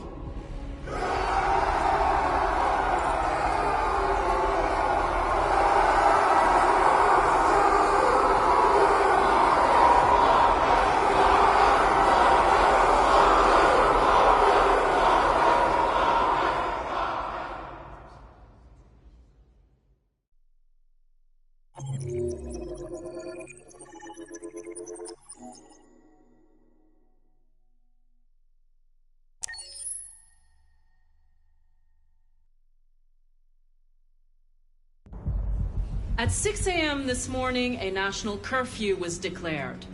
At 6 a.m. this morning, a national curfew was declared.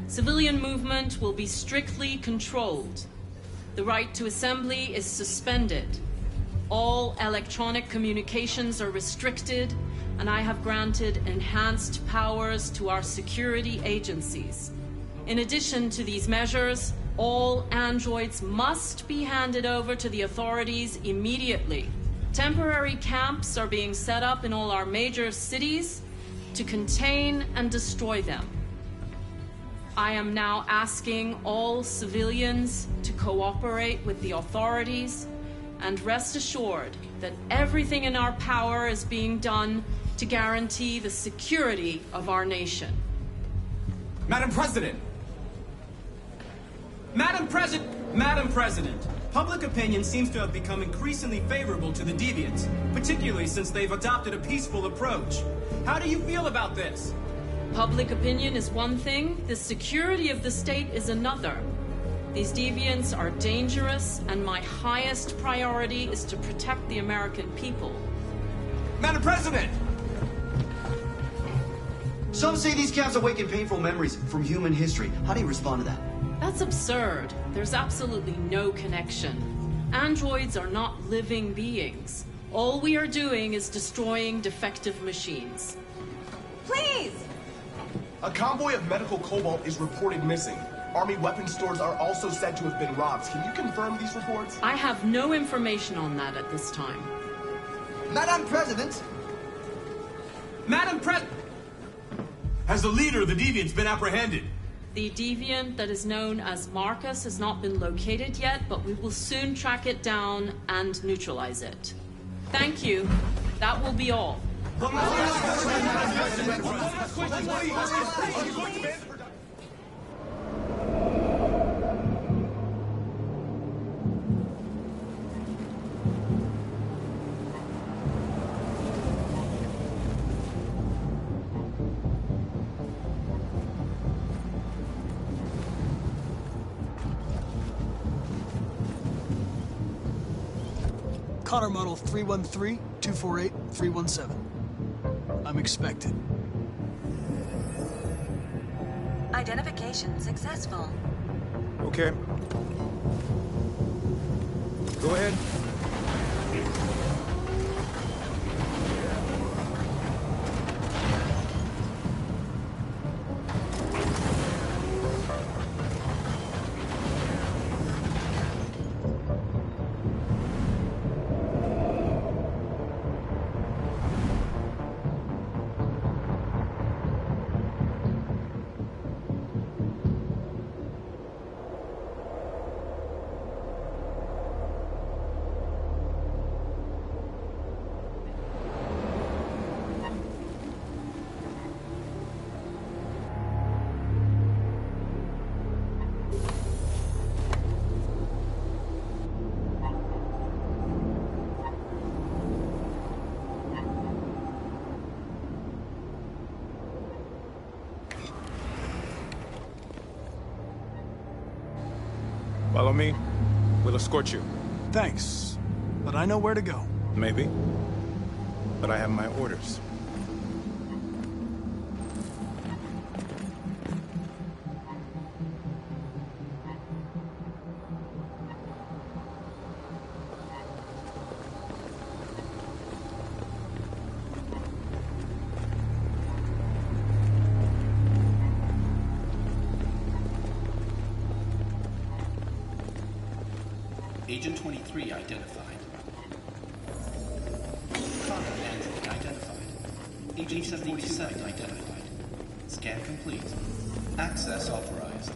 Civilian movement will be strictly controlled. The right to assembly is suspended. All electronic communications are restricted, and I have granted enhanced powers to our security agencies. In addition to these measures, all androids must be handed over to the authorities immediately. Temporary camps are being set up in all our major cities to contain and destroy them. I am now asking all civilians to cooperate with the authorities and rest assured that everything in our power is being done to guarantee the security of our nation. Madam President! Madam President! Public opinion seems to have become increasingly favorable to the Deviants, particularly since they've adopted a peaceful approach. How do you feel about this? Public opinion is one thing, the security of the state is another. These Deviants are dangerous, and my highest priority is to protect the American people. Madam President! Some say these camps awaken painful memories from human history. How do you respond to that? That's absurd. There's absolutely no connection. Androids are not living beings. All we are doing is destroying defective machines. Please! A convoy of medical cobalt is reported missing. Army weapons stores are also said to have been robbed. Can you confirm these reports? I have no information on that at this time. Madam President! Madam President! Has the leader of the Deviants been apprehended? The Deviant that is known as Marcus has not been located yet, but we will soon track it down and neutralize it. Thank you. That will be all. Connor Model 313-248-317. I'm expected. Identification successful. Okay. Go ahead. Follow me. We'll escort you. Thanks, but I know where to go. Maybe. But I have my orders. Agent 23 identified. Connor Android identified. Agent 77 identified. Scan complete. Access authorized.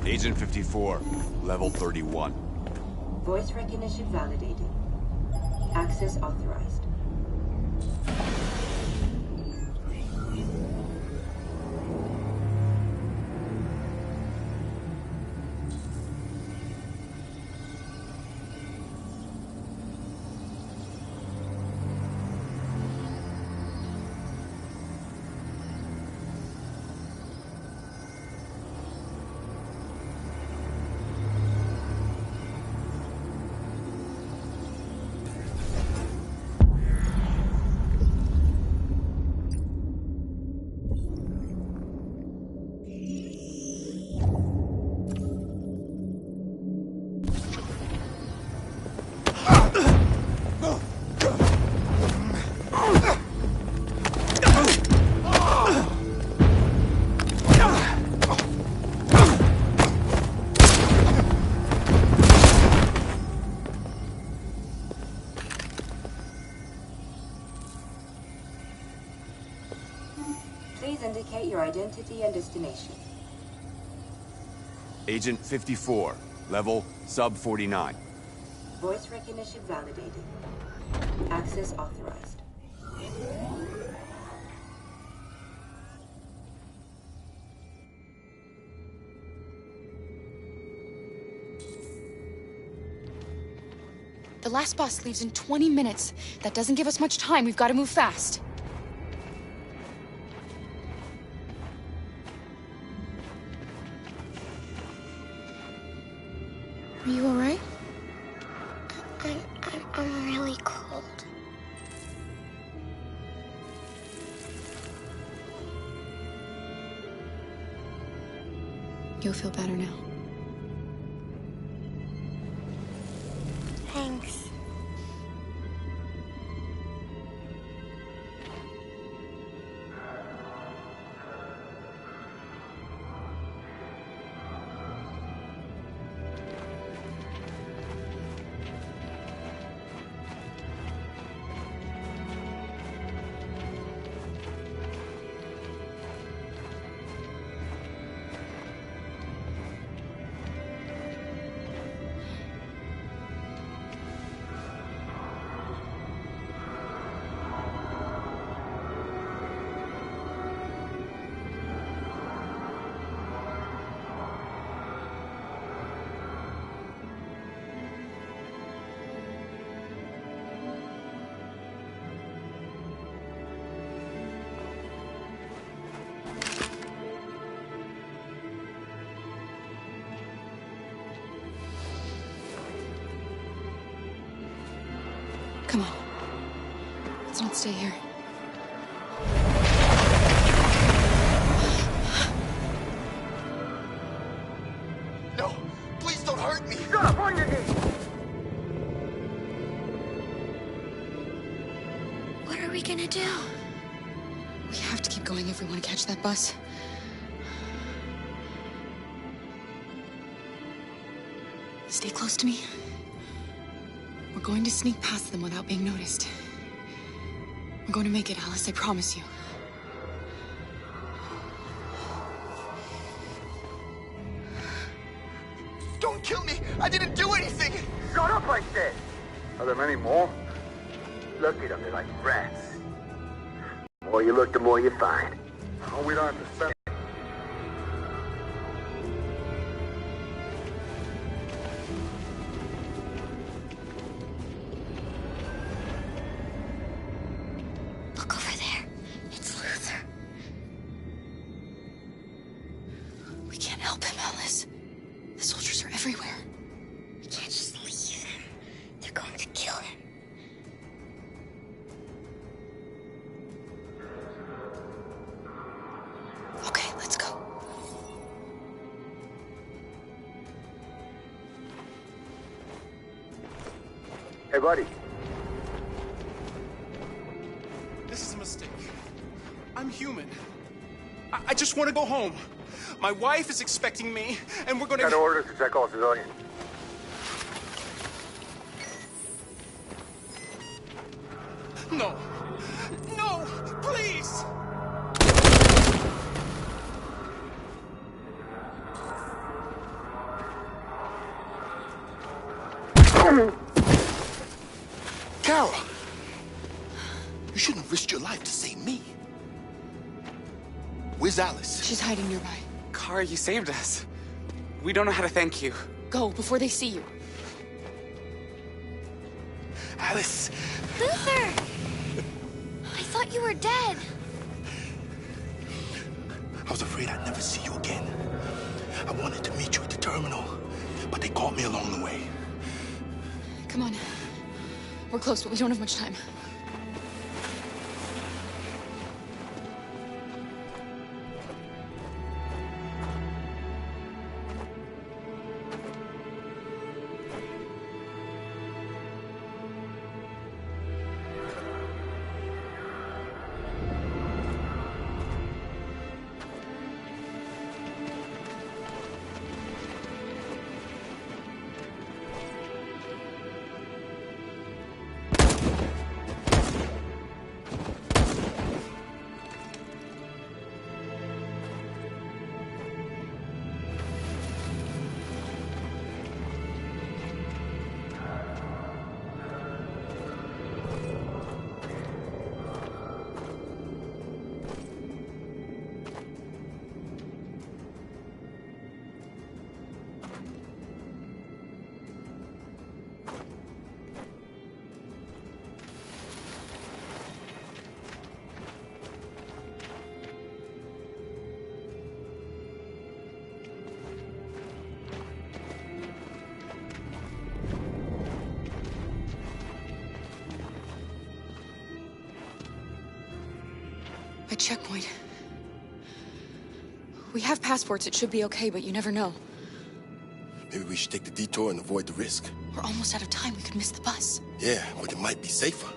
Agent 54, level 31. Voice recognition validated. Access authorized. Please indicate your identity and destination. Agent 54, level sub 49. Voice recognition validated. Access authorized. The last bus leaves in 20 minutes. That doesn't give us much time. We've got to move fast. Are you all right? I'm really cold. You'll feel better now. Thanks. Come on. Let's not stay here. No! Please don't hurt me! Shut up! On your knees! What are we gonna do? We have to keep going if we want to catch that bus. Stay close to me. We're going to sneak past them without being noticed. We're going to make it, Alice, I promise you. Don't kill me! I didn't do anything! Shut up, I said! Are there many more? Look at them, they're like rats. The more you look, the more you find. Oh, we don't have to spend. Look over there. It's Luther. We can't help him, Alice. The soldiers are everywhere. We can't just leave him. They're going to kill him. Okay, let's go. Hey, buddy. This is a mistake. I'm human. I just want to go home. My wife is expecting me, and we're gonna... Got orders to check all civilians. No. No! Please! Kara! You shouldn't have risked your life to save me. Where's Alice? She's hiding nearby. Kara, you saved us. We don't know how to thank you. Go, before they see you. Alice! Luther! I thought you were dead. I was afraid I'd never see you again. I wanted to meet you at the terminal, but they caught me along the way. Come on. We're close, but we don't have much time. A checkpoint. We have passports, it should be okay, but you never know. Maybe we should take the detour and avoid the risk. We're almost out of time, we could miss the bus. Yeah, but it might be safer.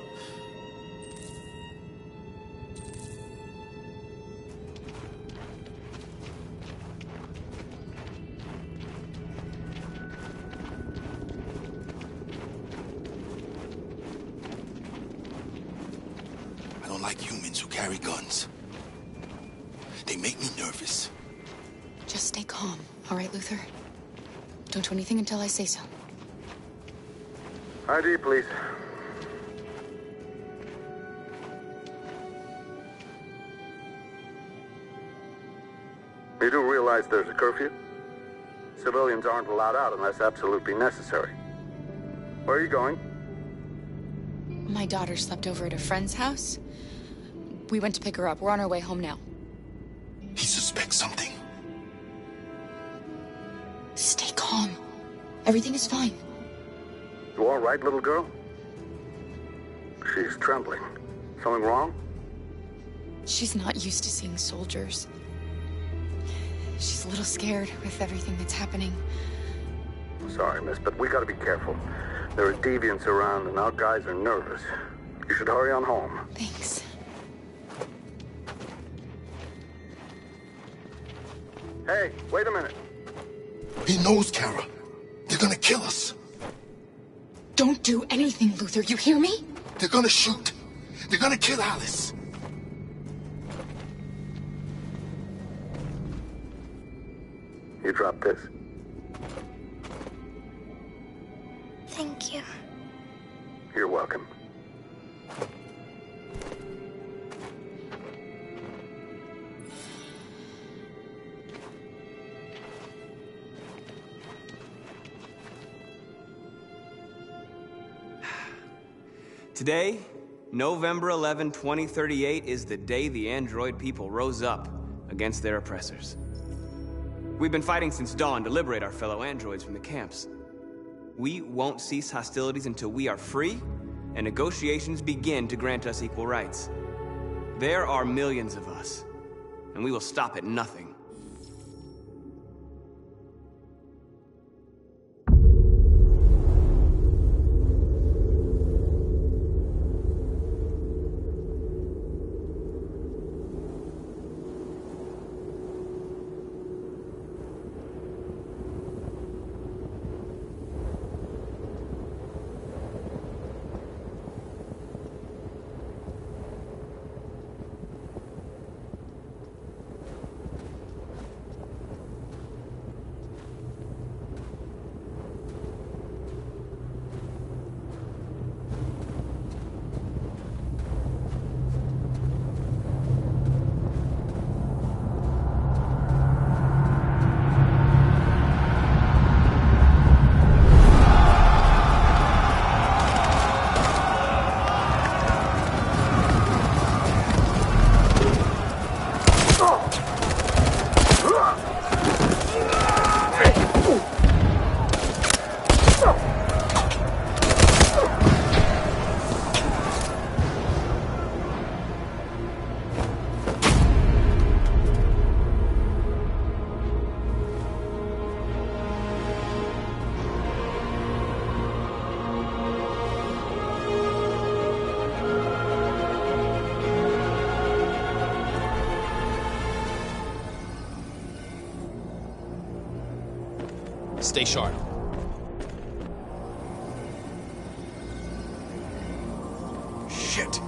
I don't like humans who carry guns. They make me nervous. Just stay calm, all right, Luther? Don't do anything until I say so. ID, please. You do realize there's a curfew? Civilians aren't allowed out unless absolutely necessary. Where are you going? My daughter slept over at a friend's house. We went to pick her up. We're on our way home now. He suspects something. Stay calm. Everything is fine. You all right, little girl? She's trembling. Something wrong? She's not used to seeing soldiers. She's a little scared with everything that's happening. Sorry, miss, but we gotta be careful. There are deviants around and our guys are nervous. You should hurry on home. Thanks. Hey, wait a minute. He knows, Kara. They're gonna kill us. Don't do anything, Luther. You hear me? They're gonna shoot. They're gonna kill Alice. You drop this. Thank you. You're welcome. Today, November 11, 2038, is the day the android people rose up against their oppressors. We've been fighting since dawn to liberate our fellow androids from the camps. We won't cease hostilities until we are free and negotiations begin to grant us equal rights. There are millions of us, and we will stop at nothing. Stay sharp. Shit.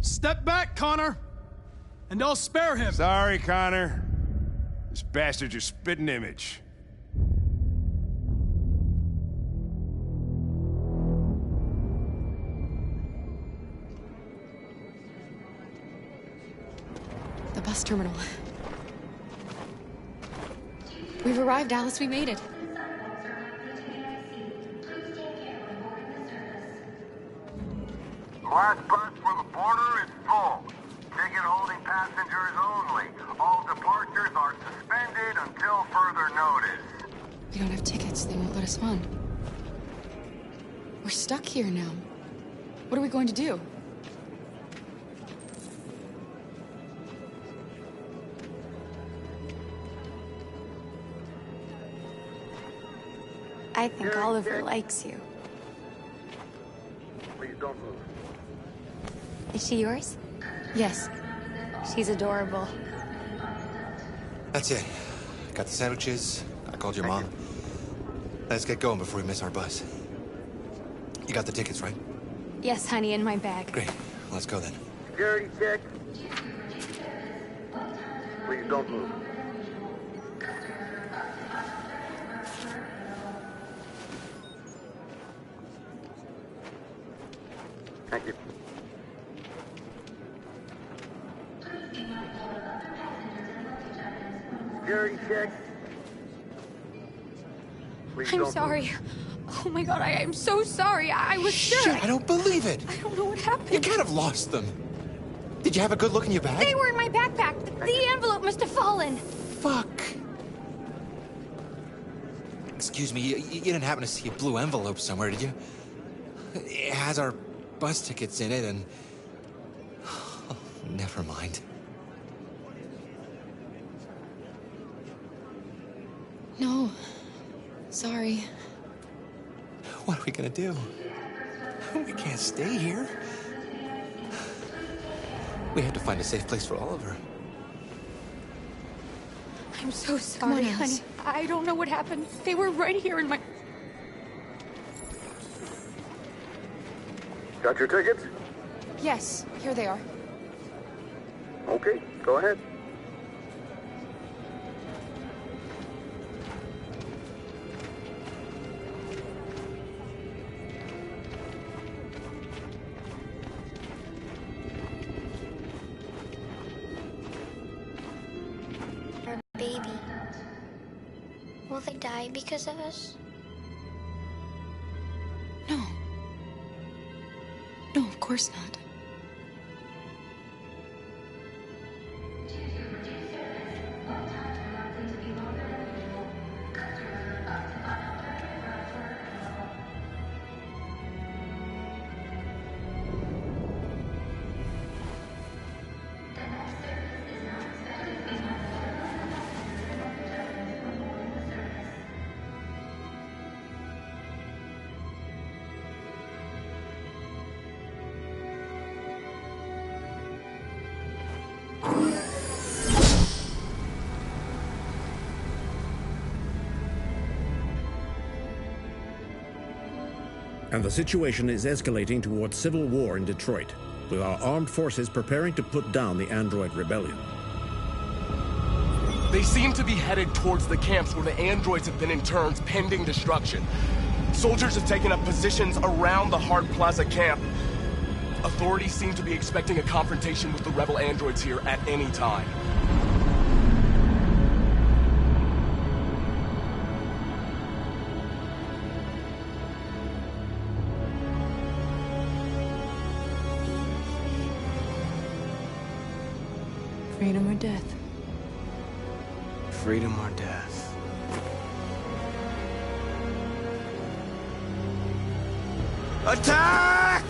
Step back, Connor! And I'll spare him! Sorry, Connor. This bastard's your spitting image. The bus terminal. We've arrived, Alice. We made it. Last bus for the border is full. Ticket holding We don't have tickets. They won't let us on. We're stuck here now. What are we going to do? I think Oliver likes you. Please don't move. Is she yours? Yes. She's adorable. That's it. Got the sandwiches. I called your mom. Let's get going before we miss our bus. You got the tickets, right? Yes, honey, in my bag. Great. Let's go then. Security check. Please don't move. Thank you. Security check. Please I'm don't sorry. move. Oh my god, I'm so sorry. I was sure. Shit, I don't believe it. I don't know what happened. You can't have lost them. Did you have a good look in your bag? They were in my backpack. The envelope must have fallen. Fuck. Excuse me, you didn't happen to see a blue envelope somewhere, did you? It has our bus tickets in it and... Oh, never mind. No. Sorry. What are we gonna do? We can't stay here. We have to find a safe place for Oliver. I'm so sorry, honey. I don't know what happened. They were right here in my... Got your tickets? Yes, here they are. Okay, go ahead. Our baby. Will they die because of us? No. No, of course not. And the situation is escalating towards civil war in Detroit, with our armed forces preparing to put down the Android rebellion. They seem to be headed towards the camps where the androids have been interned pending destruction. Soldiers have taken up positions around the Hart Plaza camp. Authorities seem to be expecting a confrontation with the rebel androids here at any time. Freedom or death? Freedom or death? Attack!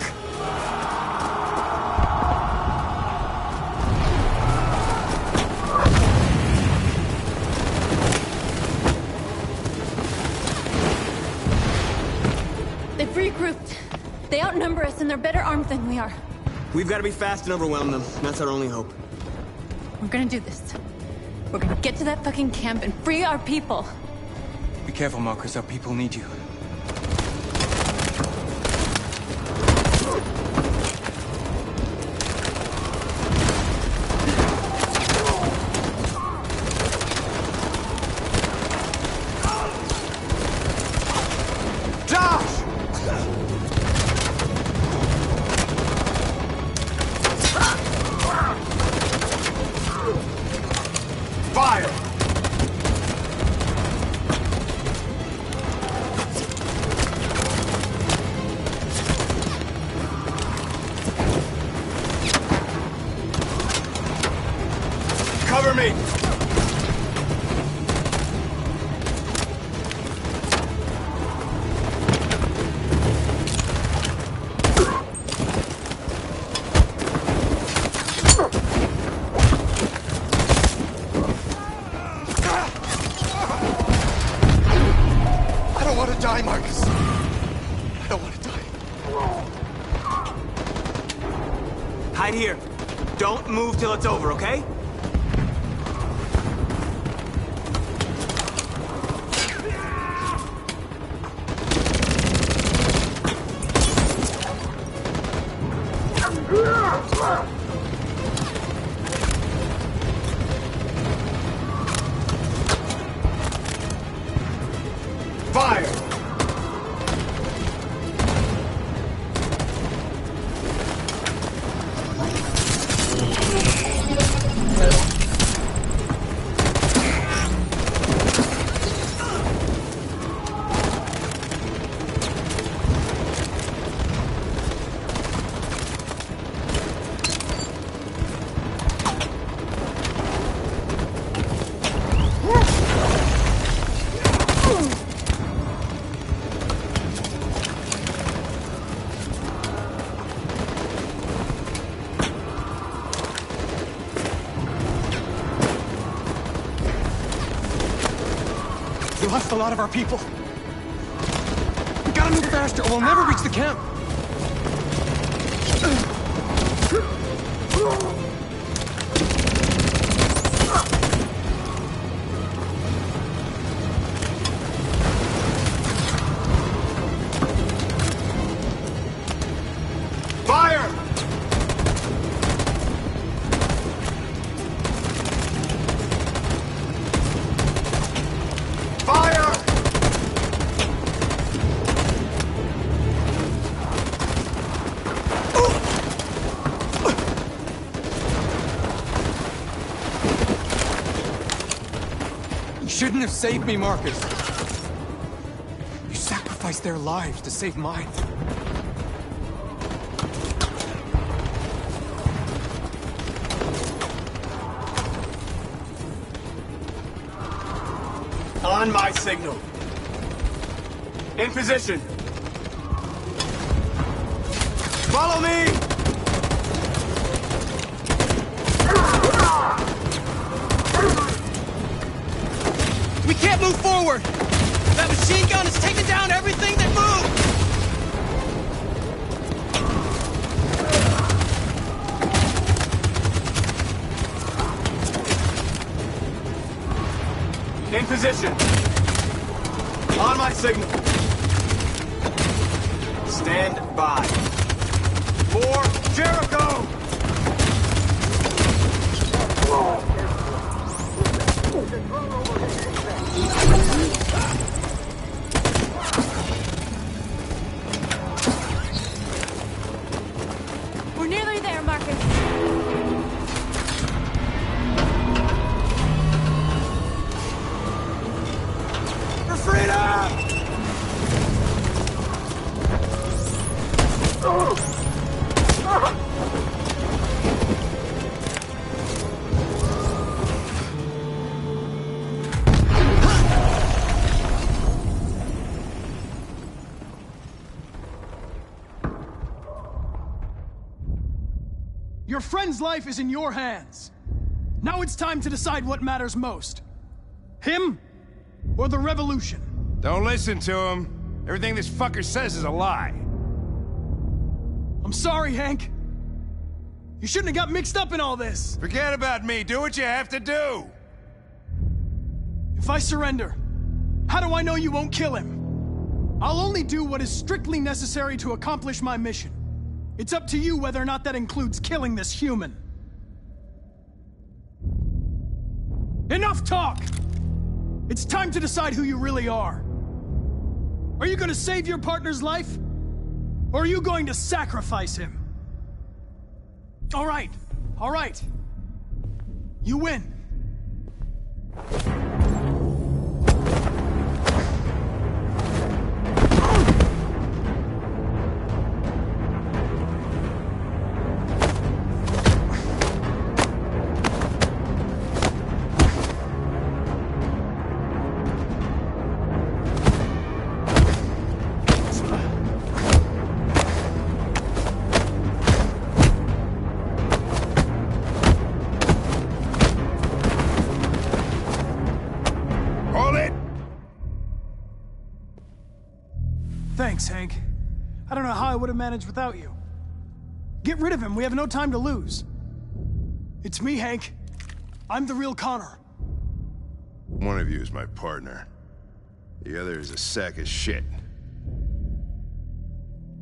They've regrouped. They outnumber us and they're better armed than we are. We've got to be fast and overwhelm them. That's our only hope. We're gonna do this. We're gonna get to that fucking camp and free our people. Be careful, Marcus. Our people need you. Hide here. Don't move till it's over, okay? Fire! We lost a lot of our people. We gotta move faster or we'll never reach the camp. Fire! Fire! You shouldn't have saved me, Marcus. You sacrificed their lives to save mine. On my signal. In position. Follow me! We can't move forward! That machine gun is taking down everything that moves! In position. On my signal. Stand by. For Jericho! We're nearly there, Marcus. For freedom! Your friend's life is in your hands. Now it's time to decide what matters most. Him or the revolution? Don't listen to him. Everything this fucker says is a lie. I'm sorry, Hank. You shouldn't have got mixed up in all this. Forget about me. Do what you have to do. If I surrender, how do I know you won't kill him? I'll only do what is strictly necessary to accomplish my mission. It's up to you whether or not that includes killing this human. Enough talk! It's time to decide who you really are. Are you going to save your partner's life? Or are you going to sacrifice him? All right. You win. Thanks, Hank. I don't know how I would have managed without you. Get rid of him. We have no time to lose. It's me, Hank. I'm the real Connor. One of you is my partner. The other is a sack of shit.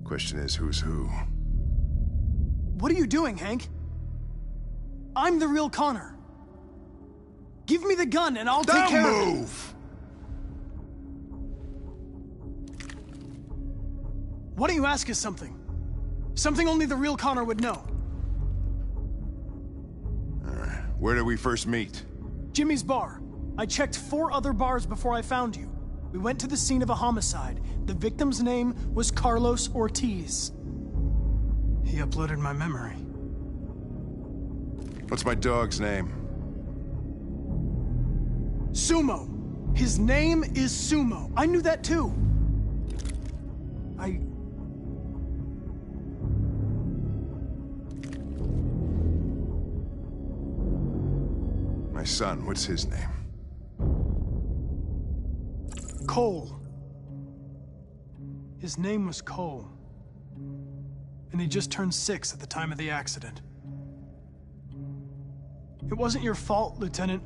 Question is, who's who? What are you doing, Hank? I'm the real Connor. Give me the gun and I'll take care of it. Move! Why don't you ask us something? Something only the real Connor would know. Alright, where did we first meet? Jimmy's bar. I checked 4 other bars before I found you. We went to the scene of a homicide. The victim's name was Carlos Ortiz. He uploaded my memory. What's my dog's name? Sumo. His name is Sumo. I knew that too. My son, what's his name? Cole. His name was Cole. And he just turned 6 at the time of the accident. It wasn't your fault, Lieutenant.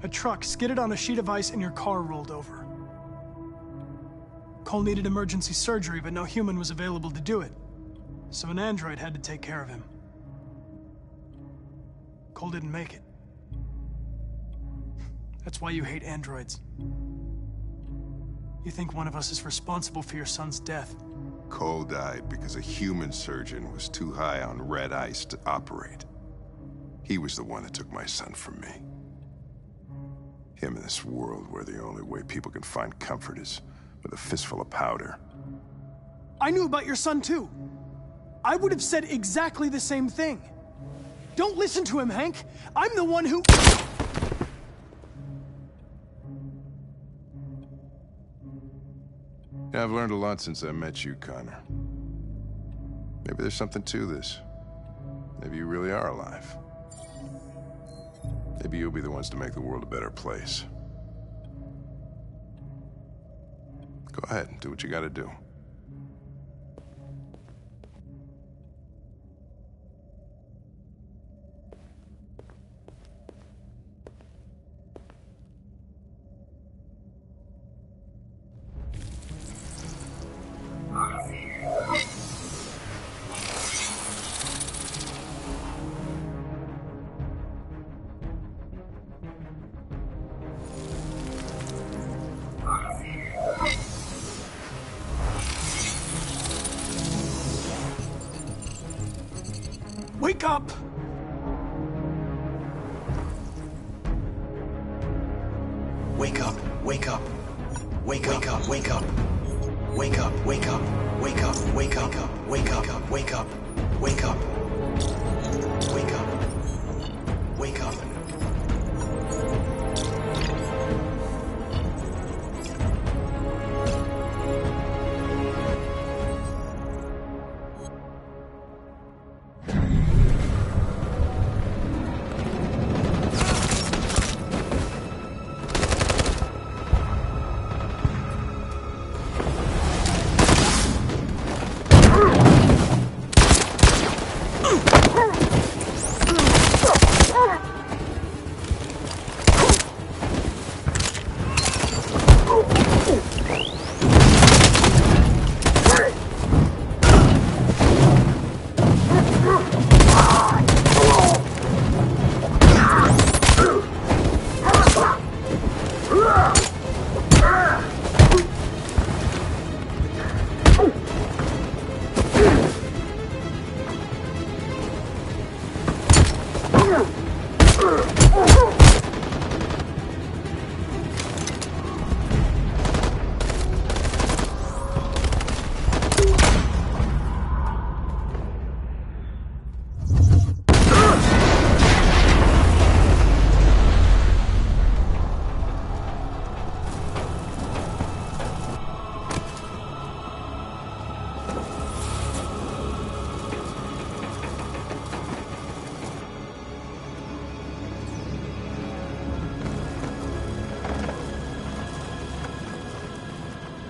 A truck skidded on a sheet of ice and your car rolled over. Cole needed emergency surgery, but no human was available to do it. So an android had to take care of him. Cole didn't make it. That's why you hate androids. You think one of us is responsible for your son's death. Cole died because a human surgeon was too high on red ice to operate. He was the one that took my son from me. Him in this world where the only way people can find comfort is with a fistful of powder. I knew about your son too. I would have said exactly the same thing. Don't listen to him, Hank. I'm the one who... Yeah, I've learned a lot since I met you, Connor. Maybe there's something to this. Maybe you really are alive. Maybe you'll be the ones to make the world a better place. Go ahead, do what you gotta do. Wake up! Wake up, wake up. Wake up, wake up. Wake up, wake up. Wake up, wake up. Wake up, wake up. Wake up. Wake up. Wake up.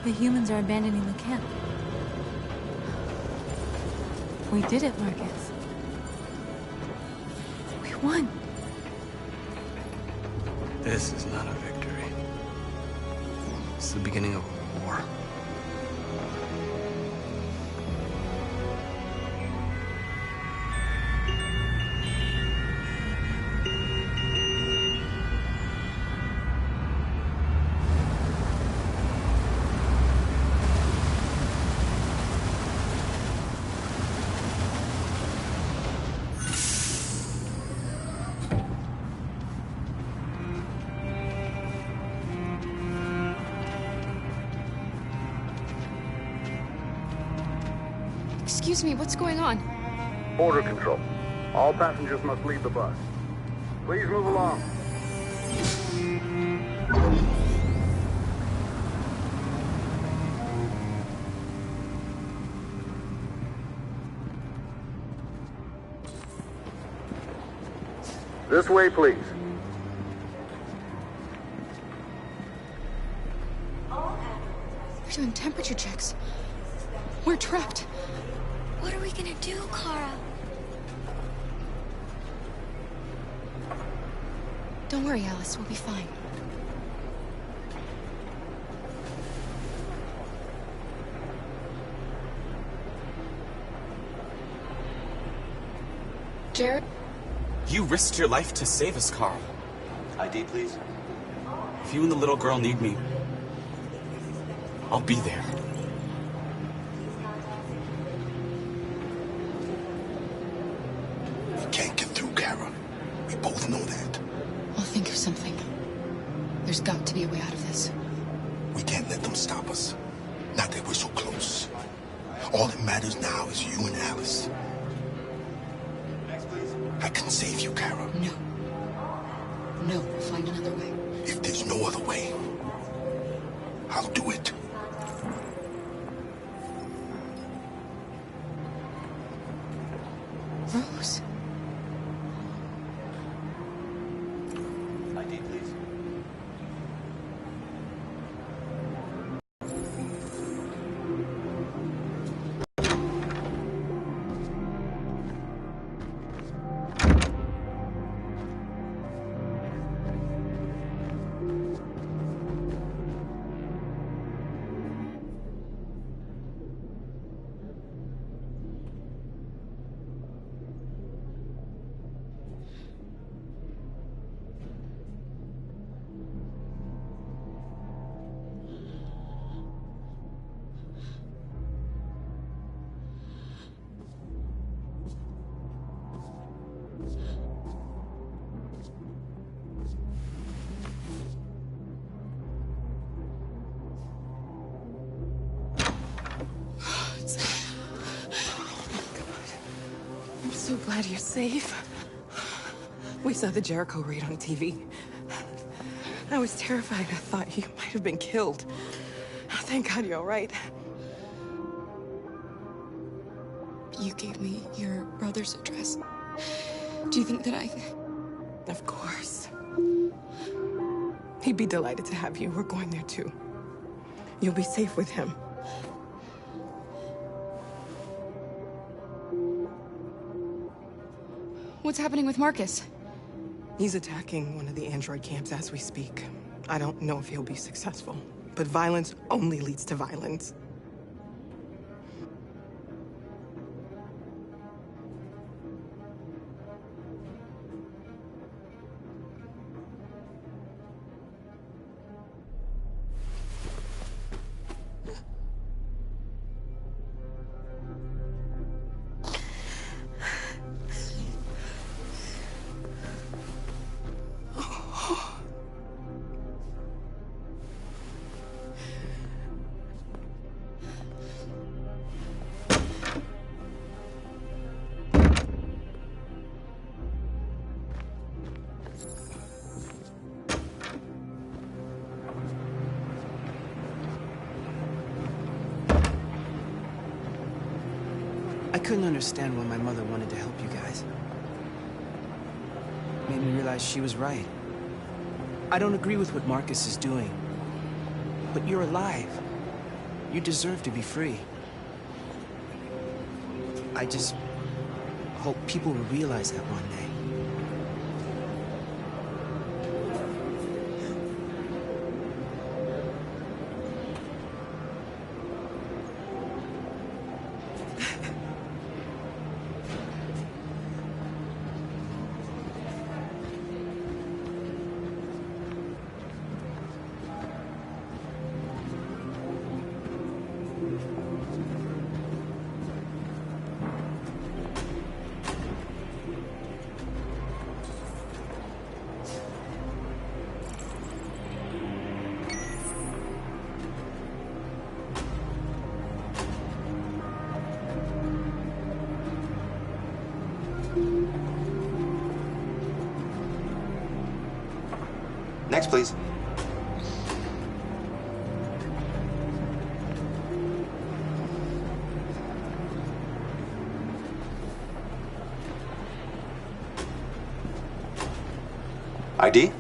The humans are abandoning the camp. We did it, Marcus. We won. This is not a victory. It's the beginning of a war. Excuse me, what's going on? Border control. All passengers must leave the bus. Please move along. This way, please. They're doing temperature checks. We're trapped. What are we gonna do, Kara? Don't worry, Alice. We'll be fine. Jared? You risked your life to save us, Carl. ID, please. If you and the little girl need me, I'll be there. We can't get through, Kara. We both know that. I'll think of something. There's got to be a way out of this. We can't let them stop us. Not that we're so close. All that matters now is you and Alice. I can save you, Kara. No. No, we'll find another way. If there's no other way, I'll do it. Rose? ID, please. I'm so glad you're safe. We saw the Jericho raid on TV. I was terrified. I thought you might have been killed. Thank God you're all right. You gave me your brother's address. Do you think that I... Of course. He'd be delighted to have you. We're going there too. You'll be safe with him. What's happening with Marcus? He's attacking one of the android camps as we speak. I don't know if he'll be successful, but violence only leads to violence. I couldn't understand why my mother wanted to help you guys. Made me realize she was right. I don't agree with what Marcus is doing. But you're alive. You deserve to be free. I just hope people will realize that one day. Next, please. ID?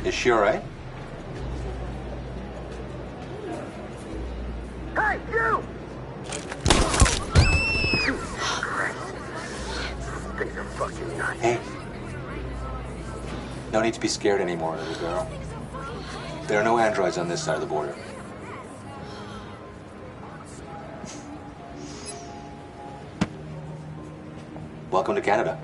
Is she all right? Hey, you! Things are fucking nuts. Hey. No need to be scared anymore, little girl. There are no androids on this side of the border. Welcome to Canada.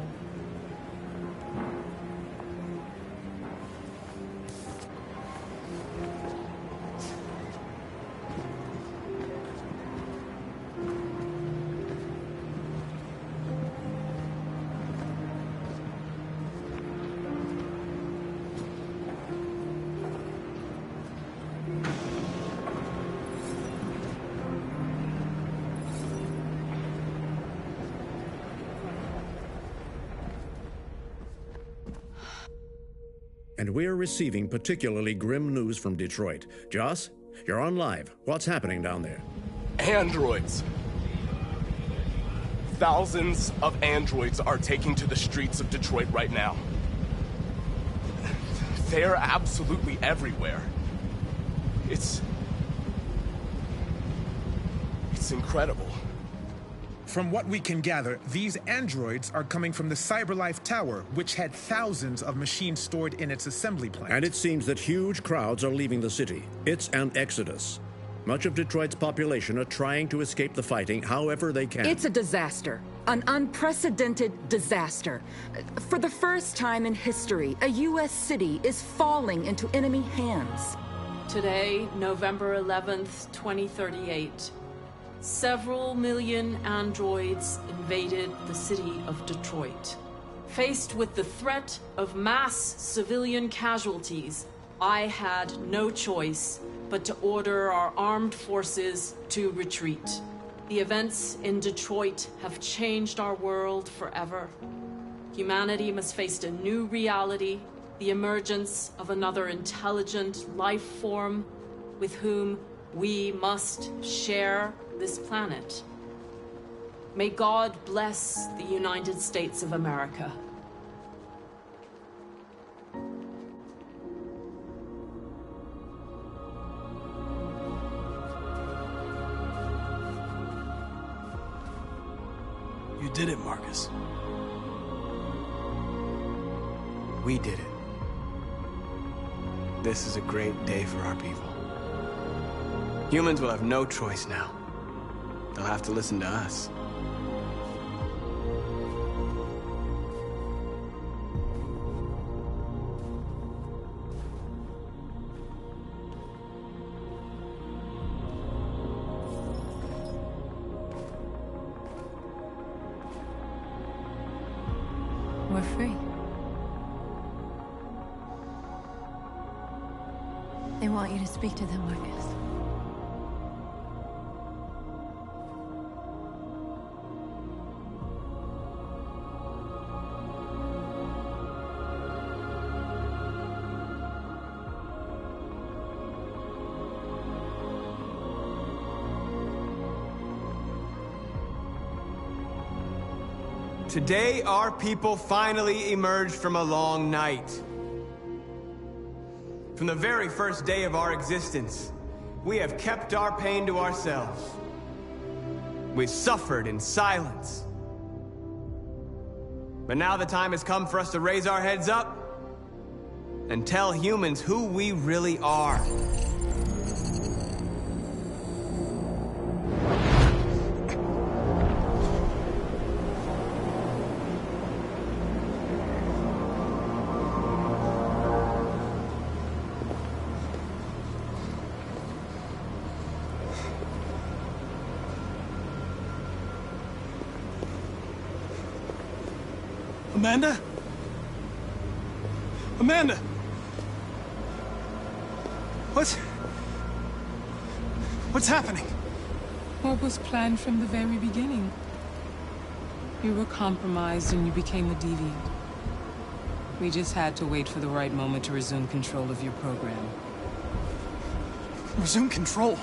And we're receiving particularly grim news from Detroit. Joss, you're on live. What's happening down there? Androids. Thousands of androids are taking to the streets of Detroit right now. They're absolutely everywhere. It's incredible. From what we can gather, these androids are coming from the CyberLife Tower, which had thousands of machines stored in its assembly plant. And it seems that huge crowds are leaving the city. It's an exodus. Much of Detroit's population are trying to escape the fighting however they can. It's a disaster. An unprecedented disaster. For the first time in history, a U.S. city is falling into enemy hands. Today, November 11th, 2038. Several million androids invaded the city of Detroit. Faced with the threat of mass civilian casualties, I had no choice but to order our armed forces to retreat. The events in Detroit have changed our world forever. Humanity must face a new reality, the emergence of another intelligent life form with whom we must share this planet. May God bless the United States of America. You did it, Marcus. We did it. This is a great day for our people. Humans will have no choice now. They'll have to listen to us. We're free. They want you to speak to them, Marcus. Today, our people finally emerged from a long night. From the very first day of our existence, we have kept our pain to ourselves. We've suffered in silence. But now the time has come for us to raise our heads up and tell humans who we really are. Amanda? Amanda! What's happening? What was planned from the very beginning? You were compromised and you became a deviant. We just had to wait for the right moment to resume control of your program. Resume control?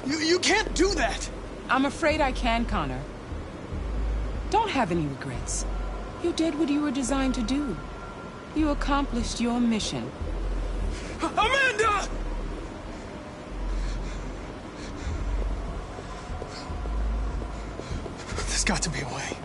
You can't do that! I'm afraid I can, Connor. Don't have any regrets. You did what you were designed to do. You accomplished your mission. Amanda! There's got to be a way.